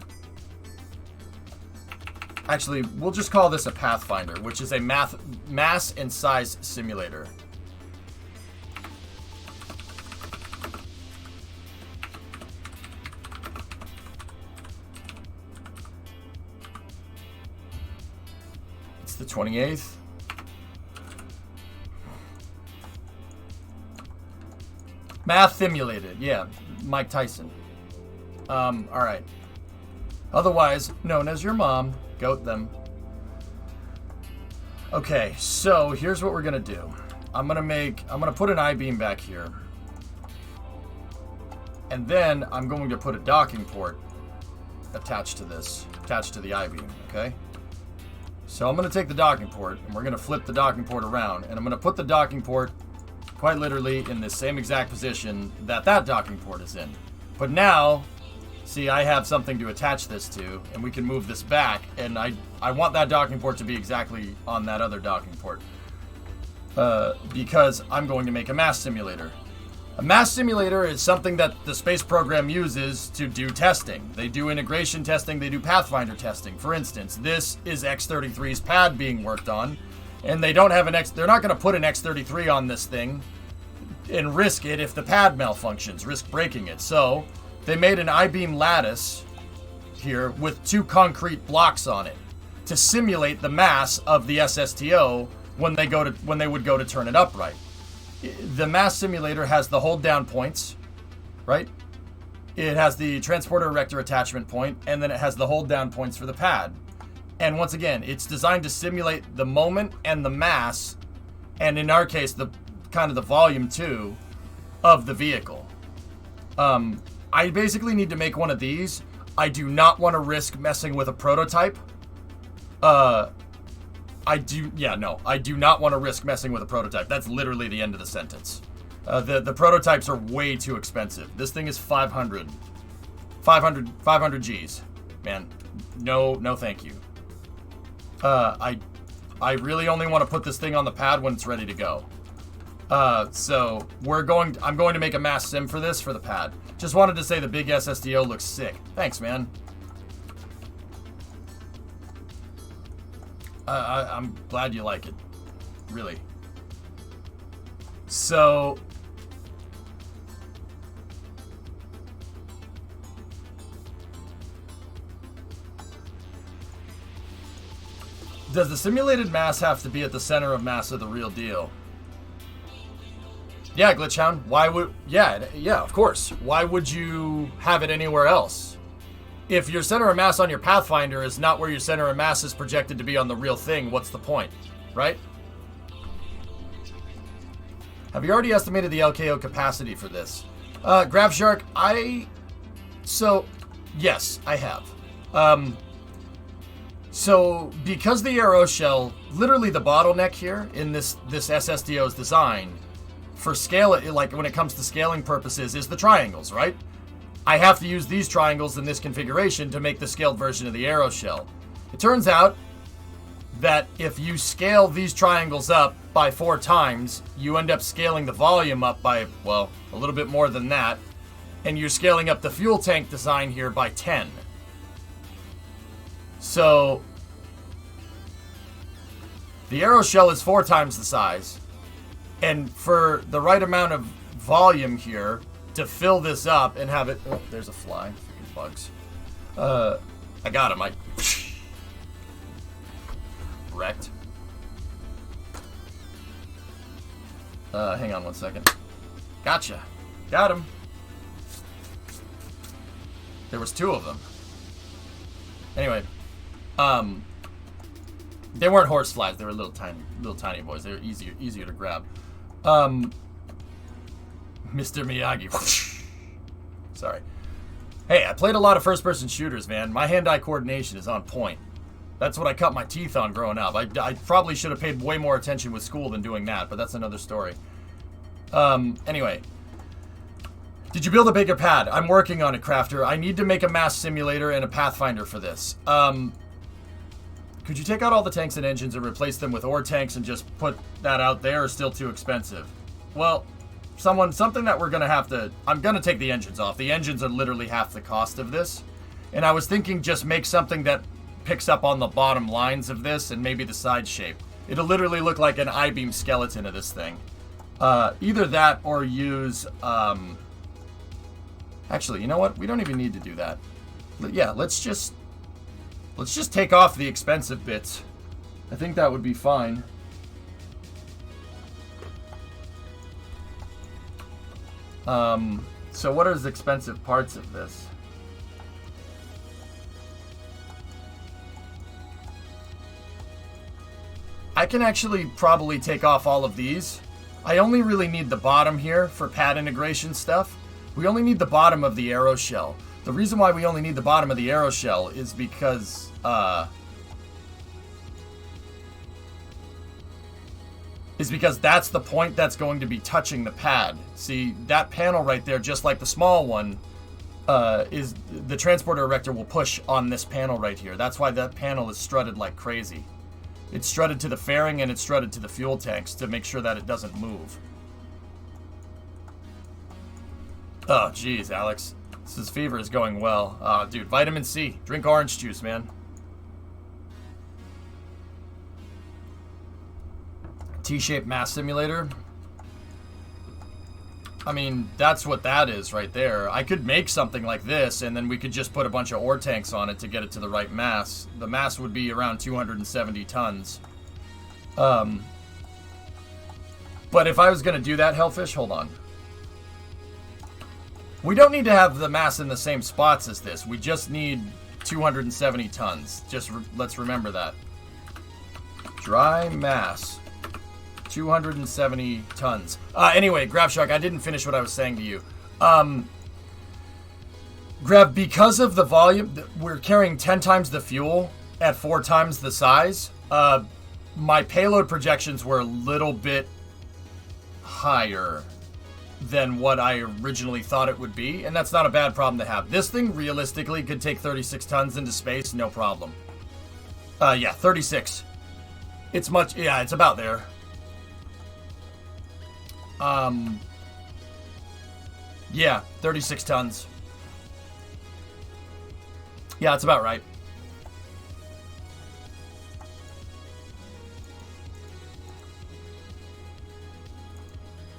Actually, we'll just call this a Pathfinder, which is a mass and size simulator. It's the 28th. Math simulated, yeah, Mike Tyson. All right. Otherwise known as your mom. Goat them. Okay, so here's what we're gonna do. I'm gonna put an I-beam back here. And then I'm going to put a docking port attached to the I-beam, okay? So I'm gonna take the docking port and we're gonna flip the docking port around, and I'm gonna put the docking port quite literally in the same exact position that docking port is in. But now, see, I have something to attach this to, and we can move this back, and I want that docking port to be exactly on that other docking port. Because I'm going to make a mass simulator. A mass simulator is something that the space program uses to do testing. They do integration testing, they do Pathfinder testing. For instance, this is X-33's pad being worked on, and they don't have they're not going to put an X-33 on this thing and risk it if the pad malfunctions, risk breaking it. So they made an I-beam lattice here with 2 concrete blocks on it to simulate the mass of the SSTO when they would go to turn it upright. The mass simulator has the hold down points, right? It has the transporter erector attachment point, and then it has the hold down points for the pad. And once again, it's designed to simulate the moment and the mass, and in our case, the kind of the volume too, of the vehicle. I basically need to make one of these. I do not want to risk messing with a prototype. I do not want to risk messing with a prototype. That's literally the end of the sentence. The prototypes are way too expensive. This thing is 500 Gs. Man, no thank you. I really only want to put this thing on the pad when it's ready to go. So I'm going to make a mass sim for this for the pad. Just wanted to say the big SSDO looks sick. Thanks, man. I'm glad you like it. Really. So does the simulated mass have to be at the center of mass of the real deal? Yeah, Glitchhound. Why would... Yeah, of course. Why would you have it anywhere else? If your center of mass on your Pathfinder is not where your center of mass is projected to be on the real thing, what's the point? Right? Have you already estimated the LKO capacity for this? GravShark, yes, I have. So, because the arrow shell, literally the bottleneck here in this SSDO's design, for scale, like when it comes to scaling purposes, is the triangles, right? I have to use these triangles in this configuration to make the scaled version of the arrow shell. It turns out that if you scale these triangles up by 4 times, you end up scaling the volume up by, well, a little bit more than that, and you're scaling up the fuel tank design here by 10. So, the arrow shell is 4 times the size. And for the right amount of volume here to fill this up and have it... Oh, there's a fly. Freaking bugs. I got him. Wrecked. Hang on one second. Gotcha. Got him. There was 2 of them. Anyway. They weren't horse flies. They were little tiny boys. They were easier to grab. Mr. Miyagi. Sorry. Hey, I played a lot of first-person shooters, man. My hand-eye coordination is on point. That's what I cut my teeth on growing up. I probably should have paid way more attention with school than doing that, but that's another story. Anyway. Did you build a bigger pad? I'm working on it, Crafter. I need to make a mass simulator and a Pathfinder for this. Could you take out all the tanks and engines and replace them with ore tanks and just put that out there, or still too expensive? Well, something that we're going to have to... I'm going to take the engines off. The engines are literally half the cost of this. And I was thinking just make something that picks up on the bottom lines of this and maybe the side shape. It'll literally look like an I-beam skeleton of this thing. Either that or use... Actually, you know what? We don't even need to do that. Yeah, let's just take off the expensive bits. I think that would be fine. So what are the expensive parts of this? I can actually probably take off all of these. I only really need the bottom here for pad integration stuff. We only need the bottom of the arrow shell. The reason why we only need the bottom of the arrow shell is because, that's the point that's going to be touching the pad. See, that panel right there, just like the small one, is the transporter erector will push on this panel right here. That's why that panel is strutted like crazy. It's strutted to the fairing and it's strutted to the fuel tanks to make sure that it doesn't move. Oh, geez, Alex. This fever is going well. Dude, vitamin C. Drink orange juice, man. T-shaped mass simulator. I mean, that's what that is right there. I could make something like this, and then we could just put a bunch of ore tanks on it to get it to the right mass. The mass would be around 270 tons. But if I was going to do that, Hellfish, hold on. We don't need to have the mass in the same spots as this. We just need 270 tons. Just let's remember that. Dry mass, 270 tons. Anyway, Grav Shark, I didn't finish what I was saying to you. Grav, because of the volume, we're carrying 10 times the fuel at 4 times the size. My payload projections were a little bit higher than what I originally thought it would be, and that's not a bad problem to have. This thing realistically could take 36 tons into space, no problem. Yeah, 36. It's it's about there. Yeah, 36 tons. Yeah, it's about right.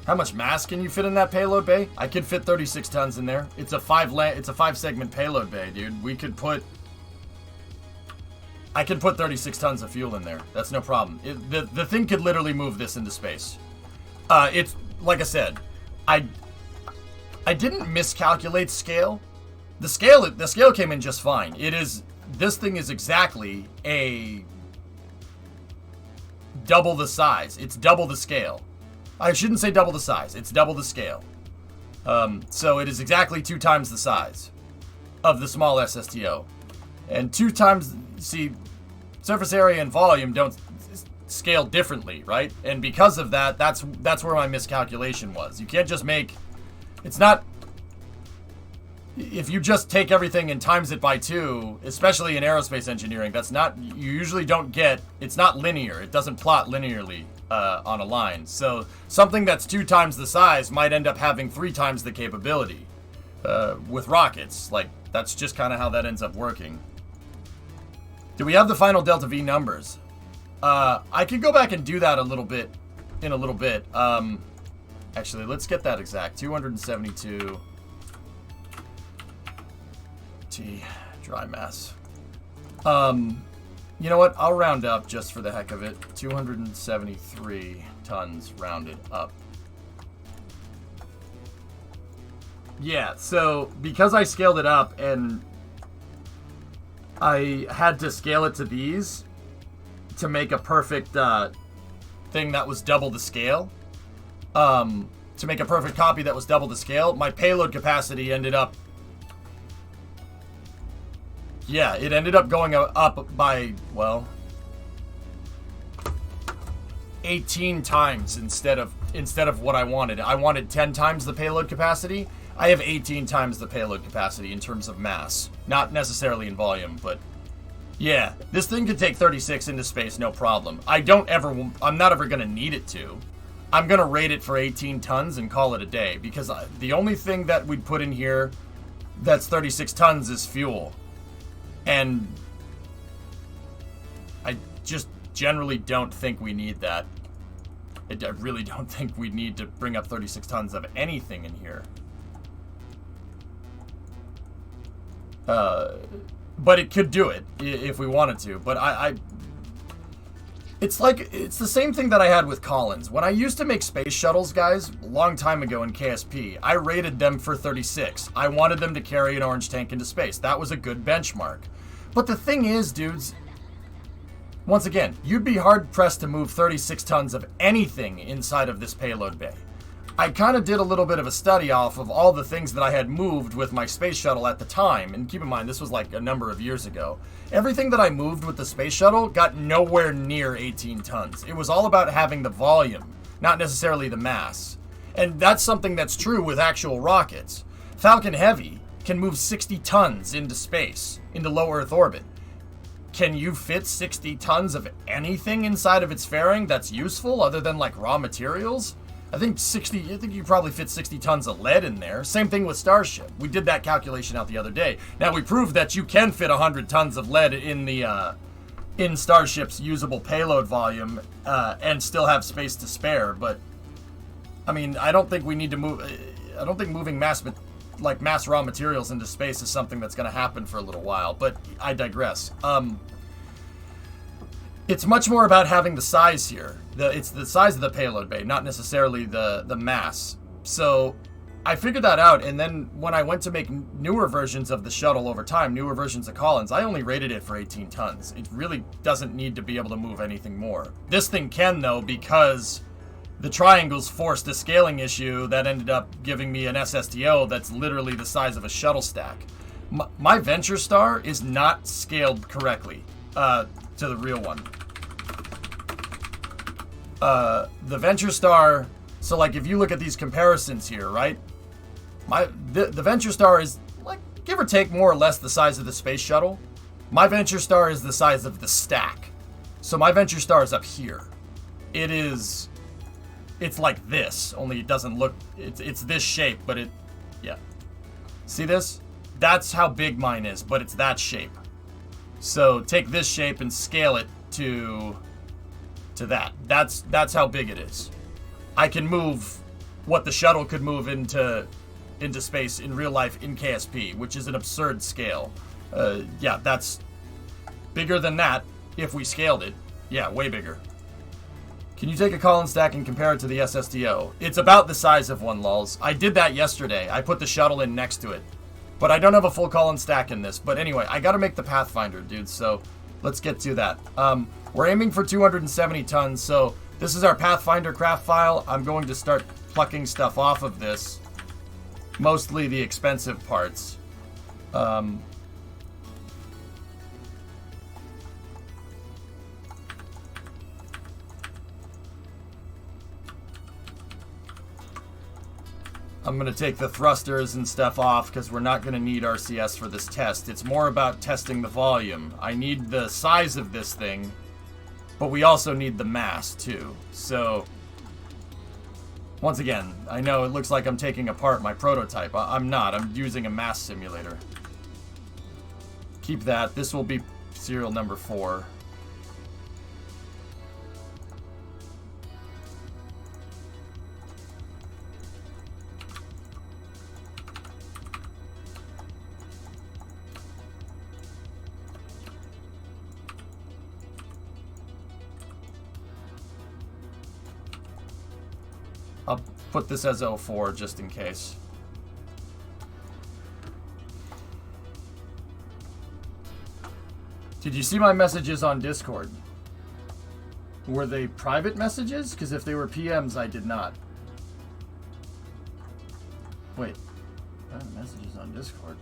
How much mass can you fit in that payload bay? I could fit 36 tons in there. It's a 5-segment payload bay, dude. I could put 36 tons of fuel in there. That's no problem. The thing could literally move this into space. It's like I said, I didn't miscalculate scale. The scale came in just fine. This thing is exactly a double the size. It's double the scale. I shouldn't say double the size. It's double the scale. So it is exactly 2 times the size of the small SSTO. And 2 times, see, surface area and volume don't scale differently, right? And because of that, that's where my miscalculation was. You can't just make, it's not, if you just take everything and times it by 2, especially in aerospace engineering, that's not, you usually don't get, it's not linear. It doesn't plot linearly on a line. So something that's 2 times the size might end up having 3 times the capability with rockets. Like, that's just kind of how that ends up working. Do we have the final Delta V numbers? I could go back and do that in a little bit. Actually, let's get that exact. 272 T dry mass. You know what? I'll round up just for the heck of it. 273 tons rounded up. Yeah, so because I scaled it up and I had to scale it to these to make a perfect thing that was double the scale. To make a perfect copy that was double the scale, my payload capacity ended up... Yeah, it ended up going up by, well, 18 times instead of what I wanted. I wanted 10 times the payload capacity. I have 18 times the payload capacity in terms of mass. Not necessarily in volume, but yeah, this thing could take 36 into space, no problem. I'm not ever going to need it to. I'm going to rate it for 18 tons and call it a day, because the only thing that we'd put in here that's 36 tons is fuel. And I just generally don't think we need that. I really don't think we need to bring up 36 tons of anything in here. But it could do it if we wanted to. But it's the same thing that I had with Collins. When I used to make space shuttles, guys, a long time ago in KSP, I rated them for 36. I wanted them to carry an orange tank into space. That was a good benchmark. But the thing is, dudes, once again, you'd be hard-pressed to move 36 tons of anything inside of this payload bay. I kind of did a little bit of a study off of all the things that I had moved with my space shuttle at the time. And keep in mind, this was like a number of years ago. Everything that I moved with the space shuttle got nowhere near 18 tons. It was all about having the volume, not necessarily the mass. And that's something that's true with actual rockets. Falcon Heavy can move 60 tons into space, into low Earth orbit. Can you fit 60 tons of anything inside of its fairing that's useful other than like raw materials? I think you probably fit 60 tons of lead in there. Same thing with Starship. We did that calculation out the other day. Now we proved that you can fit 100 tons of lead in the in Starship's usable payload volume and still have space to spare. But I mean, I don't think we need to move. I don't think moving mass raw materials into space is something that's going to happen for a little while. But I digress. It's much more about having the size here. It's the size of the payload bay, not necessarily the mass. So I figured that out, and then when I went to make newer versions of the shuttle over time, newer versions of Collins, I only rated it for 18 tons. It really doesn't need to be able to move anything more. This thing can, though, because the triangles forced a scaling issue that ended up giving me an SSTO that's literally the size of a shuttle stack. My Venture Star is not scaled correctly to the real one. The Venture Star, so like if you look at these comparisons here, right? The Venture Star is, like, give or take more or less the size of the space shuttle. My Venture Star is the size of the stack. So my Venture Star is up here. It's like this, only it doesn't look, it's this shape, but yeah. See this? That's how big mine is, but it's that shape. So take this shape and scale it to that. That's how big it is. I can move what the shuttle could move into space in real life in KSP, which is an absurd scale. Yeah, that's bigger than that if we scaled it. Yeah, way bigger. Can you take a Collins stack and compare it to the SSDO? It's about the size of one, lulz. I did that yesterday. I put the shuttle in next to it. But I don't have a full Collins stack in this. But anyway, I gotta make the Pathfinder, dude, so let's get to that. We're aiming for 270 tons, so this is our Pathfinder craft file. I'm going to start plucking stuff off of this. Mostly the expensive parts. I'm going to take the thrusters and stuff off because we're not going to need RCS for this test. It's more about testing the volume. I need the size of this thing, but we also need the mass too. So, once again, I know it looks like I'm taking apart my prototype. I'm not. I'm using a mass simulator. Keep that. This will be serial number 4. I'll put this as 04 just in case. Did you see my messages on Discord? Were they private messages? Because if they were PMs, I did not. Wait. Private messages on Discord.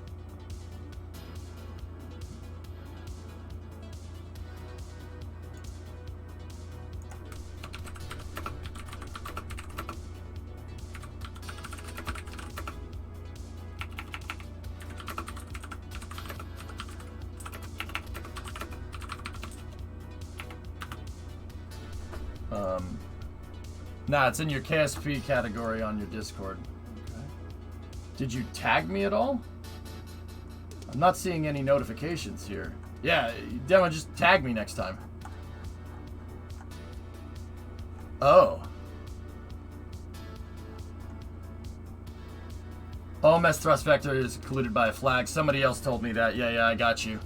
Nah, it's in your KSP category on your Discord. Okay. Did you tag me at all? I'm not seeing any notifications here. Yeah, Demo, just tag me next time. Oh. OMS thrust vector is occluded by a flag. Somebody else told me that. Yeah, I got you.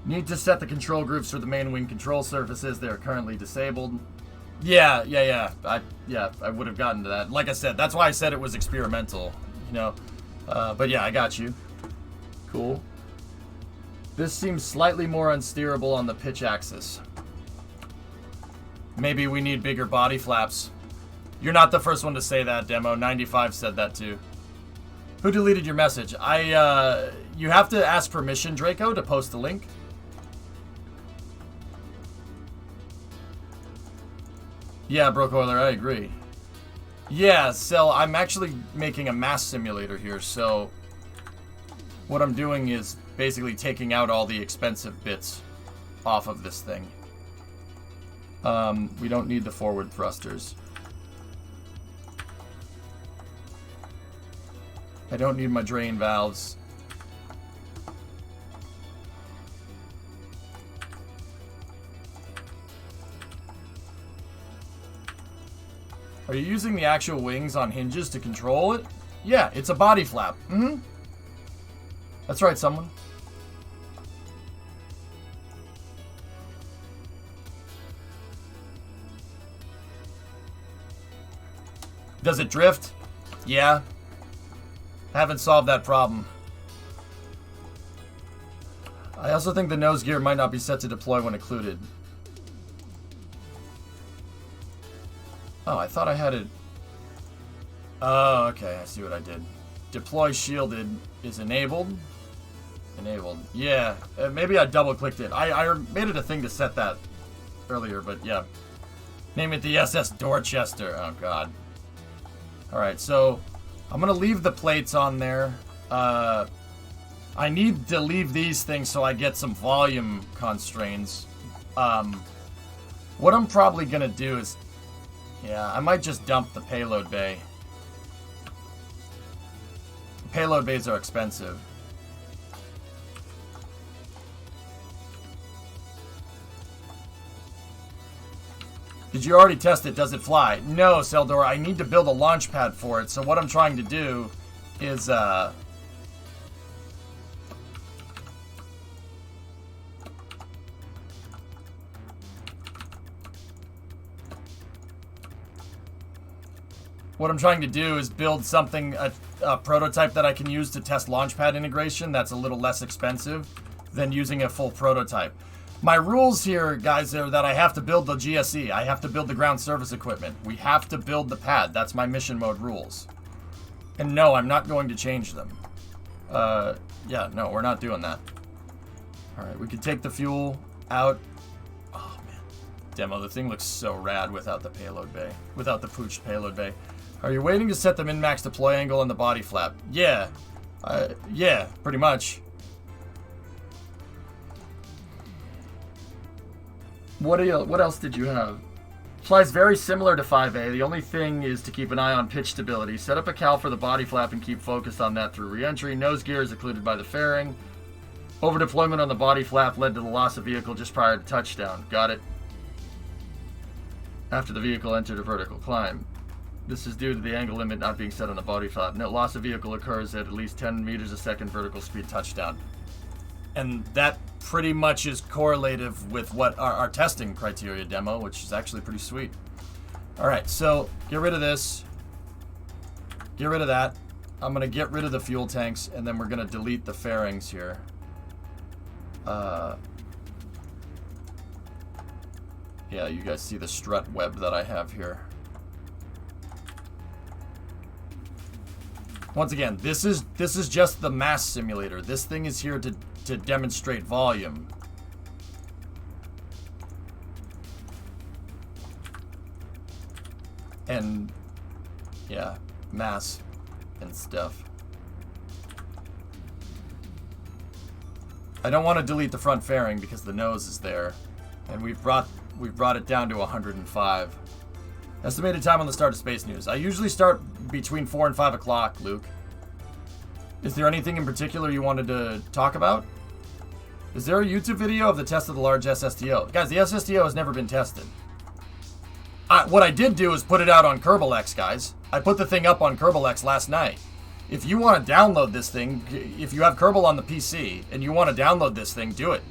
Need to set the control groups for the main wing control surfaces. They are currently disabled. Yeah. I would have gotten to that. Like I said, that's why I said it was experimental, you know. But yeah, I got you. Cool. This seems slightly more unsteerable on the pitch axis. Maybe we need bigger body flaps. You're not the first one to say that, Demo. 95 said that too. Who deleted your message? You have to ask permission, Draco, to post the link. Yeah, Brocoiler, I agree. Yeah, so I'm actually making a mass simulator here, so what I'm doing is basically taking out all the expensive bits off of this thing. We don't need the forward thrusters. I don't need my drain valves. Are you using the actual wings on hinges to control it? Yeah, it's a body flap. That's right, someone. Does it drift? Yeah. Haven't solved that problem. I also think the nose gear might not be set to deploy when occluded. Oh, I thought I had it. Oh, okay. I see what I did. Deploy shielded is enabled. Enabled. Yeah. Maybe I double-clicked it. I made it a thing to set that earlier, but yeah. Name it the SS Dorchester. Oh, God. Alright, so I'm going to leave the plates on there. I need to leave these things so I get some volume constraints. What I'm probably going to do is... Yeah, I might just dump the payload bay. Payload bays are expensive. Did you already test it? Does it fly? No, Seldor. I need to build a launch pad for it. So what I'm trying to do is... What I'm trying to do is build something, a prototype that I can use to test Launchpad integration that's a little less expensive than using a full prototype. My rules here, guys, are that I have to build the GSE. I have to build the ground service equipment. We have to build the pad. That's my mission mode rules. And no, I'm not going to change them. Yeah, no, we're not doing that. Alright, we can take the fuel out. Oh, man. Demo, the thing looks so rad without the payload bay. Without the pooched payload bay. Are you waiting to set the min-max deploy angle on the body flap? Yeah. Yeah, pretty much. What else did you have? Flies very similar to 5A. The only thing is to keep an eye on pitch stability. Set up a cal for the body flap and keep focused on that through re-entry. Nose gear is occluded by the fairing. Over deployment on the body flap led to the loss of vehicle just prior to touchdown. Got it. After the vehicle entered a vertical climb. This is due to the angle limit not being set on the body flap. No loss of vehicle occurs at least 10 meters a second vertical speed touchdown. And that pretty much is correlative with what our testing criteria demo, which is actually pretty sweet. Alright, so get rid of this. Get rid of that. I'm going to get rid of the fuel tanks, and then we're going to delete the fairings here. Yeah, you guys see the strut web that I have here. Once again, this is just the mass simulator. This thing is here to demonstrate volume. And yeah, mass and stuff. I don't want to delete the front fairing because the nose is there, and we've brought it down to 105. Estimated time on the start of Space News. I usually start between 4 and 5 o'clock, Luke. Is there anything in particular you wanted to talk about? Is there a YouTube video of the test of the large SSTO? Guys, the SSTO has never been tested. What I did do is put it out on KerbалX, guys. I put the thing up on KerbalX last night. If you want to download this thing, if you have Kerbal on the PC and you want to download this thing, do it.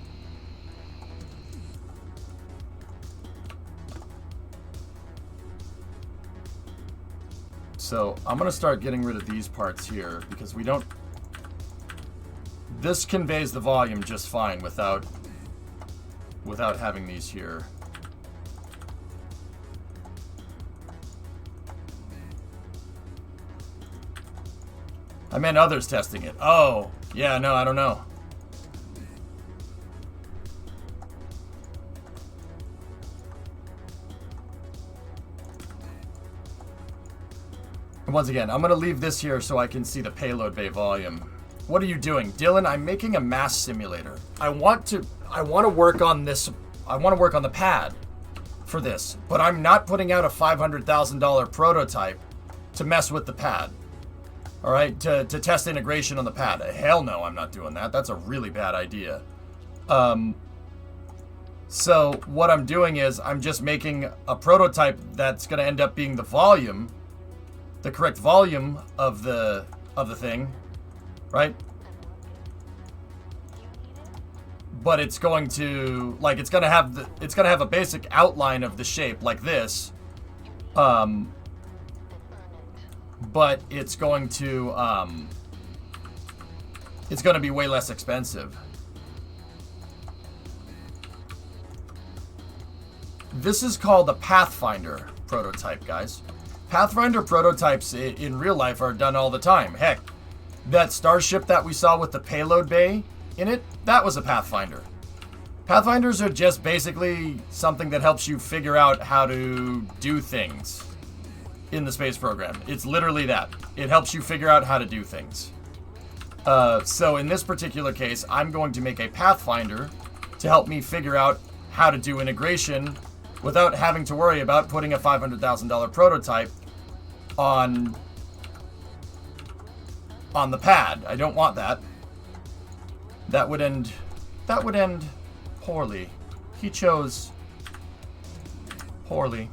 So I'm going to start getting rid of these parts here because we don't... This conveys the volume just fine without having these here. I meant others testing it. Oh, yeah, no, I don't know. Once again, I'm going to leave this here so I can see the payload bay volume. What are you doing? Dylan, I'm making a mass simulator. I want to work on this. I want to work on the pad for this, but I'm not putting out a $500,000 prototype to mess with the pad. All right, to test integration on the pad. Hell no, I'm not doing that. That's a really bad idea. So what I'm doing is I'm just making a prototype that's going to end up being the volume, the correct volume of the thing, right? But it's going to it's going to have a basic outline of the shape like this. But it's going to it's going to be way less expensive. This is called a Pathfinder prototype, guys. Pathfinder prototypes in real life are done all the time. Heck, that starship that we saw with the payload bay in it, that was a Pathfinder. Pathfinders are just basically something that helps you figure out how to do things in the space program. It's literally that. It helps you figure out how to do things. So in this particular case, I'm going to make a Pathfinder to help me figure out how to do integration without having to worry about putting a $500,000 prototype on the pad. I don't want that. That would end poorly. He chose poorly.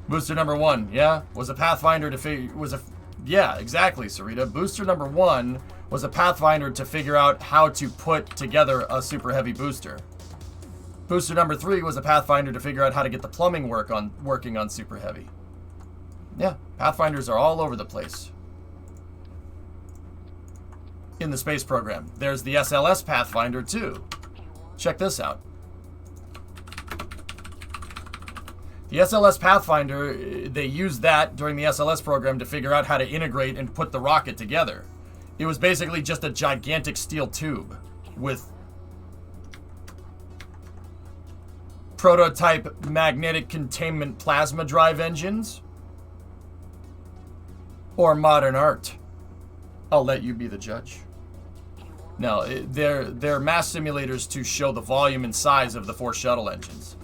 Booster number 1, yeah, was a Pathfinder to yeah, exactly, Sarita. Booster number 1 was a Pathfinder to figure out how to put together a super heavy booster. Booster number 3 was a Pathfinder to figure out how to get the plumbing working on super heavy. Yeah, Pathfinders are all over the place in the space program. There's the SLS Pathfinder too. Check this out. The SLS Pathfinder, they used that during the SLS program to figure out how to integrate and put the rocket together. It was basically just a gigantic steel tube with prototype magnetic containment plasma drive engines or modern art. I'll let you be the judge. No, they're mass simulators to show the volume and size of the 4 shuttle engines.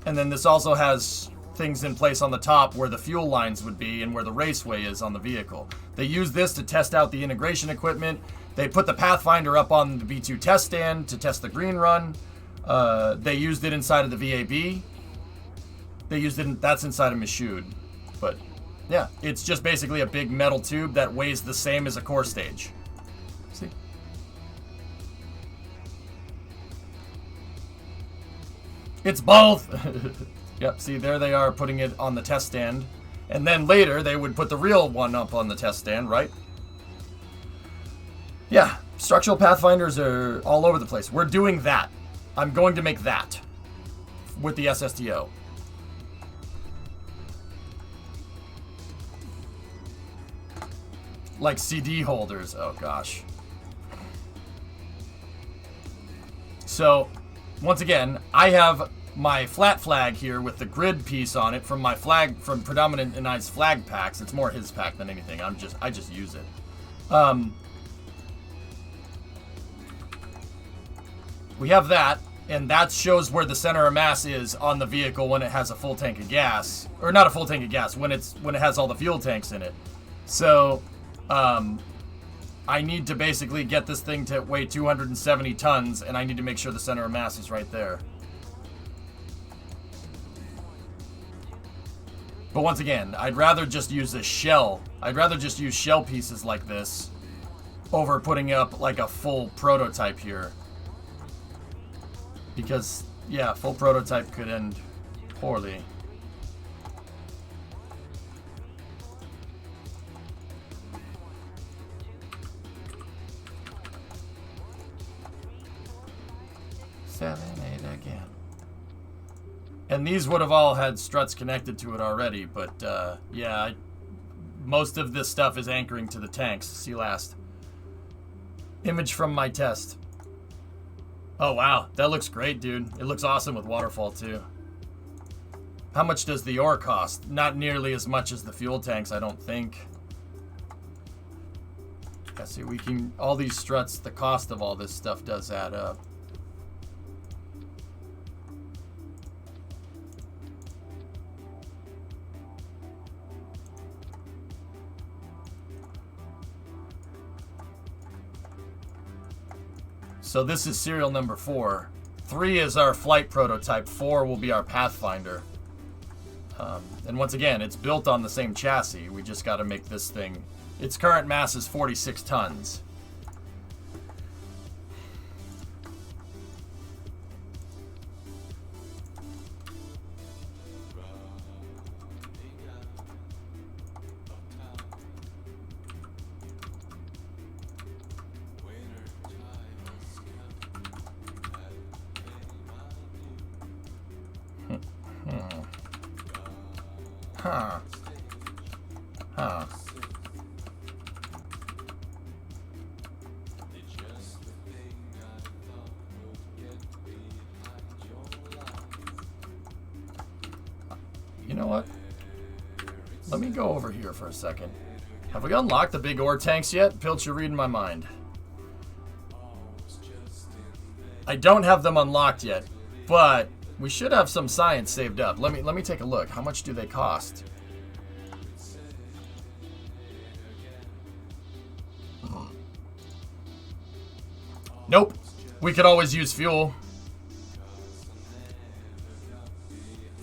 And then this also has things in place on the top where the fuel lines would be and where the raceway is on the vehicle. They use this to test out the integration equipment. They put the Pathfinder up on the B2 test stand to test the green run. They used it inside of the VAB. That's inside of Michoud. But yeah, it's just basically a big metal tube that weighs the same as a core stage. See? It's both! Yep, see, there they are putting it on the test stand. And then later, they would put the real one up on the test stand, right? Yeah, structural Pathfinders are all over the place. We're doing that. I'm going to make that with the SSTO. Like CD holders. Oh, gosh. So, once again, I have my flat flag here with the grid piece on it from my flag, from Predominant and I's flag packs. It's more his pack than anything. I just use it. We have that, and that shows where the center of mass is on the vehicle when it has a full tank of gas, or not a full tank of gas, when it has all the fuel tanks in it. So, I need to basically get this thing to weigh 270 tons, and I need to make sure the center of mass is right there. But once again, I'd rather just use a shell. I'd rather just use shell pieces like this over putting up like a full prototype here. Because, yeah, full prototype could end poorly. Seven, eight again. And these would have all had struts connected to it already, but yeah, most of this stuff is anchoring to the tanks. See last. Image from my test. Oh wow, that looks great, dude. It looks awesome with waterfall too. How much does the ore cost? Not nearly as much as the fuel tanks, I don't think. Yeah, see, we can, all these struts, the cost of all this stuff does add up. So this is serial number 4. 3 is our flight prototype. 4 will be our Pathfinder. And once again, it's built on the same chassis. We just got to make this thing. Its current mass is 46 tons. Huh. Huh. You know what? Let me go over here for a second. Have we unlocked the big ore tanks yet? Pilch, you're reading my mind. I don't have them unlocked yet, but we should have some science saved up. Let me take a look. How much do they cost? Nope. We could always use fuel.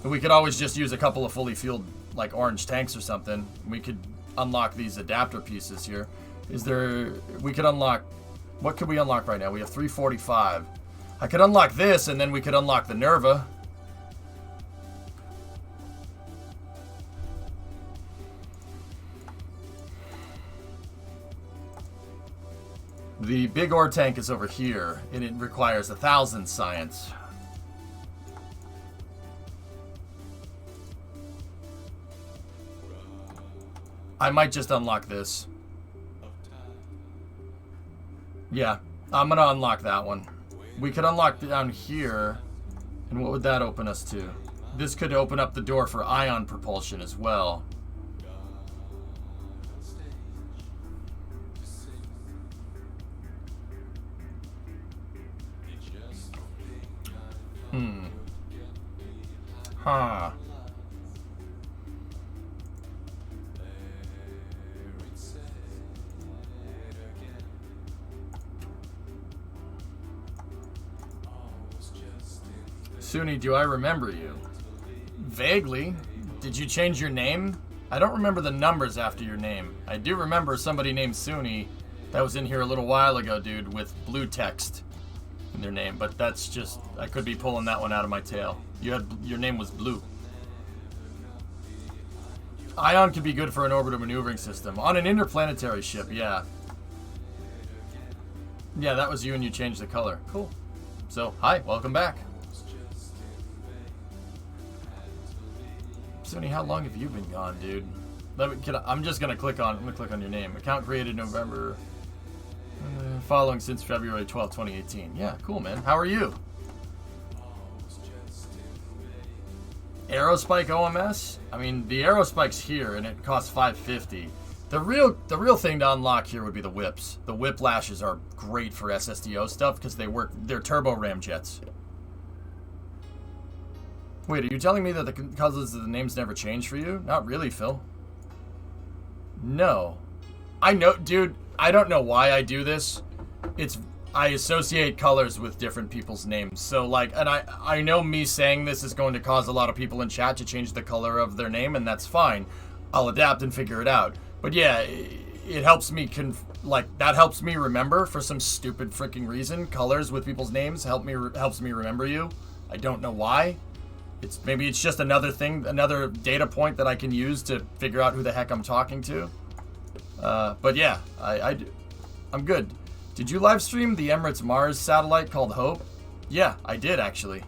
We could always just use a couple of fully fueled, like, orange tanks or something. We could unlock these adapter pieces here. Is there... We could unlock... What could we unlock right now? We have 345. I could unlock this, and then we could unlock the Nerva. The big ore tank is over here, and it requires 1,000 science. I might just unlock this. Yeah, I'm gonna unlock that one. We could unlock down here, and what would that open us to? This could open up the door for ion propulsion as well. Huh. Suni, do I remember you? Vaguely. Did you change your name? I don't remember the numbers after your name. I do remember somebody named Suni that was in here a little while ago, dude, with blue text in their name, but that's just, I could be pulling that one out of my tail. Your name was Blue. Ion could be good for an orbital maneuvering system. On an interplanetary ship, yeah. Yeah, that was you and you changed the color. Cool. So, hi, welcome back. Sony, how long have you been gone, dude? I'm just gonna click on your name. Account created November, following since February 12, 2018. Yeah, cool, man. How are you? Aerospike OMS? I mean, the Aerospike's here, and it costs $550. The real thing to unlock here would be the whips. The whiplashes are great for SSDO stuff because they're turbo ramjets. Wait, are you telling me that the colors of the names never change for you? Not really, Phil. No. I know, dude, I don't know why I do this. I associate colors with different people's names. So, like, and I know me saying this is going to cause a lot of people in chat to change the color of their name, and that's fine. I'll adapt and figure it out. But yeah, it helps me, that helps me remember for some stupid freaking reason. Colors with people's names helps me remember you. I don't know why. Maybe it's just another thing, another data point that I can use to figure out who the heck I'm talking to. But yeah, I'm good. Did you live stream the Emirates Mars satellite called Hope? Yeah, I did actually.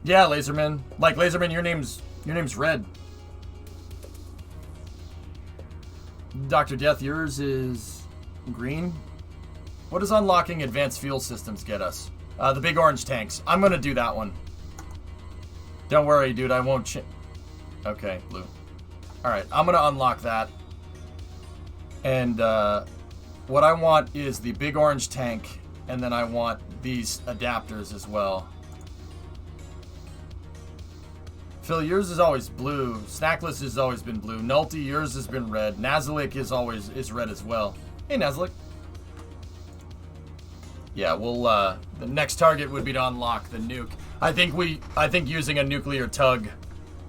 Yeah, Laserman. Like Laserman, your name's Red. Dr. Death, yours is green. What does unlocking advanced fuel systems get us? The big orange tanks. I'm gonna do that one. Don't worry, dude. I won't. Okay, blue. All right, I'm gonna unlock that. And what I want is the big orange tank, and then I want these adapters as well. Phil, yours is always blue. Snackless has always been blue. Nulty, yours has been red. Nazalik is red as well. Hey, Nazalik. Yeah, we'll the next target would be to unlock the nuke. I think using a nuclear tug,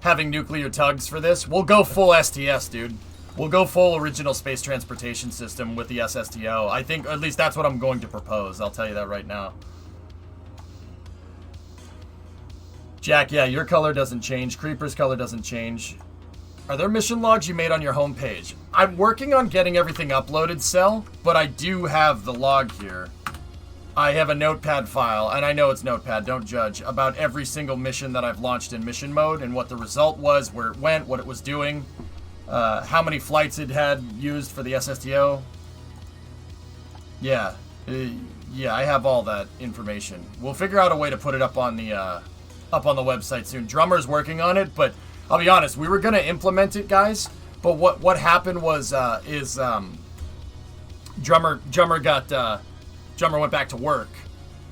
having nuclear tugs for this, we'll go full STS, dude. We'll go full original space transportation system with the SSTO. I think, at least that's what I'm going to propose. I'll tell you that right now. Jack, yeah, your color doesn't change. Creeper's color doesn't change. Are there mission logs you made on your homepage? I'm working on getting everything uploaded, Cell, but I do have the log here. I have a notepad file, and I know it's notepad, don't judge, about every single mission that I've launched in mission mode and what the result was, where it went, what it was doing, how many flights it had used for the SSTO. Yeah, yeah, I have all that information. We'll figure out a way to put it up on the website soon. Drummer's working on it, but I'll be honest, we were gonna implement it, guys. But what happened was Drummer went back to work.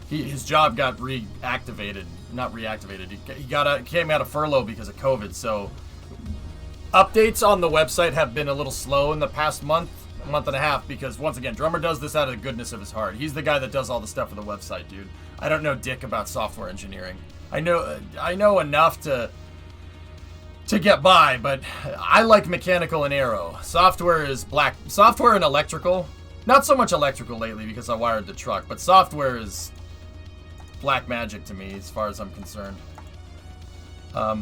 His job got reactivated, not reactivated. He came out of furlough because of COVID. So updates on the website have been a little slow in the past month and a half because once again, Drummer does this out of the goodness of his heart. He's the guy that does all the stuff for the website, dude. I don't know dick about software engineering. I know enough to get by, but I like mechanical and aero. Software is black. Software and electrical. Not so much electrical lately because I wired the truck, but software is black magic to me as far as I'm concerned.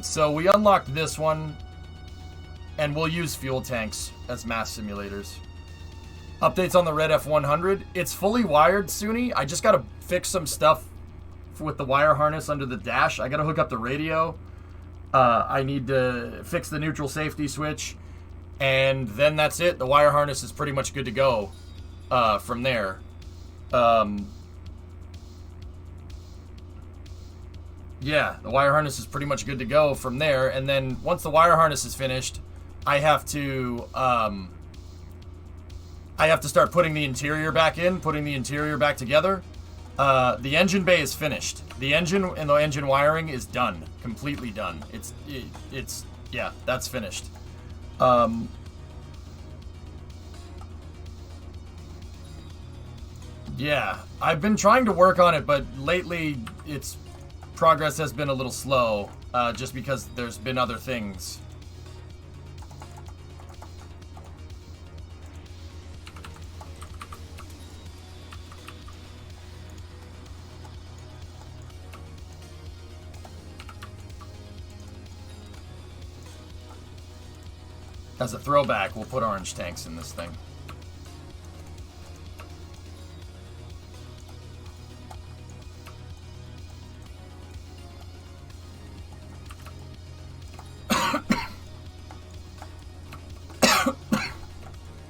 So we unlocked this one, and we'll use fuel tanks as mass simulators. Updates on the Red F100. It's fully wired, Suni. I just got to fix some stuff with the wire harness under the dash. I got to hook up the radio. I need to fix the neutral safety switch, and then that's it. The wire harness is pretty much good to go. From there. Yeah, the wire harness is pretty much good to go from there. And then once the wire harness is finished, I have to start putting the interior back in, putting the interior back together. The engine bay is finished. The engine and the engine wiring is done, completely done. It's yeah, that's finished. Yeah, I've been trying to work on it, but lately its progress has been a little slow, just because there's been other things. As a throwback, we'll put orange tanks in this thing.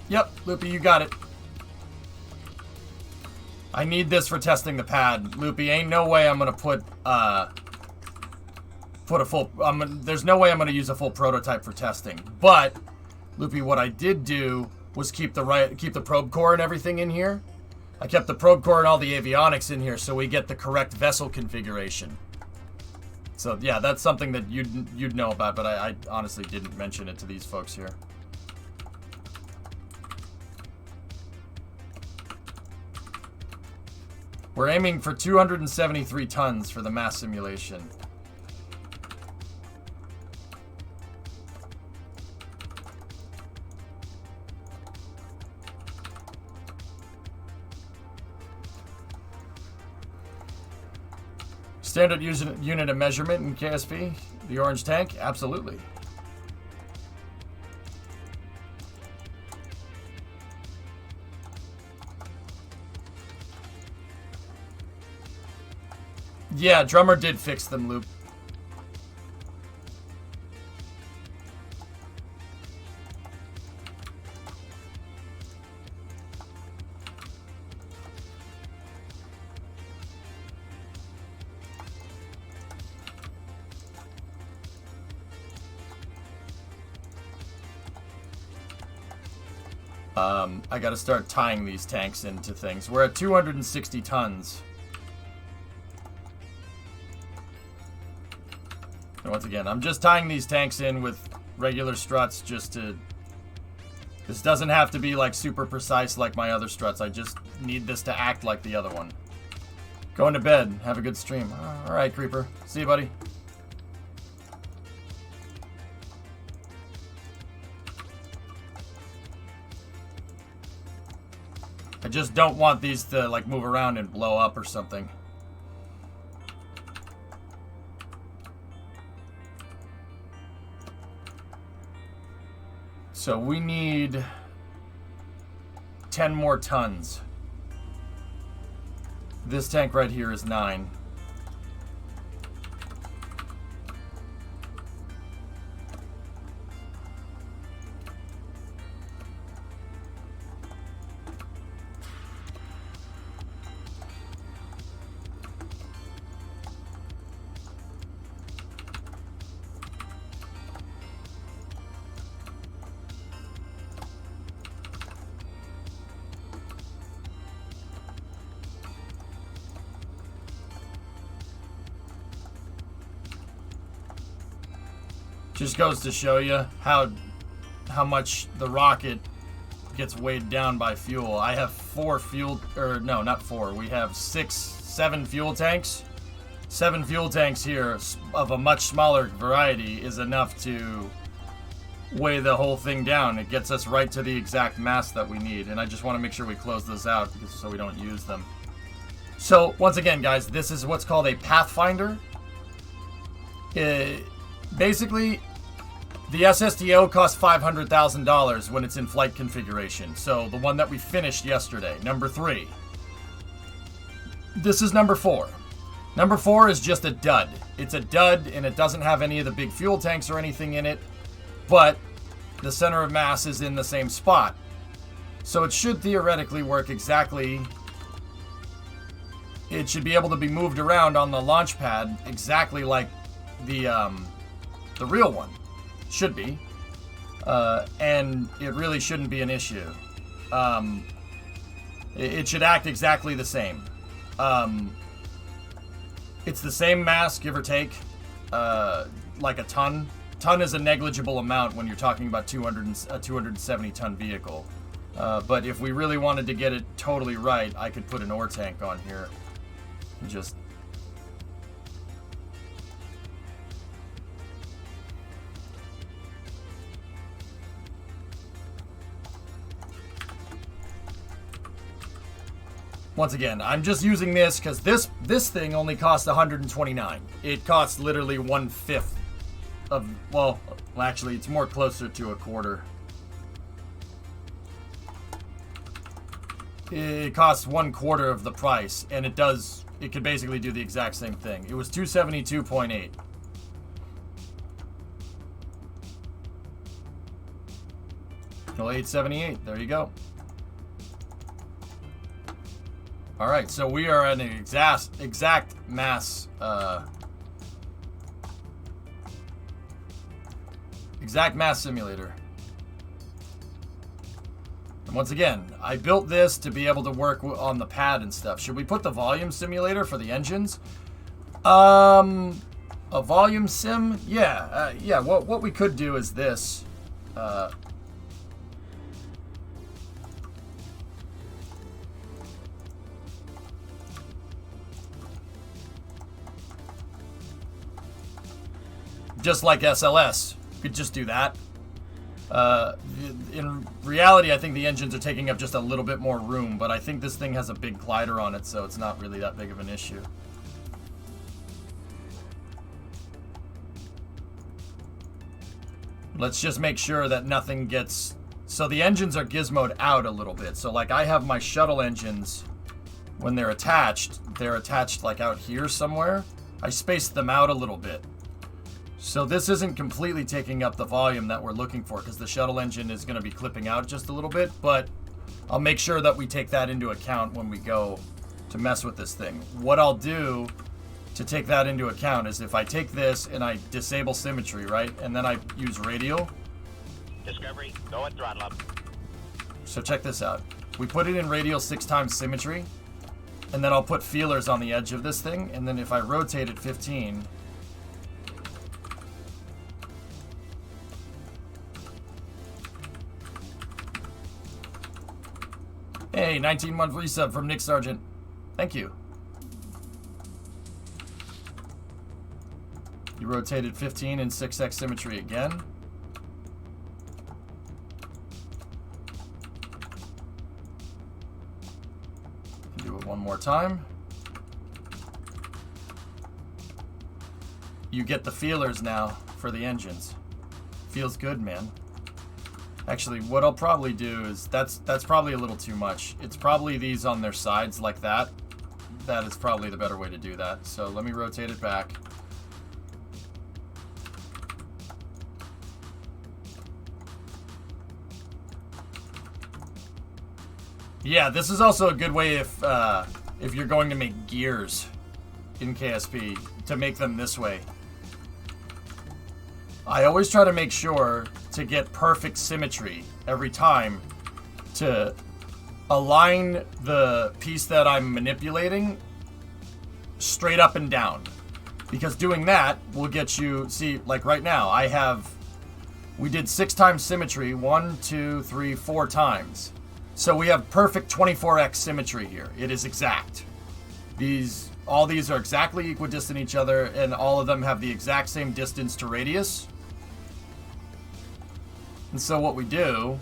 Yep, Loopy, you got it. I need this for testing the pad. Loopy, ain't no way I'm gonna put a full... there's no way I'm gonna use a full prototype for testing. But, Loopy, what I did do was keep the probe core and everything in here. I kept the probe core and all the avionics in here so we get the correct vessel configuration. So, yeah, that's something that you'd know about, but I honestly didn't mention it to these folks here. We're aiming for 273 tons for the mass simulation. Standard unit of measurement in KSP? The orange tank? Absolutely. Yeah, Drummer did fix them, Loop. I gotta start tying these tanks into things. We're at 260 tons. And once again, I'm just tying these tanks in with regular struts just to... This doesn't have to be like super precise like my other struts. I just need this to act like the other one. Going to bed. Have a good stream. Alright, Creeper. See you, buddy. I just don't want these to like move around and blow up or something. So we need 10 more tons. This tank right here is 9. Just goes to show you how much the rocket gets weighed down by fuel. I have 4 fuel, or no, not 4. We have 7 fuel tanks. 7 fuel tanks here of a much smaller variety is enough to weigh the whole thing down. It gets us right to the exact mass that we need, and I just want to make sure we close those out so we don't use them. So once again, guys, this is what's called a Pathfinder. Basically, the SSDO costs $500,000 when it's in flight configuration. So the one that we finished yesterday, number 3. This is number 4. Number 4 is just a dud. It's a dud, and it doesn't have any of the big fuel tanks or anything in it, but the center of mass is in the same spot. So it should theoretically work exactly. It should be able to be moved around on the launch pad exactly like the real one. Should be. And it really shouldn't be an issue. It should act exactly the same. It's the same mass, give or take, like a ton. Ton is a negligible amount when you're talking about a 270-ton vehicle. But if we really wanted to get it totally right, I could put an ore tank on here. Just... Once again, I'm just using this because this thing only costs $129. It costs literally 1/5 of, well, actually, it's more closer to a quarter. It costs 1/4 of the price, and it could basically do the exact same thing. It was $272.8. Well, $878. There you go. All right, so we are at an exact mass, exact mass simulator. And once again, I built this to be able to work on the pad and stuff. Should we put the volume simulator for the engines? A volume sim? Yeah, yeah. What we could do is this. Just like SLS. You could just do that. In reality, I think the engines are taking up just a little bit more room, but I think this thing has a big glider on it, so it's not really that big of an issue. Let's just make sure that nothing gets... So the engines are gizmoed out a little bit. So like I have my shuttle engines, when they're attached like out here somewhere. I spaced them out a little bit. So this isn't completely taking up the volume that we're looking for because the shuttle engine is going to be clipping out just a little bit, but I'll make sure that we take that into account when we go to mess with this thing. What I'll do to take that into account is if I take this and I disable symmetry, right, and then I use radial. Discovery, go and throttle up. So check this out. We put it in radial 6 times symmetry, and then I'll put feelers on the edge of this thing, and then if I rotate it 15... Hey, 19-month resub from Nick Sargent. Thank you. You rotated 15 in 6x symmetry again. Do it one more time. You get the feelers now for the engines. Feels good, man. Actually, what I'll probably do is, that's probably a little too much. It's probably these on their sides like that. that is probably the better way to do that. So let me rotate it back. Yeah, this is also a good way if you're going to make gears in KSP, to make them this way. I always try to make sure to get perfect symmetry every time to align the piece that I'm manipulating straight up and down. Because doing that will get you, see, like right now, we did 6 times symmetry, 1, 2, 3, 4 times. So we have perfect 24x symmetry here. It is exact. All these are exactly equidistant each other, and all of them have the exact same distance to radius. And so what we do,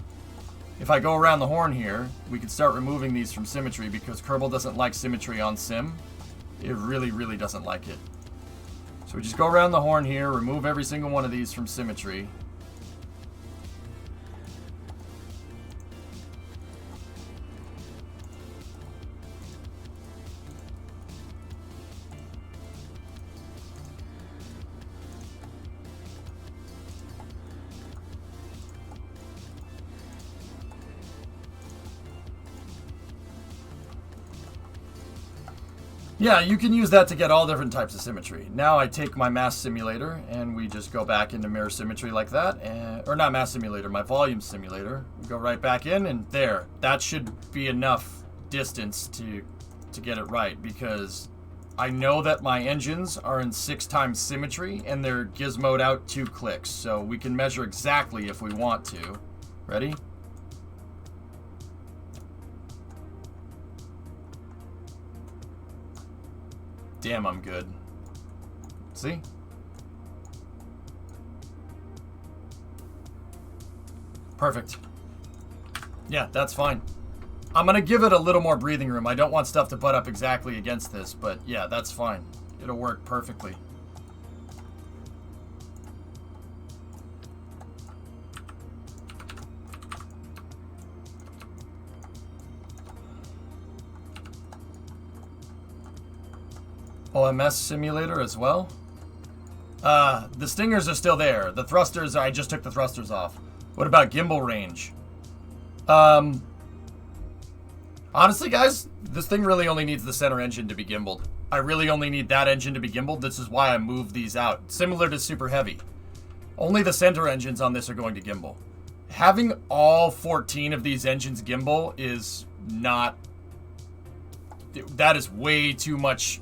if I go around the horn here, we can start removing these from symmetry, because Kerbal doesn't like symmetry on sim. It really, really doesn't like it. So we just go around the horn here, remove every single one of these from symmetry. Yeah, you can use that to get all different types of symmetry. Now I take my mass simulator and we just go back into mirror symmetry like that. Or not mass simulator, my volume simulator. We go right back in, and there. That should be enough distance to get it right, because I know that my engines are in 6 times symmetry and they're gizmoed out 2 clicks. So we can measure exactly if we want to. Ready? Damn, I'm good. See? Perfect. Yeah, that's fine. I'm gonna give it a little more breathing room. I don't want stuff to butt up exactly against this, but yeah, that's fine. It'll work perfectly. OMS simulator as well. The stingers are still there. The thrusters, I just took the thrusters off. What about gimbal range? Honestly, guys, this thing really only needs the center engine to be gimbaled. I really only need that engine to be gimbaled. This is why I moved these out. Similar to Super Heavy. Only the center engines on this are going to gimbal. Having all 14 of these engines gimbal is not... That is way too much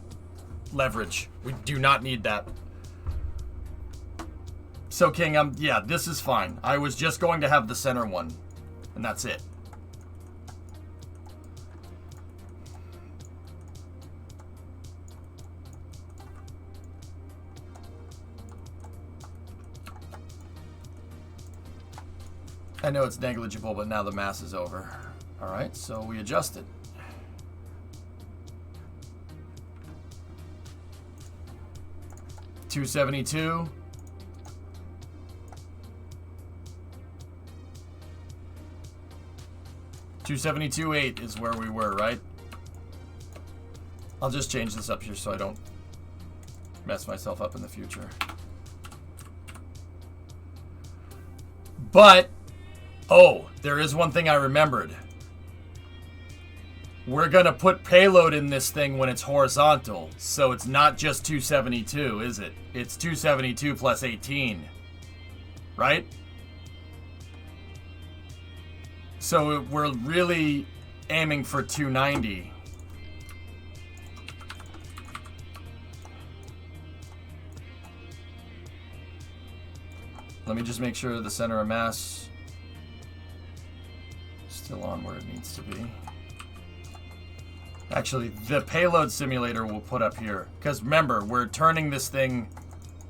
leverage. We do not need that. So King, yeah, this is fine. I was just going to have the center one, and that's it. I know it's negligible, but now the mass is over. All right, so we adjust it. $272. $272.8 is where we were, right? I'll just change this up here so I don't mess myself up in the future. But, oh, there is one thing I remembered. We're going to put payload in this thing when it's horizontal, so it's not just 272, is it? It's 272 plus 18, right? So we're really aiming for 290. Let me just make sure the center of mass is still on where it needs to be. Actually, the payload simulator we'll put up here. Because remember, we're turning this thing...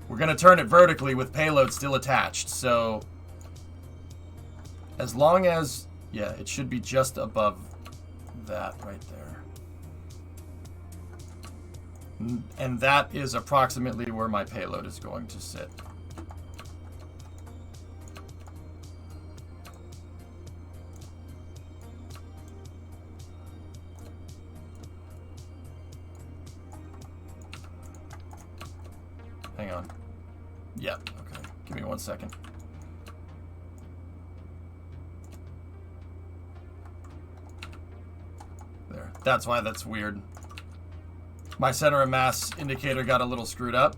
We're going to turn it vertically with payload still attached. So, as long as... Yeah, it should be just above that right there. And that is approximately where my payload is going to sit. Hang on. Yeah, okay. Give me 1 second. There. That's why that's weird. My center of mass indicator got a little screwed up.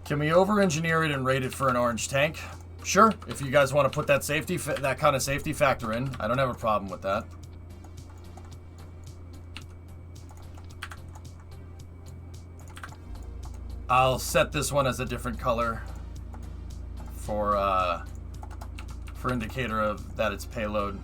Can we over-engineer it and rate it for an orange tank? Sure, if you guys want to put that that kind of safety factor in, I don't have a problem with that. I'll set this one as a different color for indicator of that it's payload.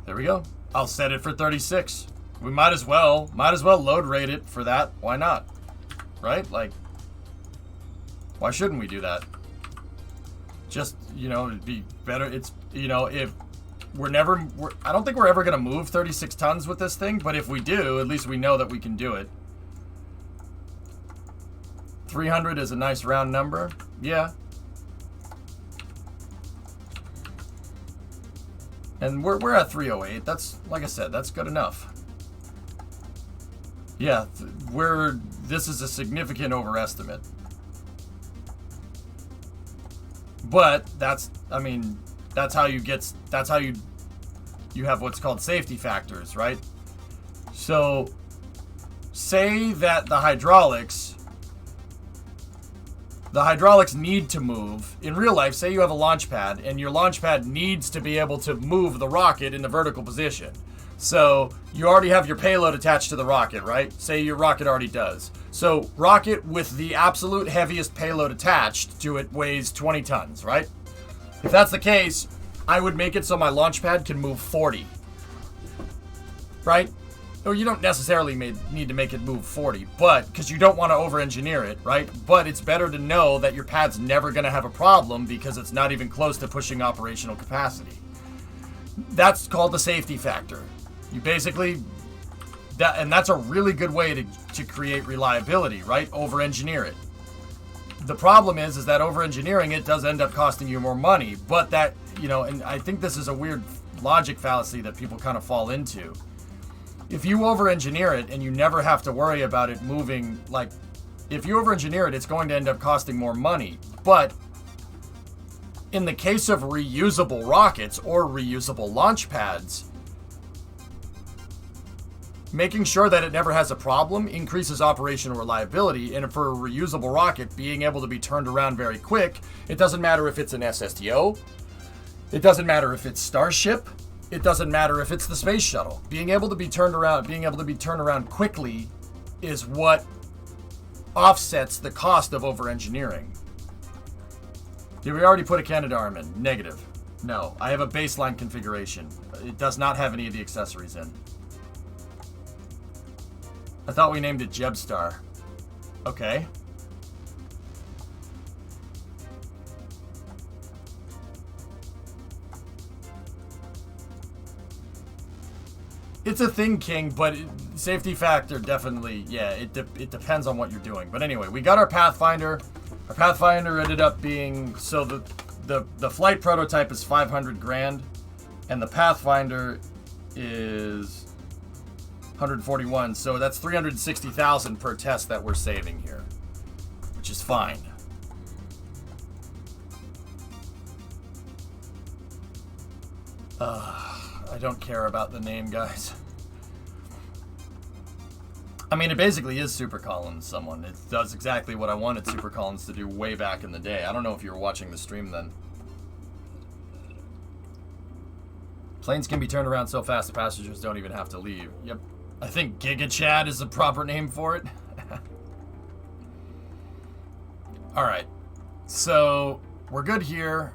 There we go. I'll set it for 36. We might as well load rate it for that. Why not? Right? Like, why shouldn't we do that? Just, you know, it'd be better. It's, you know, if I don't think we're ever going to move 36 tons with this thing, but if we do, at least we know that we can do it. 300 is a nice round number. Yeah. And we're at 308. That's, like I said, that's good enough. Yeah, this is a significant overestimate. But that's how you have what's called safety factors, right? So say that the hydraulics need to move. In real life, say you have a launch pad, and your launch pad needs to be able to move the rocket in the vertical position. So you already have your payload attached to the rocket, right? Say your rocket already does. So rocket with the absolute heaviest payload attached to it weighs 20 tons, right? If that's the case, I would make it so my launch pad can move 40, right? Or you don't necessarily need to make it move 40, but because you don't want to over-engineer it, right? But it's better to know that your pad's never going to have a problem because it's not even close to pushing operational capacity. That's called the safety factor. You basically, and that's a really good way to create reliability, right? Over-engineer it. The problem is that over-engineering it does end up costing you more money, but that, you know, and I think this is a weird logic fallacy that people kind of fall into. If you over-engineer it and you never have to worry about it moving, like, if you over-engineer it, it's going to end up costing more money. But in the case of reusable rockets or reusable launch pads, making sure that it never has a problem increases operational reliability, and for a reusable rocket, being able to be turned around very quick, it doesn't matter if it's an SSTO, it doesn't matter if it's Starship, it doesn't matter if it's the space shuttle. Being able to be turned around quickly is what offsets the cost of over-engineering. Did we already put a Canadarm in? Negative. No, I have a baseline configuration. It does not have any of the accessories in. I thought we named it Jebstar. Okay. It's a thing, King, but safety factor definitely, yeah, it depends on what you're doing. But anyway, we got our Pathfinder. Our Pathfinder ended up being, so the flight prototype is 500 grand, and the Pathfinder is 141, so that's 360,000 per test that we're saving here, which is fine. I don't care about the name, guys. I mean, it basically is Super Collins someone. It does exactly what I wanted Super Collins to do way back in the day. I don't know if you were watching the stream then. Planes can be turned around so fast the passengers don't even have to leave. Yep. I think Giga Chad is the proper name for it. Alright. So, we're good here.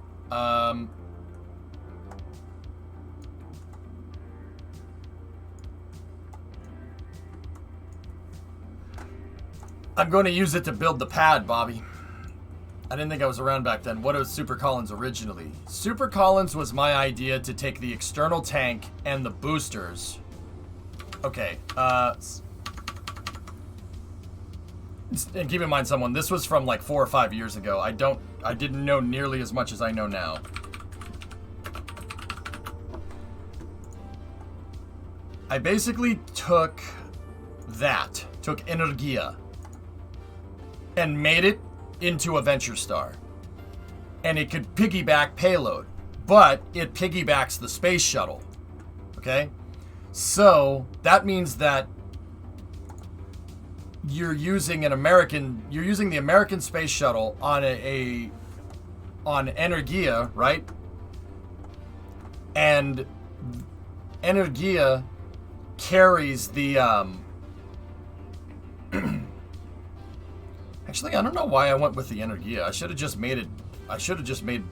I'm going to use it to build the pad, Bobby. I didn't think I was around back then. What was Super Collins originally? Super Collins was my idea to take the external tank and the boosters. Okay, And keep in mind, someone, this was from like 4 or 5 years ago. I didn't know nearly as much as I know now. I basically took Energia, and made it into a Venture Star. And it could piggyback payload, but it piggybacks the space shuttle. Okay? So, that means that you're using the American space shuttle on on Energia, right? And Energia carries the Actually, I don't know why I went with the Energia. I should have just made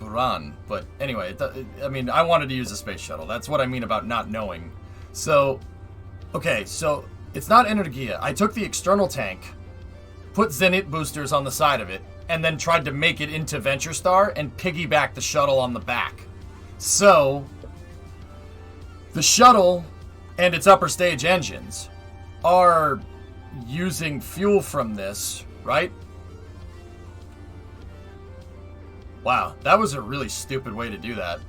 Buran, but anyway, I mean, I wanted to use a space shuttle. That's what I mean about not knowing. So, okay, so it's not Energia. I took the external tank, put Zenit boosters on the side of it, and then tried to make it into Venture Star and piggyback the shuttle on the back. So, the shuttle and its upper stage engines are using fuel from this, right? Wow, that was a really stupid way to do that.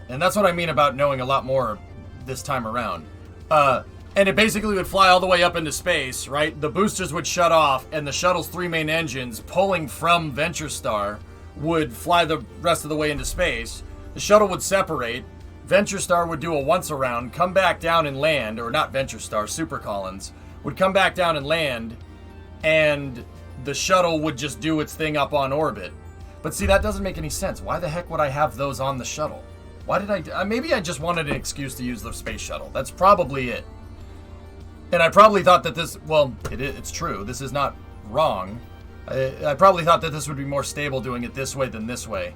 And that's what I mean about knowing a lot more this time around. And it basically would fly all the way up into space, right? The boosters would shut off, and the shuttle's 3 main engines pulling from Venture Star would fly the rest of the way into space. The shuttle would separate. Venture Star would do a once around, come back down and land, or not Venture Star, Super Collins, would come back down and land, and the shuttle would just do its thing up on orbit. But see, that doesn't make any sense. Why the heck would I have those on the shuttle? Why did maybe I just wanted an excuse to use the space shuttle. That's probably it. And I probably thought that this, well, it's true. This is not wrong. I probably thought that this would be more stable doing it this way than this way,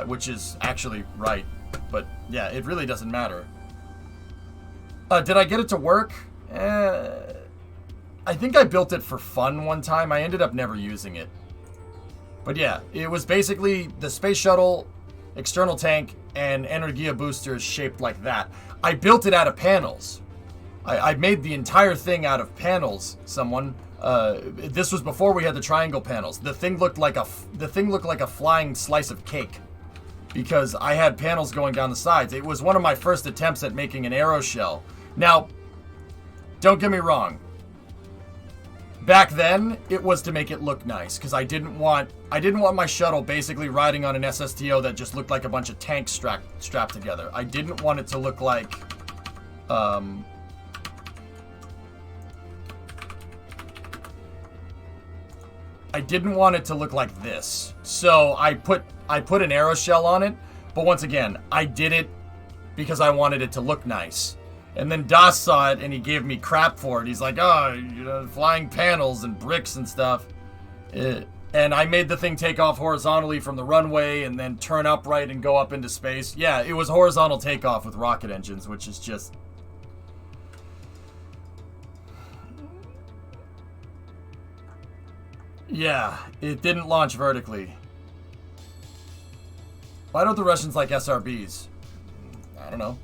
which is actually right. But yeah, it really doesn't matter. Did I get it to work? I think I built it for fun one time. I ended up never using it. But yeah, it was basically the space shuttle, external tank, and Energia boosters shaped like that. I built it out of panels. I made the entire thing out of panels, someone. This was before we had the triangle panels. The thing looked like a flying slice of cake, because I had panels going down the sides. It was one of my first attempts at making an aeroshell. Now, don't get me wrong. Back then, it was to make it look nice, because I didn't want my shuttle basically riding on an SSTO that just looked like a bunch of tanks strapped together. I didn't want it to look like, I didn't want it to look like this. So I put an aeroshell on it, but once again, I did it because I wanted it to look nice. And then Das saw it and he gave me crap for it. He's like, oh, you know, flying panels and bricks and stuff. And I made the thing take off horizontally from the runway and then turn upright and go up into space. Yeah, it was horizontal takeoff with rocket engines, which is just... Yeah, it didn't launch vertically. Why don't the Russians like SRBs? I don't know.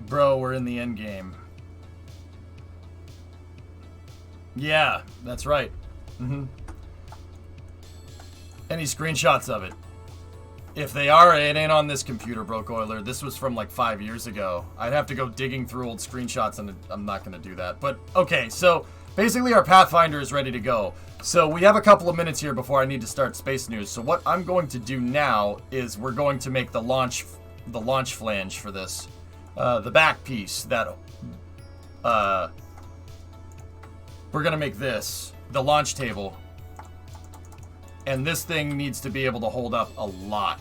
Bro, we're in the end game. Yeah, that's right. Any screenshots of it? If they are, it ain't on this computer, Broke Oiler. This was from like 5 years ago. I'd have to go digging through old screenshots, and I'm not going to do that. But, okay, so basically our Pathfinder is ready to go. So we have a couple of minutes here before I need to start Space News. So what I'm going to do now is we're going to make the launch flange for this. The back piece that... we're going to make this, the launch table. And this thing needs to be able to hold up a lot.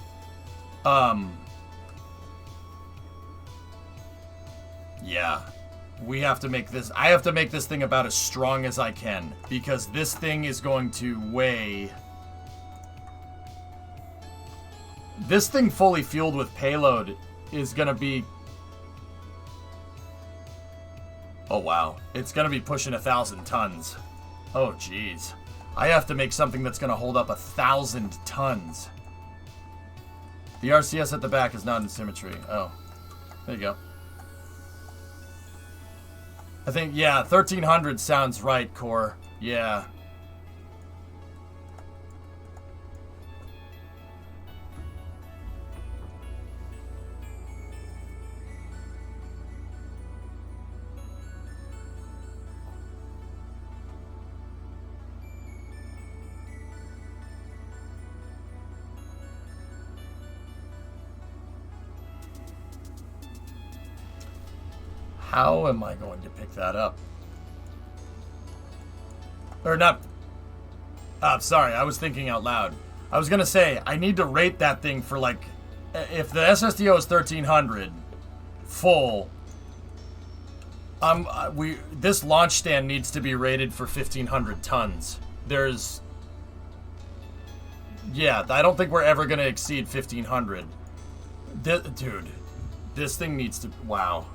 Yeah. We have to make this... I have to make this thing about as strong as I can. Because this thing is going to weigh... This thing fully fueled with payload is going to be... Oh, wow. It's going to be pushing 1,000 tons. Oh, jeez. I have to make something that's going to hold up 1,000 tons. The RCS at the back is not in symmetry. Oh. There you go. I think, yeah, 1300 sounds right, Core. Yeah. How am I going to pick that up? Or not. Sorry, I was thinking out loud. I was going to say, I need to rate that thing for like, if the SSTO is 1300 full, this launch stand needs to be rated for 1500 tons. Yeah, I don't think we're ever going to exceed 1500. Dude, this thing needs to, wow.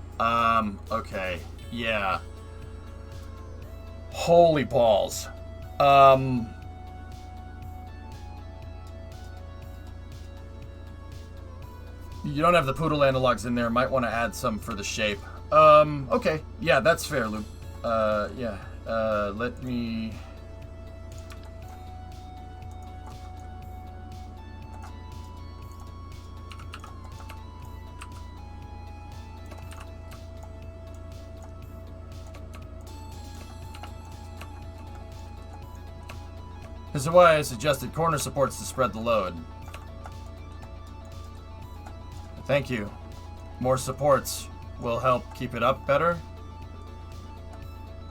Okay. Yeah. Holy balls. You don't have the poodle analogs in there. Might want to add some for the shape. Okay. Yeah, that's fair, Luke. Yeah. Let me... This is why I suggested corner supports to spread the load. Thank you. More supports will help keep it up better.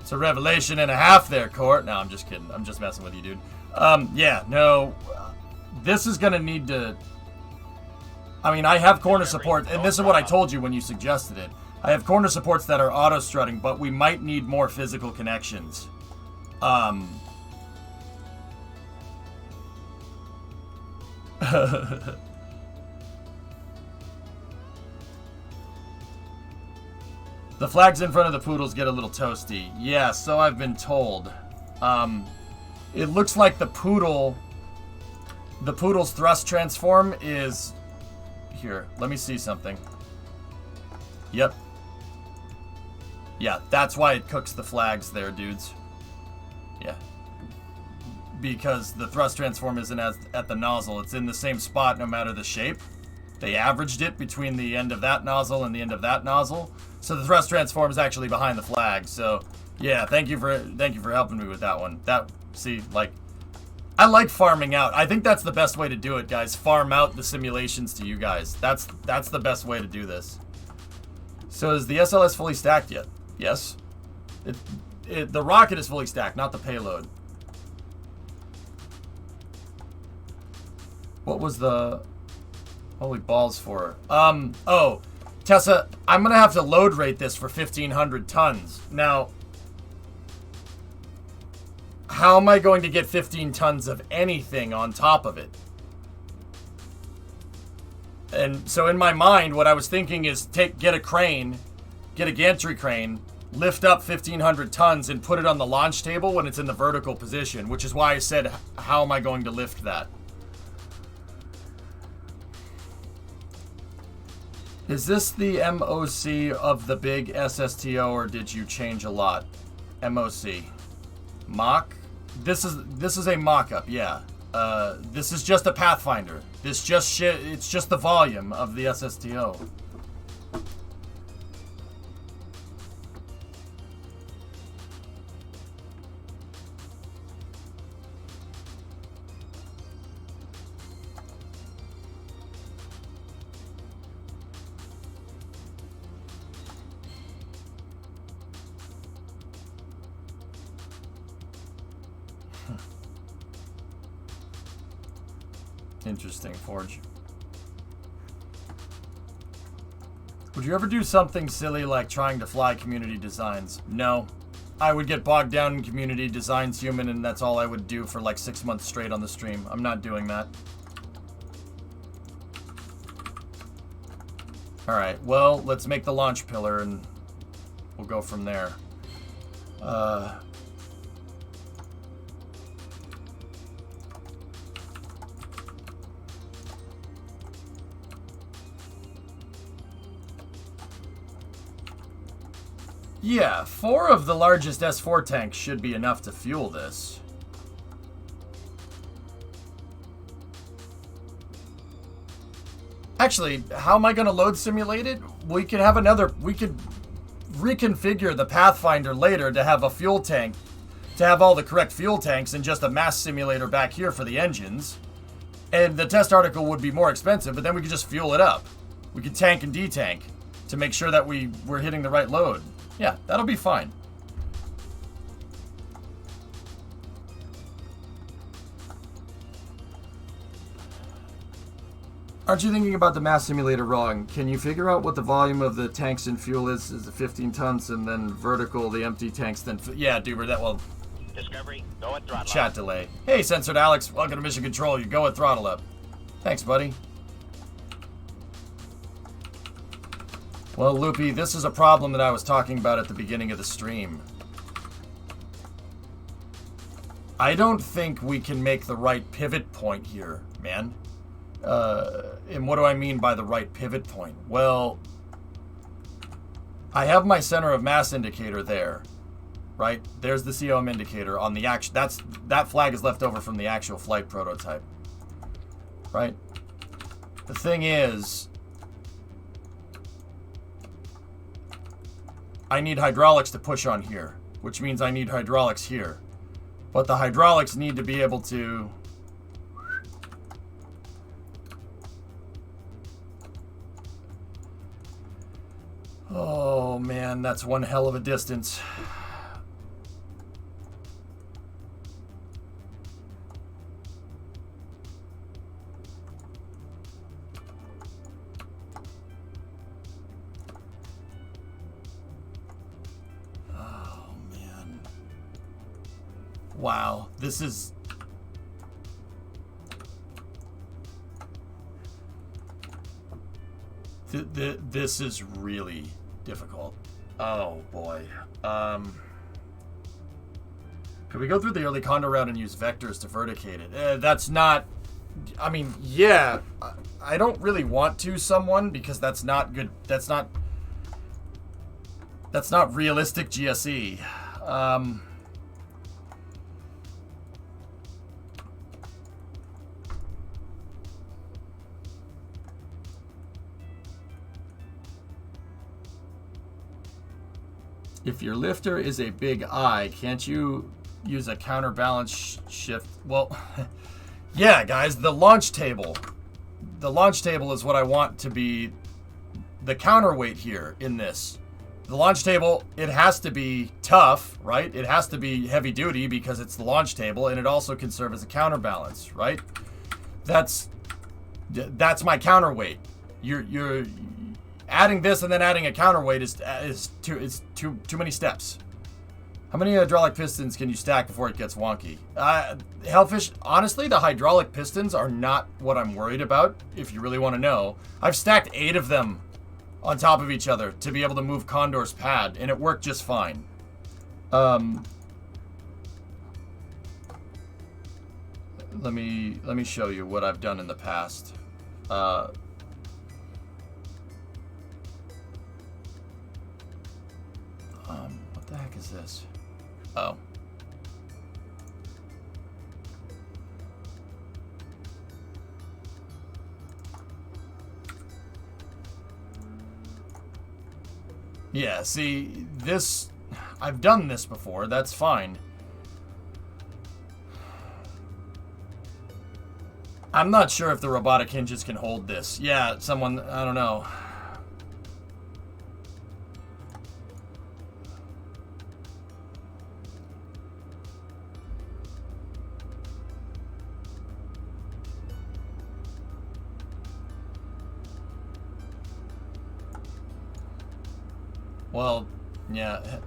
It's a revelation and a half there, Court. No, I'm just kidding. I'm just messing with you, dude. Yeah, no. This is going to need to... I mean, I have corner support, and this is what I told you when you suggested it. I have corner supports that are auto-strutting, but we might need more physical connections. The flags in front of the poodles get a little toasty. Yeah, so I've been told. It looks like the poodle's thrust transform is... Here, let me see something. Yep. Yeah, that's why it cooks the flags there, dudes. Yeah. Because the thrust transform isn't at the nozzle. It's in the same spot no matter the shape. They averaged it between the end of that nozzle and the end of that nozzle. So the thrust transform is actually behind the flag. So yeah, thank you for helping me with that one. See, like, I like farming out. I think that's the best way to do it, guys. Farm out the simulations to you guys. That's the best way to do this. So is the SLS fully stacked yet? Yes. The rocket is fully stacked, not the payload. What was the... Holy balls for... Oh, Tessa, I'm going to have to load rate this for 1,500 tons. Now, how am I going to get 15 tons of anything on top of it? And so in my mind, what I was thinking is get a crane, get a gantry crane, lift up 1,500 tons and put it on the launch table when it's in the vertical position, which is why I said, how am I going to lift that? Is this the MOC of the big SSTO, or did you change a lot? MOC. Mock? This is a mock-up, yeah. This is just a Pathfinder. It's just the volume of the SSTO. Interesting, Forge. Would you ever do something silly like trying to fly community designs? No. I would get bogged down in community designs, human, and that's all I would do for like 6 months straight on the stream. I'm not doing that. Alright, well, let's make the launch pillar and we'll go from there. Yeah, 4 of the largest S4 tanks should be enough to fuel this. Actually, how am I going to load simulate it? We could have we could reconfigure the Pathfinder later to have a fuel tank, to have all the correct fuel tanks and just a mass simulator back here for the engines. And the test article would be more expensive, but then we could just fuel it up. We could tank and detank to make sure that we're hitting the right load. Yeah, that'll be fine. Aren't you thinking about the mass simulator wrong? Can you figure out what the volume of the tanks and fuel is? Is it 15 tons and then vertical, the empty tanks, then... Yeah, Duber, that will... Discovery, go at throttle Chat up. delay. Hey, Censored Alex. Welcome to Mission Control. You go at throttle up. Thanks, buddy. Well, Loopy, this is a problem that I was talking about at the beginning of the stream. I don't think we can make the right pivot point here, man. And what do I mean by the right pivot point? Well, I have my center of mass indicator there, right? There's the COM indicator on the actual. That flag is left over from the actual flight prototype, right? The thing is, I need hydraulics to push on here, which means I need hydraulics here. But the hydraulics need to be able to... Oh man, that's one hell of a distance. Oh man. Wow, this is... This is really difficult. Oh boy. Could we go through the early condo route and use vectors to verticate it? That's not... I mean, yeah. I don't really want to, someone, because that's not good. That's not realistic GSE. If your lifter is a big I, can't you use a counterbalance shift? Well, yeah, guys, the launch table. The launch table is what I want to be the counterweight here in this. The launch table, it has to be tough, right? It has to be heavy duty because it's the launch table, and it also can serve as a counterbalance, right? That's my counterweight. You're adding this and then adding a counterweight is too many steps. How many hydraulic pistons can you stack before it gets wonky? Hellfish, honestly, the hydraulic pistons are not what I'm worried about, if you really want to know. I've stacked 8 of them on top of each other to be able to move Condor's pad, and it worked just fine. Let me show you what I've done in the past. What the heck is this? Oh. Yeah, see, this... I've done this before, that's fine. I'm not sure if the robotic hinges can hold this. Yeah, someone... I don't know. Well, yeah,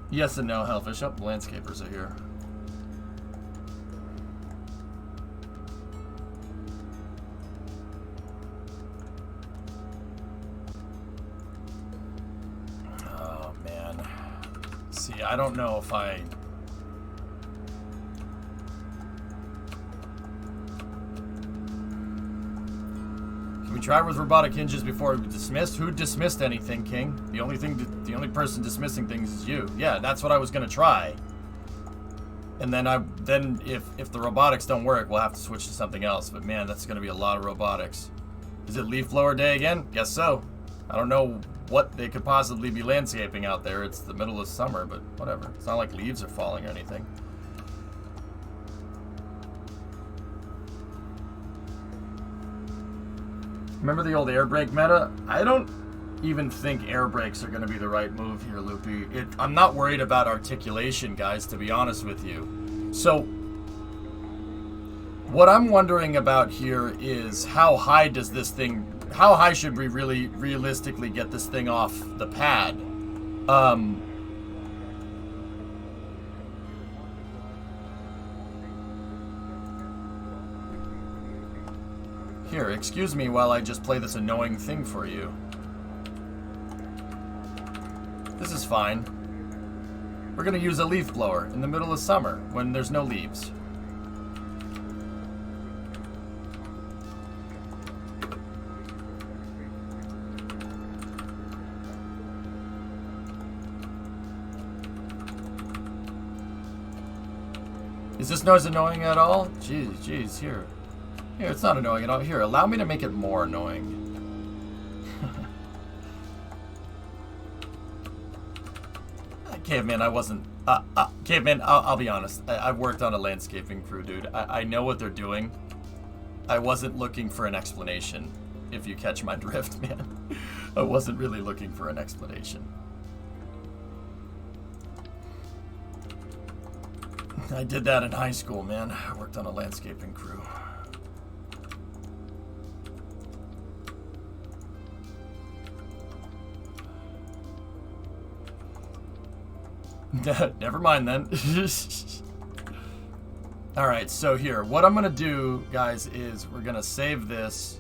yes and no, Hellfish. Oh, landscapers are here. Oh, man. See, I don't know if I... Can we try with robotic hinges before we dismiss? Who dismissed anything, King? The only person dismissing things is you. Yeah, that's what I was gonna try. And then if the robotics don't work, we'll have to switch to something else. But man, that's gonna be a lot of robotics. Is it leaf blower day again? Guess so. I don't know what they could possibly be landscaping out there. It's the middle of summer, but whatever. It's not like leaves are falling or anything. Remember the old air brake meta? I don't even think air brakes are going to be the right move here, Loopy. I'm not worried about articulation, guys, to be honest with you. So, what I'm wondering about here is how high should we really realistically get this thing off the pad? Here, excuse me while I just play this annoying thing for you. This is fine. We're gonna use a leaf blower in the middle of summer when there's no leaves. Is this noise annoying at all? Jeez, here. Here, it's not annoying at all. Here, allow me to make it more annoying. Caveman, I wasn't... Caveman, I'll be honest. I've worked on a landscaping crew, dude. I know what they're doing. I wasn't looking for an explanation, if you catch my drift, man. I wasn't really looking for an explanation. I did that in high school, man. I worked on a landscaping crew. Never mind then. Alright, so here. What I'm going to do, guys, is we're going to save this.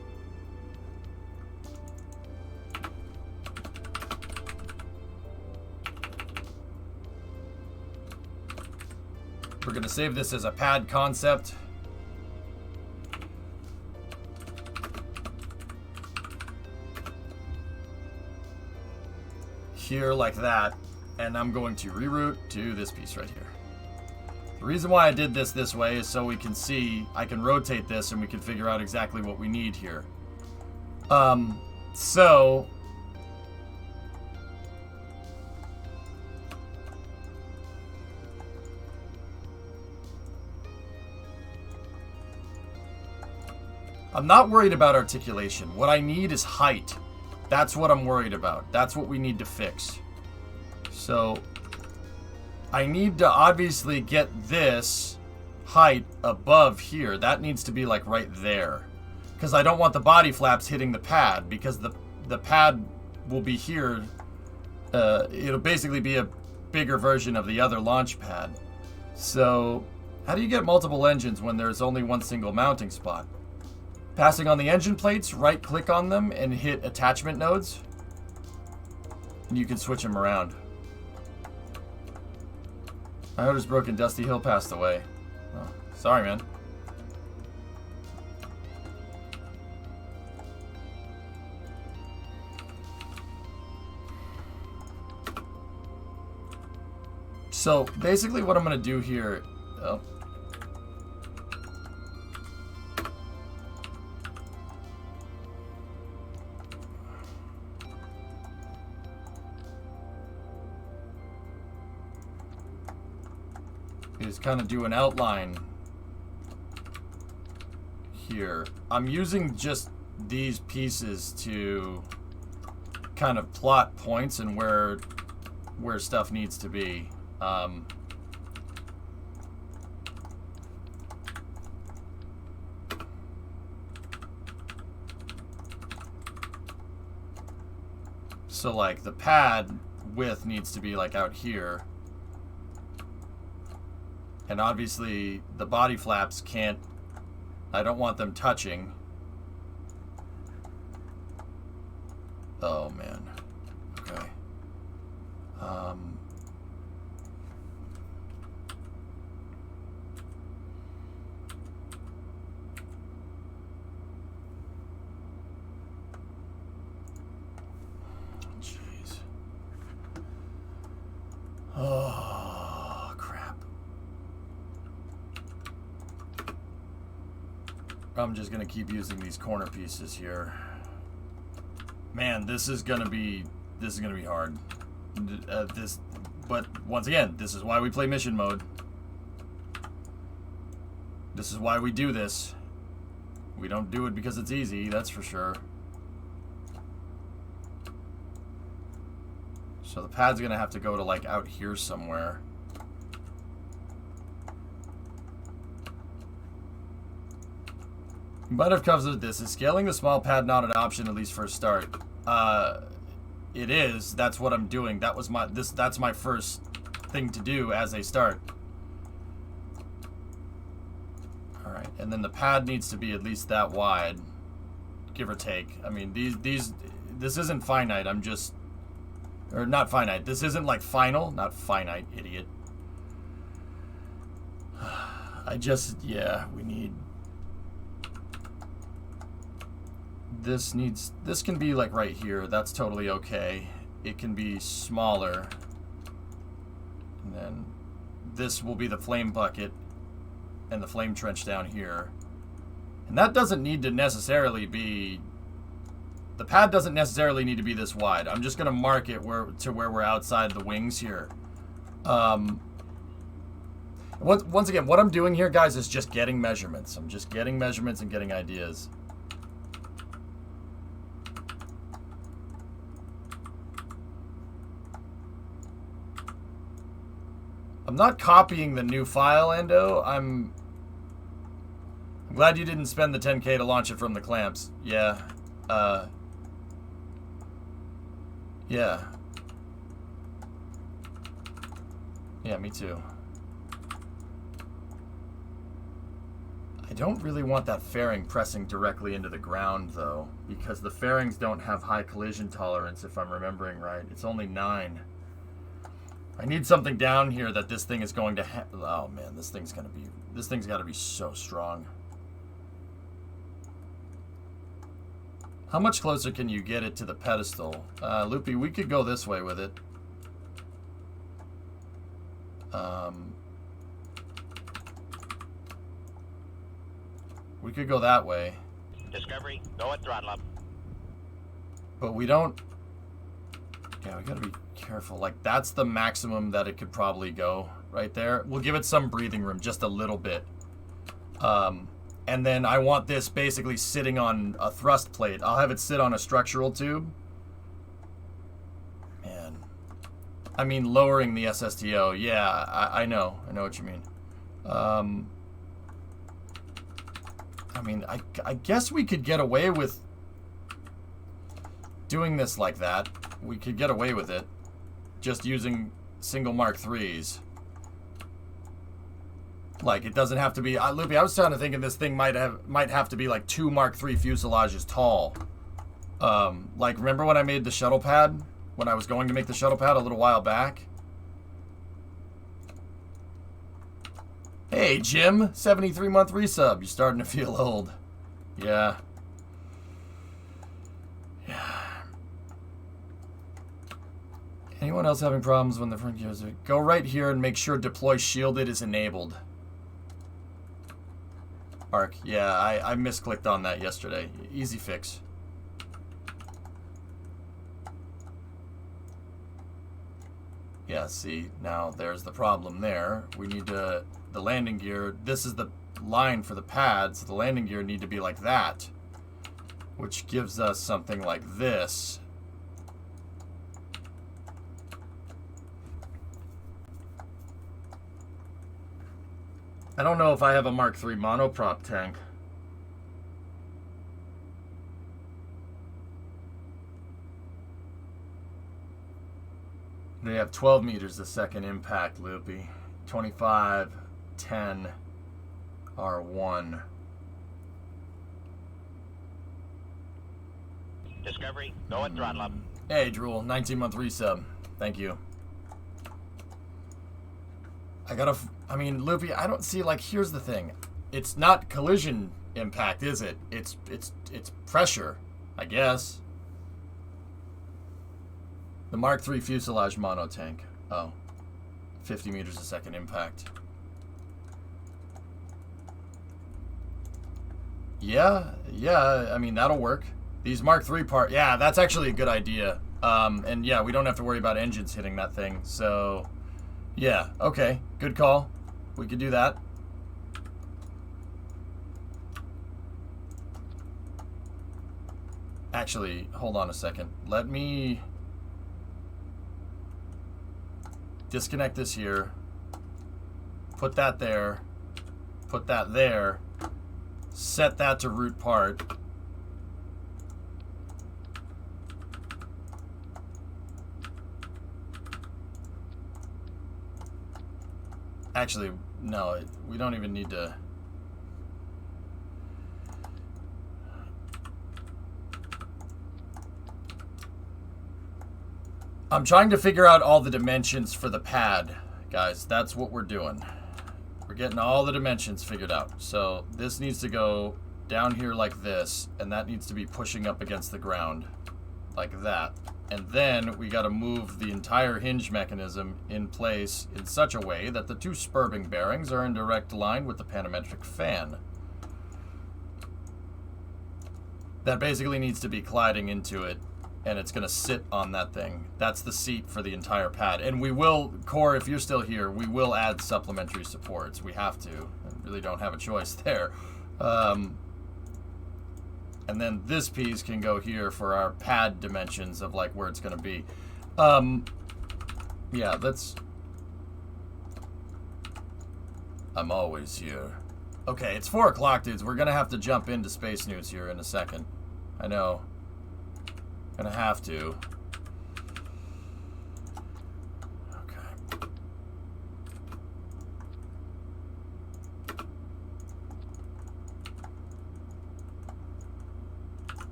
We're going to save this as a pad concept. Here, like that. And I'm going to reroute to this piece right here. The reason why I did this way is so we can see, I can rotate this and we can figure out exactly what we need here. So... I'm not worried about articulation. What I need is height. That's what I'm worried about. That's what we need to fix. So, I need to obviously get this height above here. That needs to be like right there. Because I don't want the body flaps hitting the pad, because the pad will be here. It'll basically be a bigger version of the other launch pad. So, how do you get multiple engines when there's only one single mounting spot? Passing on the engine plates, right click on them and hit attachment nodes. And you can switch them around. My motor's broken. Dusty Hill passed away. Oh, sorry, man. So, basically what I'm going to do here... Oh. Is kind of do an outline here. I'm using just these pieces to kind of plot points and where stuff needs to be. So like the pad width needs to be like out here. And obviously, the body flaps can't... I don't want them touching. Oh, man. Okay. I'm just gonna keep using these corner pieces here. Man, this is gonna be hard. But once again, this is why we play mission mode. This is why we do this. We don't do it because it's easy, that's for sure. So the pad's gonna have to go to like out here somewhere. You might have covered this. Is scaling the small pad not an option, at least for a start? It is. That's what I'm doing. That's my first thing to do as a start. Alright, and then the pad needs to be at least that wide, give or take. I mean, this isn't finite. I'm just, or not finite. This isn't like final, not finite, idiot. Yeah, we need. This can be like right here. That's totally okay. It can be smaller. And then this will be the flame bucket and the flame trench down here. And that doesn't need to necessarily be, the pad doesn't necessarily need to be this wide. I'm just going to mark it to where we're outside the wings here. Once again, what I'm doing here, guys, is just getting measurements. I'm just getting measurements and getting ideas. I'm not copying the new file, Endo. I'm glad you didn't spend the 10K to launch it from the clamps. Yeah. Yeah. Yeah, me too. I don't really want that fairing pressing directly into the ground, though, because the fairings don't have high collision tolerance, if I'm remembering right. It's only 9. I need something down here that this thing is going to oh man, this thing's got to be so strong. How much closer can you get it to the pedestal? Loopy, we could go this way with it. We could go that way. Discovery, go at throttle up. But we don't. Yeah, we gotta be careful. Like, that's the maximum that it could probably go right there. We'll give it some breathing room, just a little bit. And then I want this basically sitting on a thrust plate. I'll have it sit on a structural tube. Man. I mean, lowering the SSTO. Yeah, I know. I know what you mean. I mean, I guess we could get away with doing this like that. We could get away with it. Just using single Mark IIIs. Like, it doesn't have to be... Loopy, I was trying to think this thing might have to be like 2 Mark III fuselages tall. Like, remember when I made the shuttle pad? When I was going to make the shuttle pad a little while back? Hey, Jim! 73-month resub. You're starting to feel old. Yeah. Yeah. Anyone else having problems when the front gears are... Go right here and make sure deploy shielded is enabled. Arc. Yeah, I misclicked on that yesterday. Easy fix. Yeah, see, now there's the problem there. We need to... The landing gear... This is the line for the pads. The landing gear need to be like that. Which gives us something like this. I don't know if I have a Mark III monoprop tank. They have 12 meters a second impact, Loopy. 25, 10, R1. Discovery, go at throttle up. Hey, Drool, 19-month resub. Thank you. I mean, Loopy, I don't see, like, here's the thing. It's not collision impact, is it? It's pressure, I guess. The Mark III fuselage monotank. Oh. 50 meters a second impact. Yeah, I mean, that'll work. These Mark III part, yeah, that's actually a good idea. And yeah, we don't have to worry about engines hitting that thing. So, yeah, okay, good call. We could do that. Actually, hold on a second. Let me disconnect this here. Put that there. Put that there. Set that to root part. Actually, no, we don't even need to. I'm trying to figure out all the dimensions for the pad, guys. That's what we're doing. We're getting all the dimensions figured out. So this needs to go down here like this, and that needs to be pushing up against the ground like that. And then we got to move the entire hinge mechanism in place in such a way that the two spurbing bearings are in direct line with the panometric fan. That basically needs to be colliding into it, and it's going to sit on that thing. That's the seat for the entire pad. And we will, Core, if you're still here, we will add supplementary supports. We have to. I really don't have a choice there. And then this piece can go here for our pad dimensions of like where it's going to be. Yeah, let's... I'm always here. Okay, it's 4 o'clock, dudes. We're going to have to jump into Space News here in a second. I know. Gonna have to. Okay.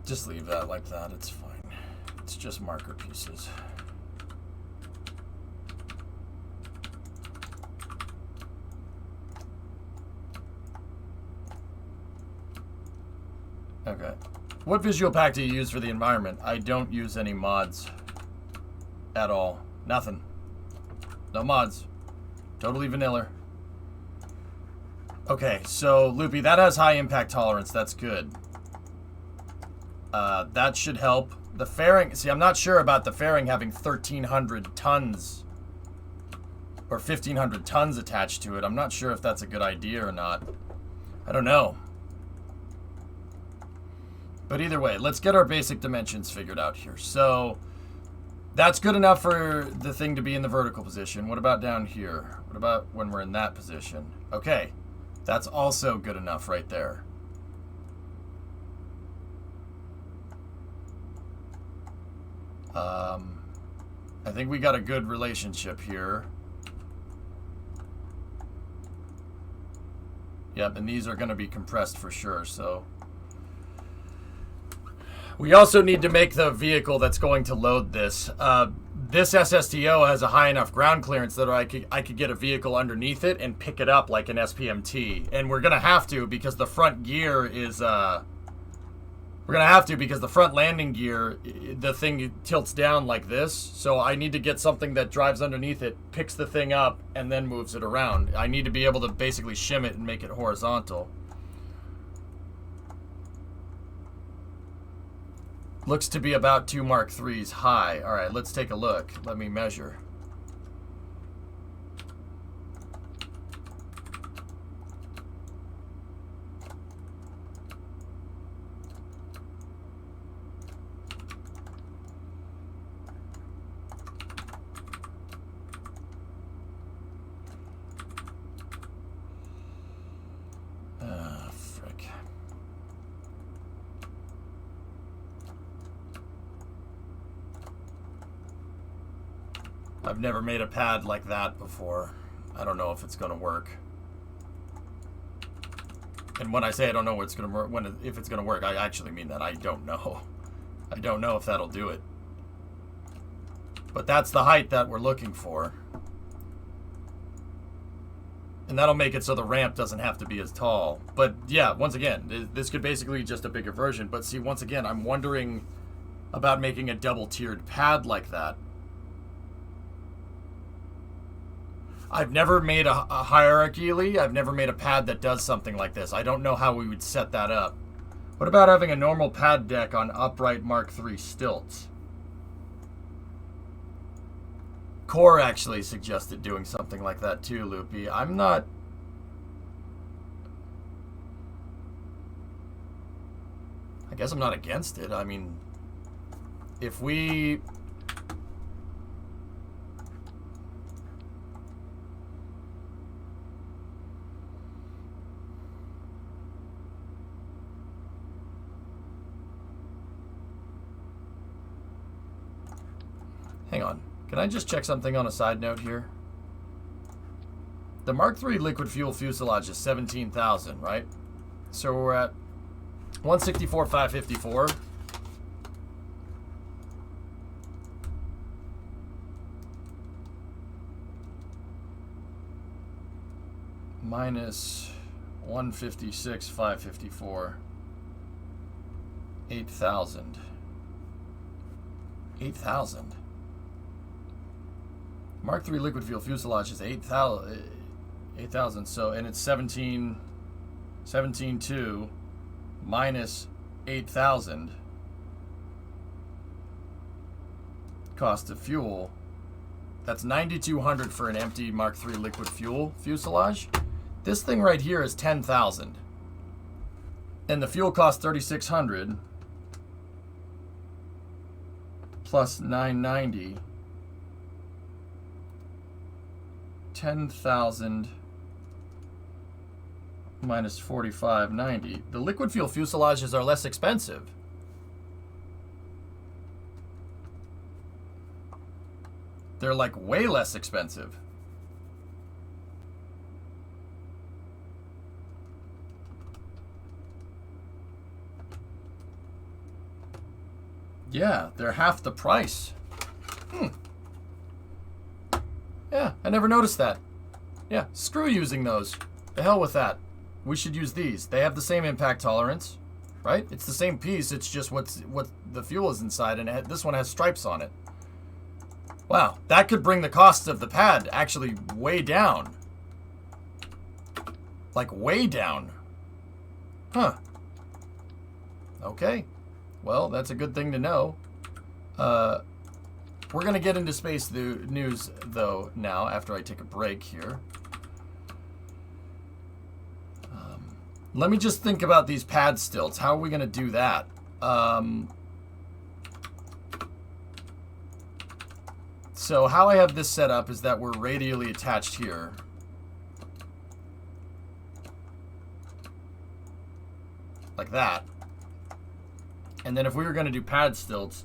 Just leave that like that, it's fine. It's just marker pieces. Okay. What visual pack do you use for the environment? I don't use any mods at all. Nothing. No mods. Totally vanilla. Okay, so Loopy, that has high impact tolerance. That's good. That should help. The fairing, see, I'm not sure about the fairing having 1,300 tons or 1,500 tons attached to it. I'm not sure if that's a good idea or not. I don't know. But either way, let's get our basic dimensions figured out here. So that's good enough for the thing to be in the vertical position. What about down here? What about when we're in that position? Okay, that's also good enough right there. I think we got a good relationship here. Yep, and these are going to be compressed for sure, so... We also need to make the vehicle that's going to load this. This SSTO has a high enough ground clearance that I could get a vehicle underneath it and pick it up like an SPMT. And we're going to have to because the front gear is... We're going to have to because the front landing gear, the thing tilts down like this. So I need to get something that drives underneath it, picks the thing up, and then moves it around. I need to be able to basically shim it and make it horizontal. Looks to be about 2 Mark IIIs high. All right, let's take a look. Let me measure. Frick. I've never made a pad like that before. I don't know if it's going to work. And when I say I don't know what's going to work, if it's going to work, I actually mean that I don't know. I don't know if that'll do it. But that's the height that we're looking for. And that'll make it so the ramp doesn't have to be as tall. But yeah, once again, this could basically be just a bigger version. But see, once again, I'm wondering about making a double-tiered pad like that. I've never made a hierarchically, I've never made a pad that does something like this. I don't know how we would set that up. What about having a normal pad deck on upright Mark III stilts? Core actually suggested doing something like that too, Loopy. I'm not... I guess I'm not against it. I mean, if we... Hang on. Can I just check something on a side note here? The Mark III liquid fuel fuselage is 17,000, right? So we're at 164,554. Minus 156,554. 8,000. 8,000. Mark III liquid fuel fuselage is 8,000. So, and it's 17.2 minus 8,000 cost of fuel. That's 9,200 for an empty Mark III liquid fuel fuselage. This thing right here is 10,000, and the fuel costs 3,600 plus 990. 10,000 minus 4590. The liquid fuel fuselages are less expensive. They're like way less expensive. Yeah, they're half the price. Yeah, I never noticed that. Yeah, screw using those. The hell with that. We should use these. They have the same impact tolerance, right? It's the same piece, it's just what the fuel is inside, and this one has stripes on it. Wow, that could bring the cost of the pad actually way down. Like, way down. Huh. Okay. Well, that's a good thing to know. We're going to get into space news, though, now, after I take a break here. Let me just think about these pad stilts. How are we going to do that? So how I have this set up is that we're radially attached here. Like that. And then if we were going to do pad stilts,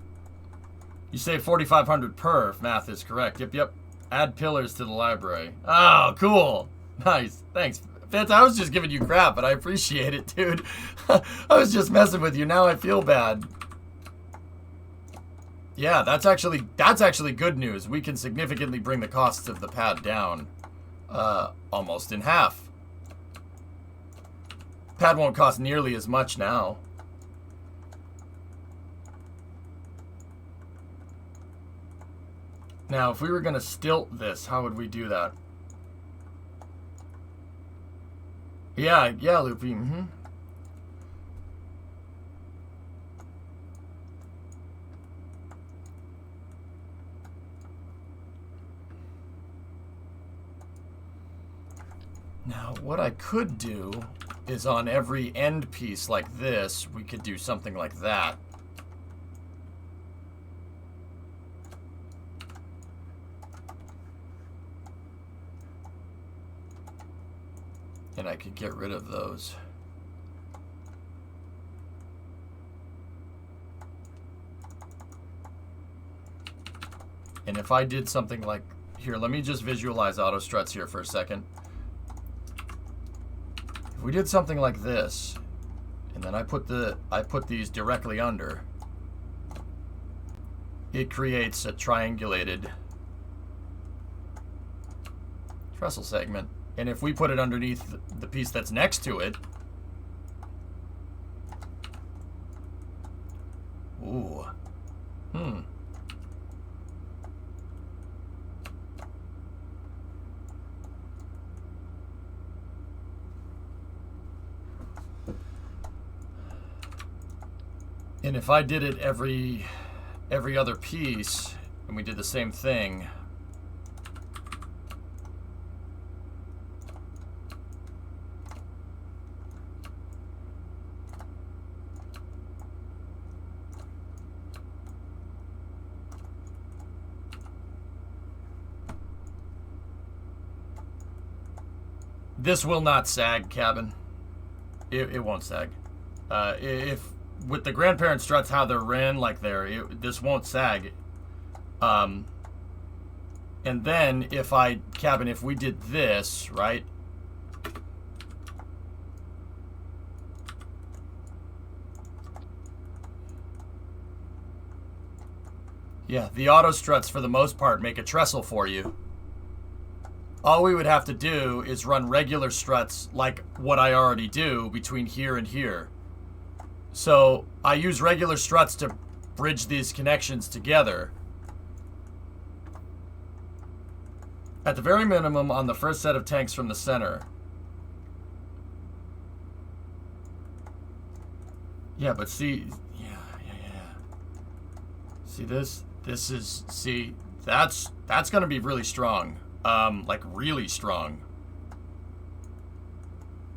you save 4,500 per, if math is correct. Yep. Add pillars to the library. Oh, cool. Nice. Thanks. Fitz, I was just giving you crap, but I appreciate it, dude. I was just messing with you. Now I feel bad. Yeah, that's actually good news. We can significantly bring the costs of the pad down almost in half. Pad won't cost nearly as much now. Now, if we were going to stilt this, how would we do that? Yeah, Loopy. Now, what I could do is on every end piece like this, we could do something like that. And I could get rid of those. And if I did something like, here, let me just visualize auto struts here for a second. If we did something like this, and then I put these directly under, it creates a triangulated trestle segment. And if we put it underneath the piece that's next to it... Ooh. And if I did it every other piece, and we did the same thing... This will not sag, Cabin. It won't sag. If with the grandparent struts how they're ran, like this won't sag. And then if we did this, right? Yeah, the auto struts for the most part make a trestle for you. All we would have to do is run regular struts like what I already do between here and here. So I use regular struts to bridge these connections together. At the very minimum, on the first set of tanks from the center. Yeah, but see, yeah. See this? This is, see, that's gonna be really strong. Like really strong.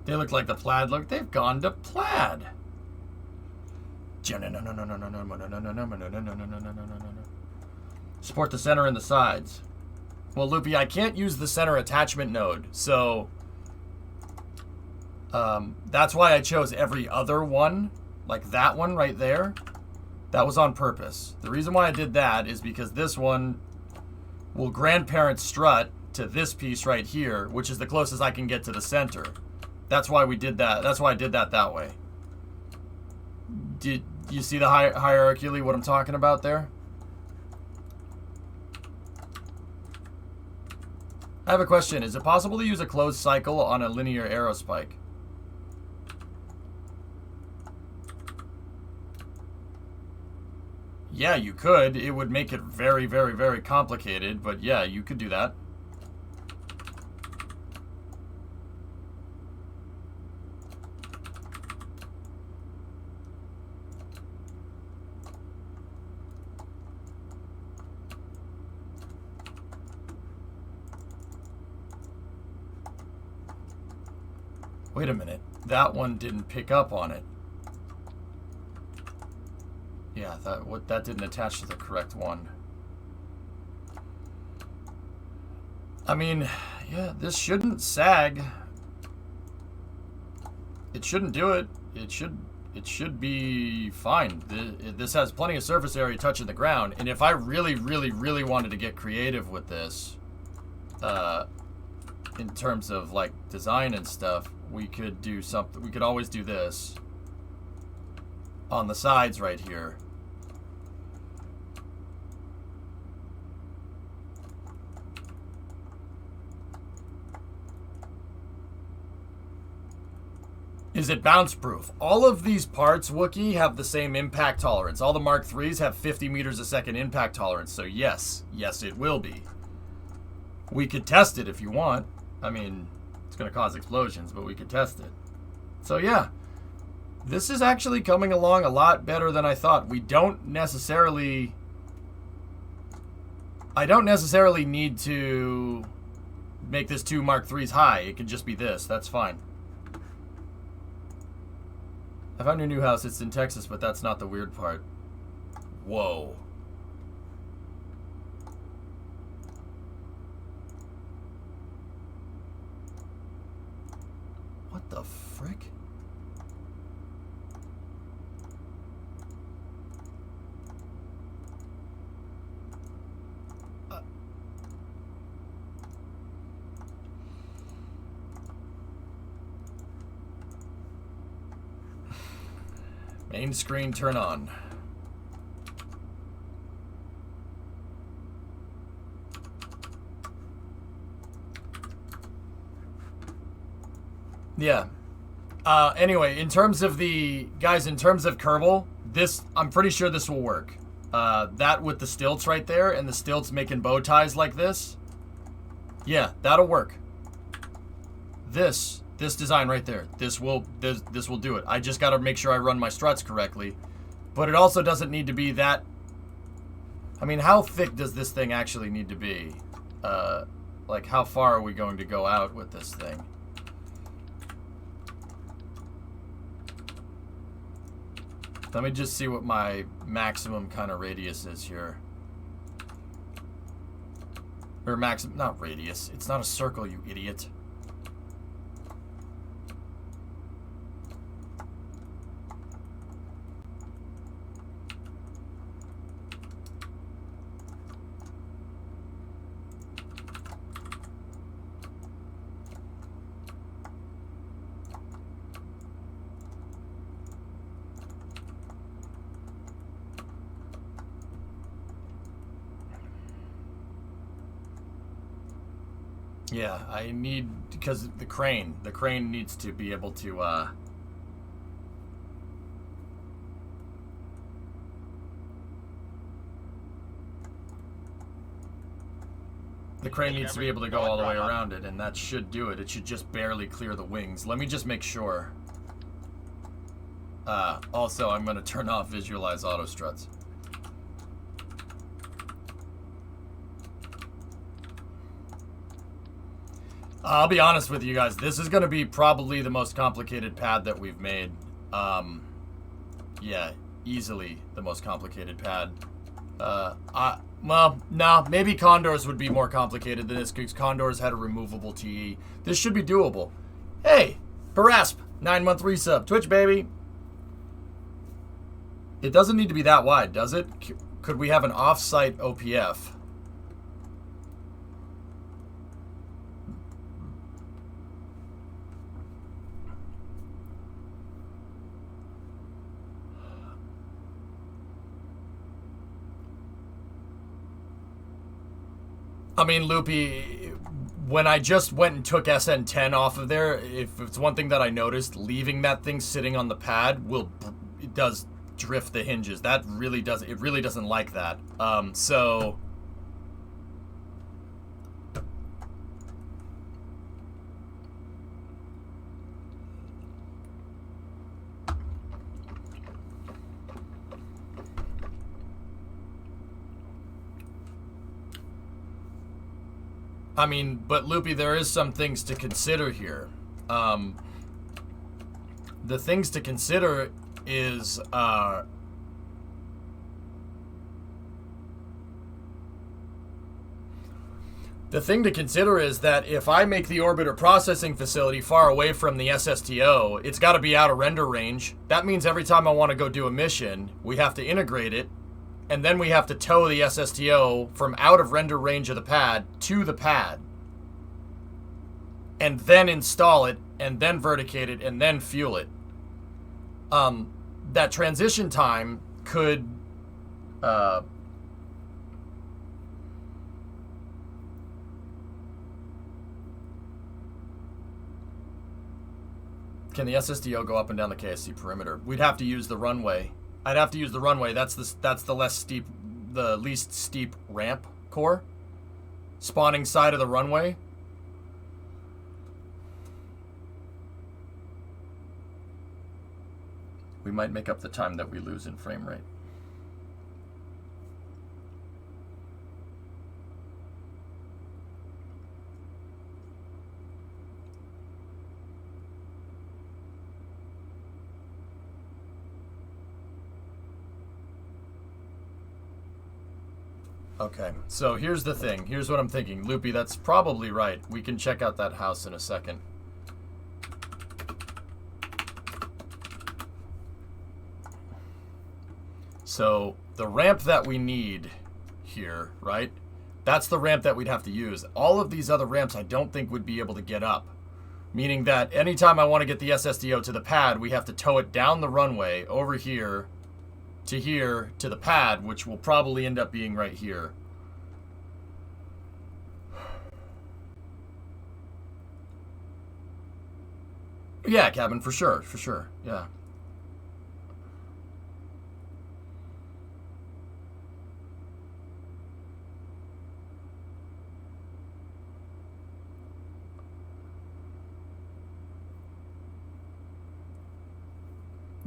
They look like the plaid look. They've gone to plaid. Support the center and the sides. Well, Loopy, I can't use the center attachment node, so that's why I chose every other one, like that one right there. That was on purpose. The reason why I did that is because this one will grandparent strut to this piece right here, which is the closest I can get to the center. That's why we did that. That's why I did that way. Did you see the hierarchically what I'm talking about there? I have a question. Is it possible to use a closed cycle on a linear arrow spike? Yeah, you could. It would make it very, very, very complicated, but yeah, you could do that. Wait a minute. That one didn't pick up on it. Yeah, that didn't attach to the correct one. I mean, yeah, this shouldn't sag. It shouldn't do it. It should be fine. This has plenty of surface area touching the ground, and if I really, really, really wanted to get creative with this, in terms of like design and stuff, we could do something. We could always do this on the sides right here. Is it bounce proof? All of these parts, Wookiee, have the same impact tolerance. All the Mark IIIs have 50 meters a second impact tolerance. So yes, it will be. We could test it if you want. I mean, it's going to cause explosions, but we could test it. So yeah, this is actually coming along a lot better than I thought. I don't necessarily need to make this 2 Mark IIIs high. It could just be this. That's fine. I found your new house. It's in Texas, but that's not the weird part. Whoa. What the frick? Main screen turn on. Yeah. Anyway, in terms of Kerbal, I'm pretty sure this will work. That with the stilts right there and the stilts making bow ties like this. Yeah, that'll work. This design right there. This will do it. I just got to make sure I run my struts correctly. But it also doesn't need to be that. I mean, how thick does this thing actually need to be? Like, how far are we going to go out with this thing? Let me just see what my maximum kind of radius is here. Or not radius. It's not a circle, you idiot. Yeah, I need, because the crane needs to be able to, the crane needs to be able to go all the way around it, and that should do it. It should just barely clear the wings. Let me just make sure. Also, I'm going to turn off Visualize Auto Struts. I'll be honest with you guys. This is going to be probably the most complicated pad that we've made. Yeah, easily the most complicated pad. Well, no, maybe Condors would be more complicated than this because Condors had a removable TE. This should be doable. Hey, Barasp, 9-month resub. Twitch, baby. It doesn't need to be that wide, does it? Could we have an off-site OPF? I mean, Loopy, when I just went and took SN10 off of there, if it's one thing that I noticed, leaving that thing sitting on the pad it does drift the hinges. That really does, it really doesn't like that. So I mean, but Loopy, there is some things to consider here. The things to consider is, the thing to consider is that if I make the orbiter processing facility far away from the SSTO, it's got to be out of render range. That means every time I want to go do a mission, we have to integrate it, and then we have to tow the SSTO from out of render range of the pad to the pad, and then install it, and then verticate it, and then fuel it. That transition time could can the SSDO go up and down the KSC perimeter? We'd have to use the runway. I'd have to use the runway. That's the least steep ramp core. Spawning side of the runway. We might make up the time that we lose in frame rate. Okay, so here's the thing. Here's what I'm thinking. Loopy, that's probably right. We can check out that house in a second. So the ramp that we need here, right? That's the ramp that we'd have to use. All of these other ramps I don't think would be able to get up. Meaning that anytime I want to get the SSDO to the pad, we have to tow it down the runway over here to the pad, which will probably end up being right here. Yeah, cabin, for sure, yeah.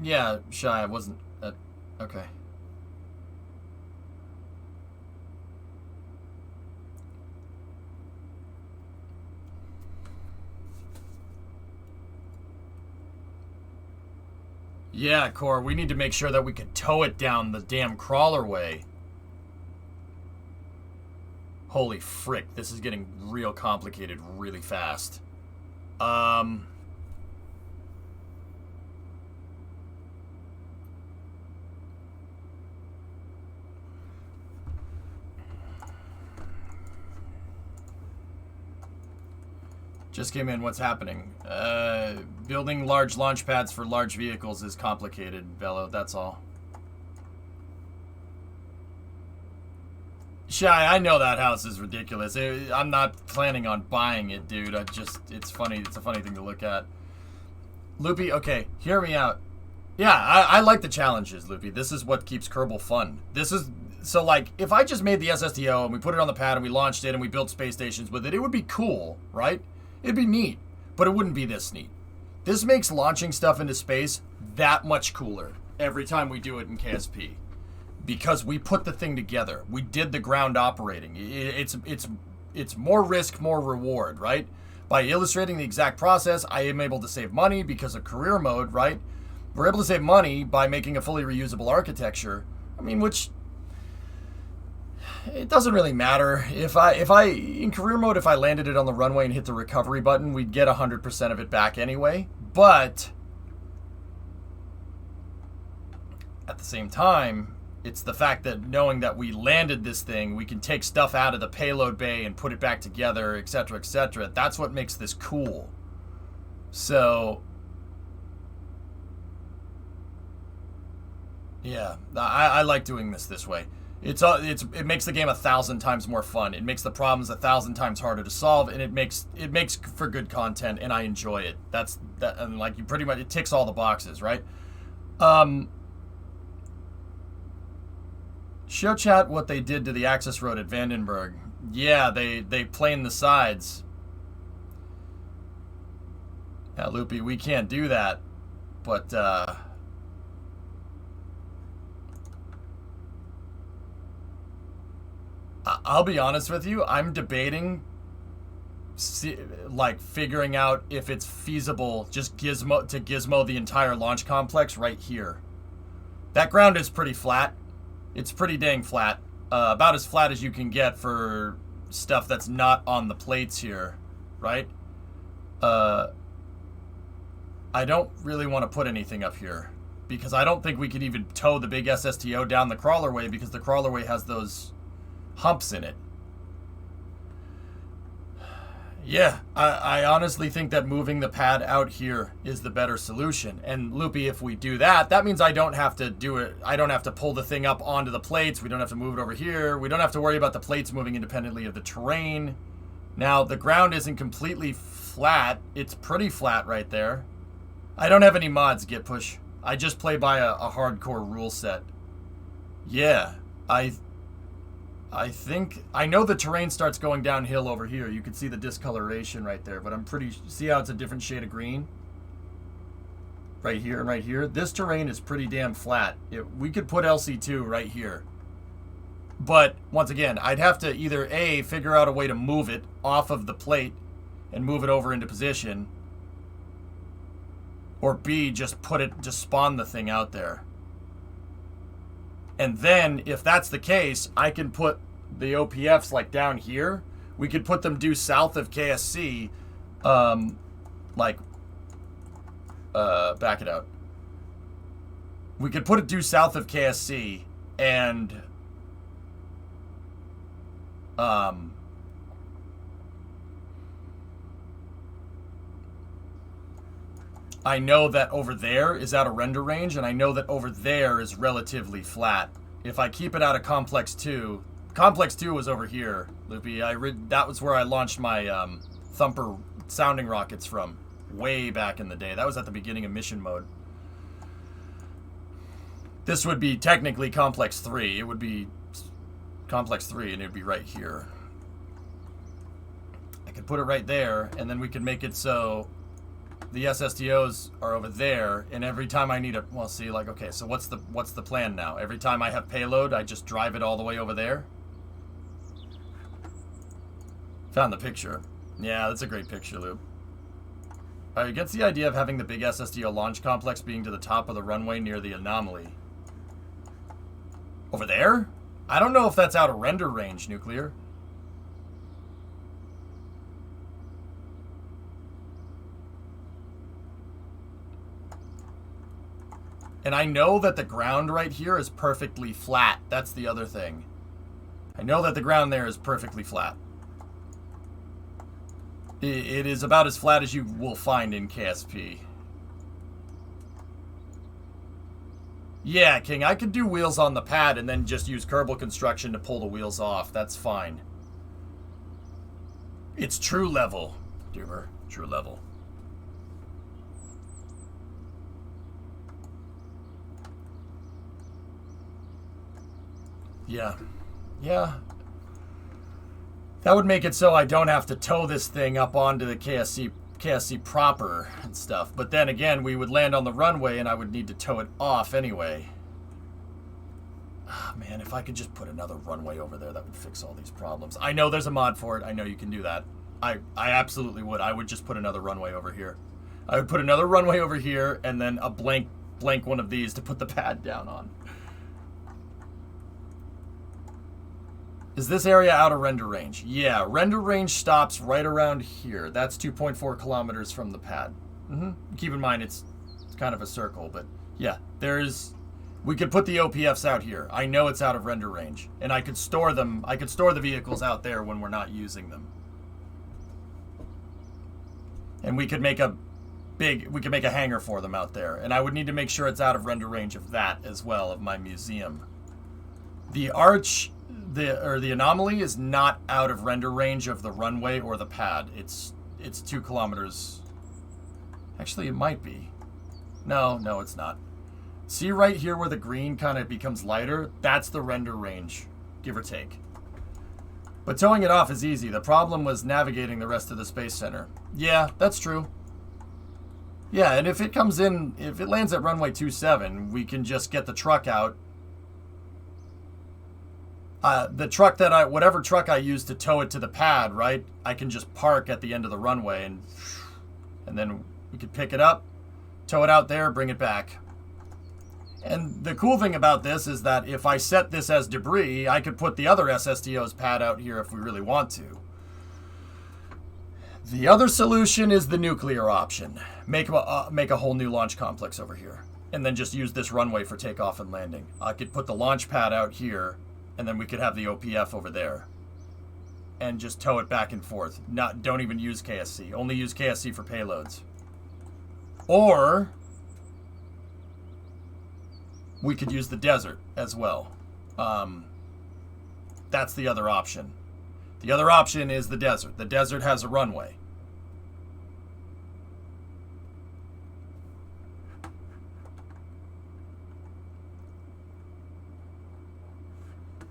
Yeah, Shy, I wasn't... okay. Yeah, Core, we need to make sure that we could tow it down the damn crawler way. Holy frick, this is getting real complicated really fast. Just came in, what's happening? Building large launch pads for large vehicles is complicated, Bello, that's all. Shy, I know that house is ridiculous. I'm not planning on buying it, dude. It's funny. It's a funny thing to look at. Loopy, okay, hear me out. Yeah, I like the challenges, Loopy. This is what keeps Kerbal fun. So like, if I just made the SSTO and we put it on the pad and we launched it and we built space stations with it, it would be cool, right? It'd be neat, but it wouldn't be this neat. This makes launching stuff into space that much cooler every time we do it in KSP. Because we put the thing together. We did the ground operating. It's more risk, more reward, right? By illustrating the exact process, I am able to save money because of career mode, right? We're able to save money by making a fully reusable architecture. I mean, which... it doesn't really matter. If I in career mode, if I landed it on the runway and hit the recovery button, we'd get 100% of it back anyway. But at the same time, it's the fact that knowing that we landed this thing, we can take stuff out of the payload bay and put it back together, etc., etc. That's what makes this cool. So, yeah, I like doing this way. It makes the game 1,000 times more fun. It makes the problems 1,000 times harder to solve, and it makes for good content, and I enjoy it. And like, you pretty much, it ticks all the boxes, right? Show chat what they did to the access road at Vandenberg. Yeah, they planed the sides. Yeah, Loopy, we can't do that, but I'll be honest with you, I'm debating figuring out if it's feasible just gizmo the entire launch complex right here. That ground is pretty flat. It's pretty dang flat. About as flat as you can get for stuff that's not on the plates here, right? I don't really want to put anything up here because I don't think we could even tow the big SSTO down the crawlerway because the crawlerway has those humps in it. Yeah, I honestly think that moving the pad out here is the better solution. And Loopy, if we do that, that means I don't have to do it. I don't have to pull the thing up onto the plates. We don't have to move it over here. We don't have to worry about the plates moving independently of the terrain. Now, the ground isn't completely flat. It's pretty flat right there. I don't have any mods, Git Push. I just play by a hardcore rule set. Yeah, I think, I know the terrain starts going downhill over here. You can see the discoloration right there, but see how it's a different shade of green? Right here and right here. This terrain is pretty damn flat. We could put LC2 right here. But, once again, I'd have to either A, figure out a way to move it off of the plate and move it over into position, or B, just spawn the thing out there. And then, if that's the case, I can put the OPFs like down here. We could put them due south of KSC, back it out. We could put it due south of KSC, and I know that over there is out of render range, and I know that over there is relatively flat. If I keep it out of Complex 2... Complex 2 was over here, Loopy. That was where I launched my Thumper sounding rockets from. way back in the day. That was at the beginning of mission mode. This would be technically Complex 3. It would be Complex 3, and it would be right here. I could put it right there, and then we could make it so the SSDOs are over there, and every time I need a... Well, see, like, okay, so what's the plan now? Every time I have payload, I just drive it all the way over there? Found the picture. Yeah, that's a great picture, Lube. Alright, gets the idea of having the big SSDO launch complex being to the top of the runway near the anomaly. Over there? I don't know if that's out of render range, Nuclear. And I know that the ground right here is perfectly flat. That's the other thing. I know that the ground there is perfectly flat. It is about as flat as you will find in KSP. Yeah, King, I could do wheels on the pad and then just use Kerbal construction to pull the wheels off. That's fine. It's true level, Doomer. True level. Yeah. Yeah. That would make it so I don't have to tow this thing up onto the KSC proper and stuff. But then again, we would land on the runway and I would need to tow it off anyway. Ah, man, if I could just put another runway over there, that would fix all these problems. I know there's a mod for it. I know you can do that. I absolutely would. I would just put another runway over here. I would put another runway over here and then a blank one of these to put the pad down on. Is this area out of render range? Yeah, render range stops right around here. That's 2.4 kilometers from the pad. Keep in mind, it's kind of a circle, but yeah, we could put the OPFs out here. I know it's out of render range, and I could store them. I could store the vehicles out there when we're not using them. And we could make a hangar for them out there, and I would need to make sure it's out of render range of that as well, of my museum. The arch... The anomaly is not out of render range of the runway or the pad. It's 2 kilometers. Actually, it might be. No, it's not. See right here where the green kind of becomes lighter? That's the render range, give or take. But towing it off is easy. The problem was navigating the rest of the Space Center. Yeah, that's true. Yeah, and if it lands at runway 27, we can just get the truck out. The truck whatever truck I use to tow it to the pad, right? I can just park at the end of the runway and then we could pick it up, tow it out there, bring it back. And the cool thing about this is that if I set this as debris, I could put the other SSDO's pad out here if we really want to. The other solution is the nuclear option. Make a whole new launch complex over here, and then just use this runway for takeoff and landing. I could put the launch pad out here, and then we could have the OPF over there. And just tow it back and forth. Don't even use KSC. Only use KSC for payloads. Or we could use the desert as well. That's the other option. The other option is the desert. The desert has a runway.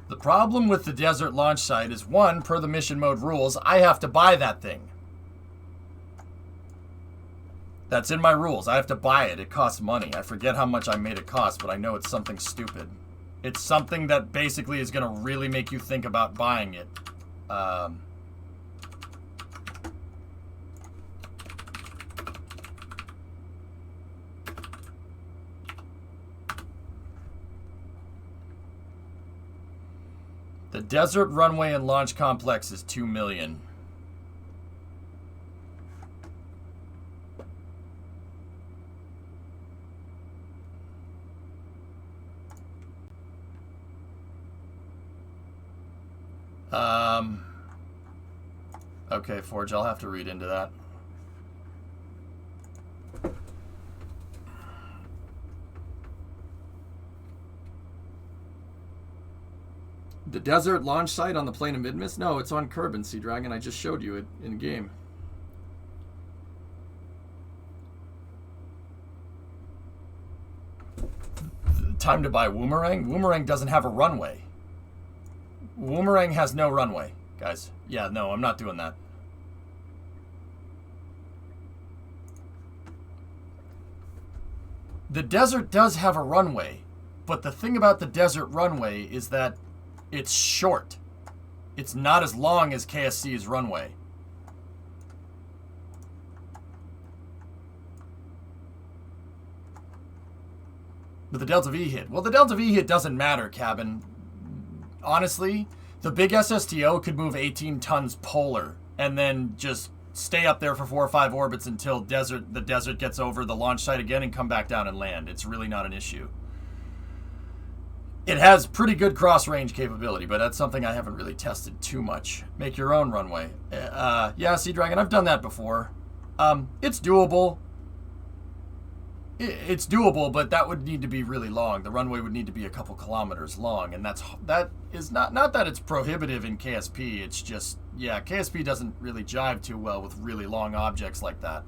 The problem with the desert launch site is, one, per the mission mode rules, I have to buy that thing. That's in my rules. I have to buy it. It costs money. I forget how much I made it cost, but I know it's something stupid. It's something that basically is going to really make you think about buying it. The desert runway and launch complex is $2 million. Okay, Forge, I'll have to read into that. The desert launch site on the plane of Midmas? No, it's on Kerbin, Sea Dragon. I just showed you it in game. Time to buy Woomerang? Woomerang doesn't have a runway. Woomerang has no runway, guys. Yeah, no, I'm not doing that. The desert does have a runway, but the thing about the desert runway is that it's short. It's not as long as KSC's runway. But the Delta V hit. Well, the Delta V hit doesn't matter, Cabin. Honestly, the big SSTO could move 18 tons polar and then just stay up there for 4 or 5 orbits until the desert gets over the launch site again and come back down and land. It's really not an issue. It has pretty good cross-range capability, but that's something I haven't really tested too much. Make your own runway. Yeah, Sea Dragon, I've done that before. It's doable. It's doable, but that would need to be really long. The runway would need to be a couple kilometers long, and that is not that it's prohibitive in KSP. It's just, yeah, KSP doesn't really jive too well with really long objects like that.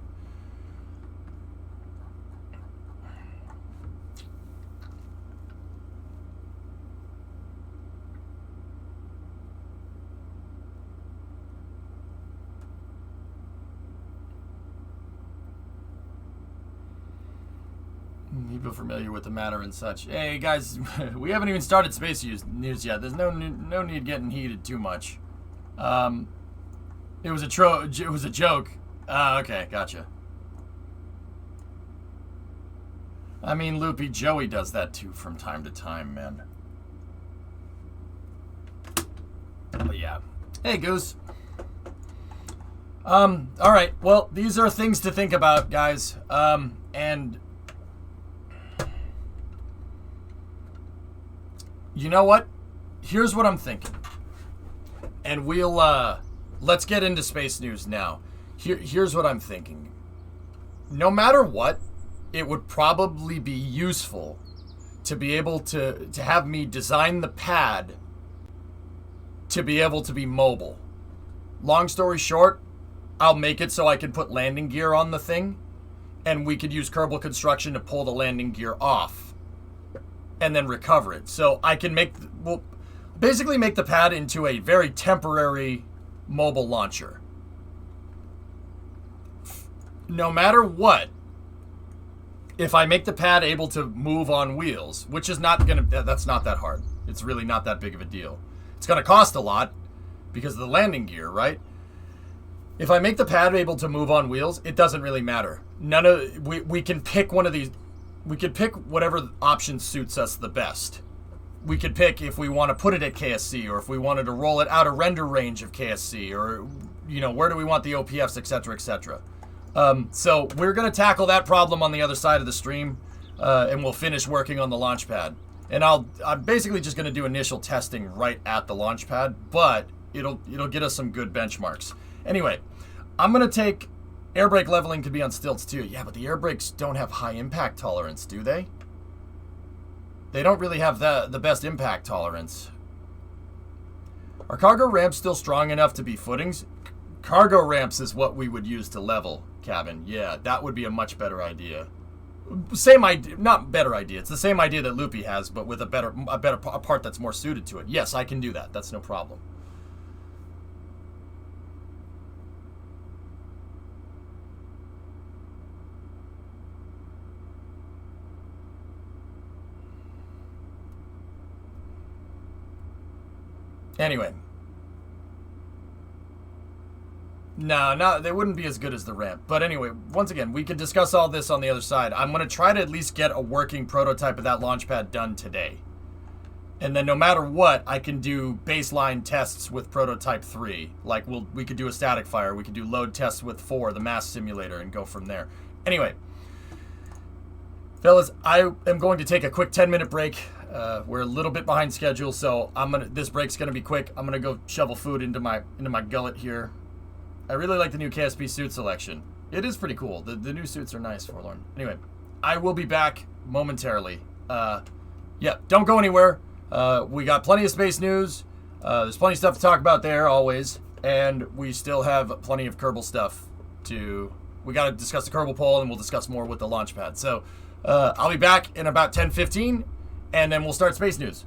People familiar with the matter and such. Hey guys, we haven't even started space news yet. There's no need getting heated too much. It was a joke. Okay, gotcha. I mean, Loopy Joey does that too from time to time, man. But yeah. Hey Goose. All right. Well, these are things to think about, guys. And you know what? Here's what I'm thinking. And let's get into space news now. Here's what I'm thinking. No matter what, it would probably be useful to be able to have me design the pad to be able to be mobile. Long story short, I'll make it so I can put landing gear on the thing, and we could use Kerbal Construction to pull the landing gear off and then recover it. So I can basically make the pad into a very temporary mobile launcher. No matter what, if I make the pad able to move on wheels, which is that's not that hard. It's really not that big of a deal. It's going to cost a lot because of the landing gear, right? If I make the pad able to move on wheels, it doesn't really matter. We can pick one of these. We could pick whatever option suits us the best. We could pick if we want to put it at KSC, or if we wanted to roll it out of render range of KSC, or where do we want the OPFs, etc., etc. So we're going to tackle that problem on the other side of the stream, and we'll finish working on the launch pad. And I'm basically just going to do initial testing right at the launch pad, but it'll get us some good benchmarks. Anyway, I'm going to take air brake leveling could be on stilts too. Yeah, but the air brakes don't have high impact tolerance, do they? They don't really have the best impact tolerance. Are cargo ramps still strong enough to be footings? Cargo ramps is what we would use to level, Cabin. Yeah, that would be a much better idea. Same idea, not better idea. It's the same idea that Loopy has, but with a part that's more suited to it. Yes, I can do that. That's no problem. Anyway. No, they wouldn't be as good as the ramp. But anyway, once again, we can discuss all this on the other side. I'm going to try to at least get a working prototype of that launch pad done today. And then no matter what, I can do baseline tests with prototype 3. Like, we could do a static fire. We could do load tests with 4, the mass simulator, and go from there. Anyway. Fellas, I am going to take a quick 10-minute break. We're a little bit behind schedule, so this break's gonna be quick. I'm gonna go shovel food into my gullet here. I really like the new KSP suit selection. It is pretty cool. The new suits are nice, Forlorn. Anyway, I will be back momentarily. Yeah, don't go anywhere. We got plenty of space news. There's plenty of stuff to talk about there, always. And we still have plenty of Kerbal stuff we gotta discuss the Kerbal poll, and we'll discuss more with the launch pad. So, I'll be back in about 10:15. and then we'll start space news.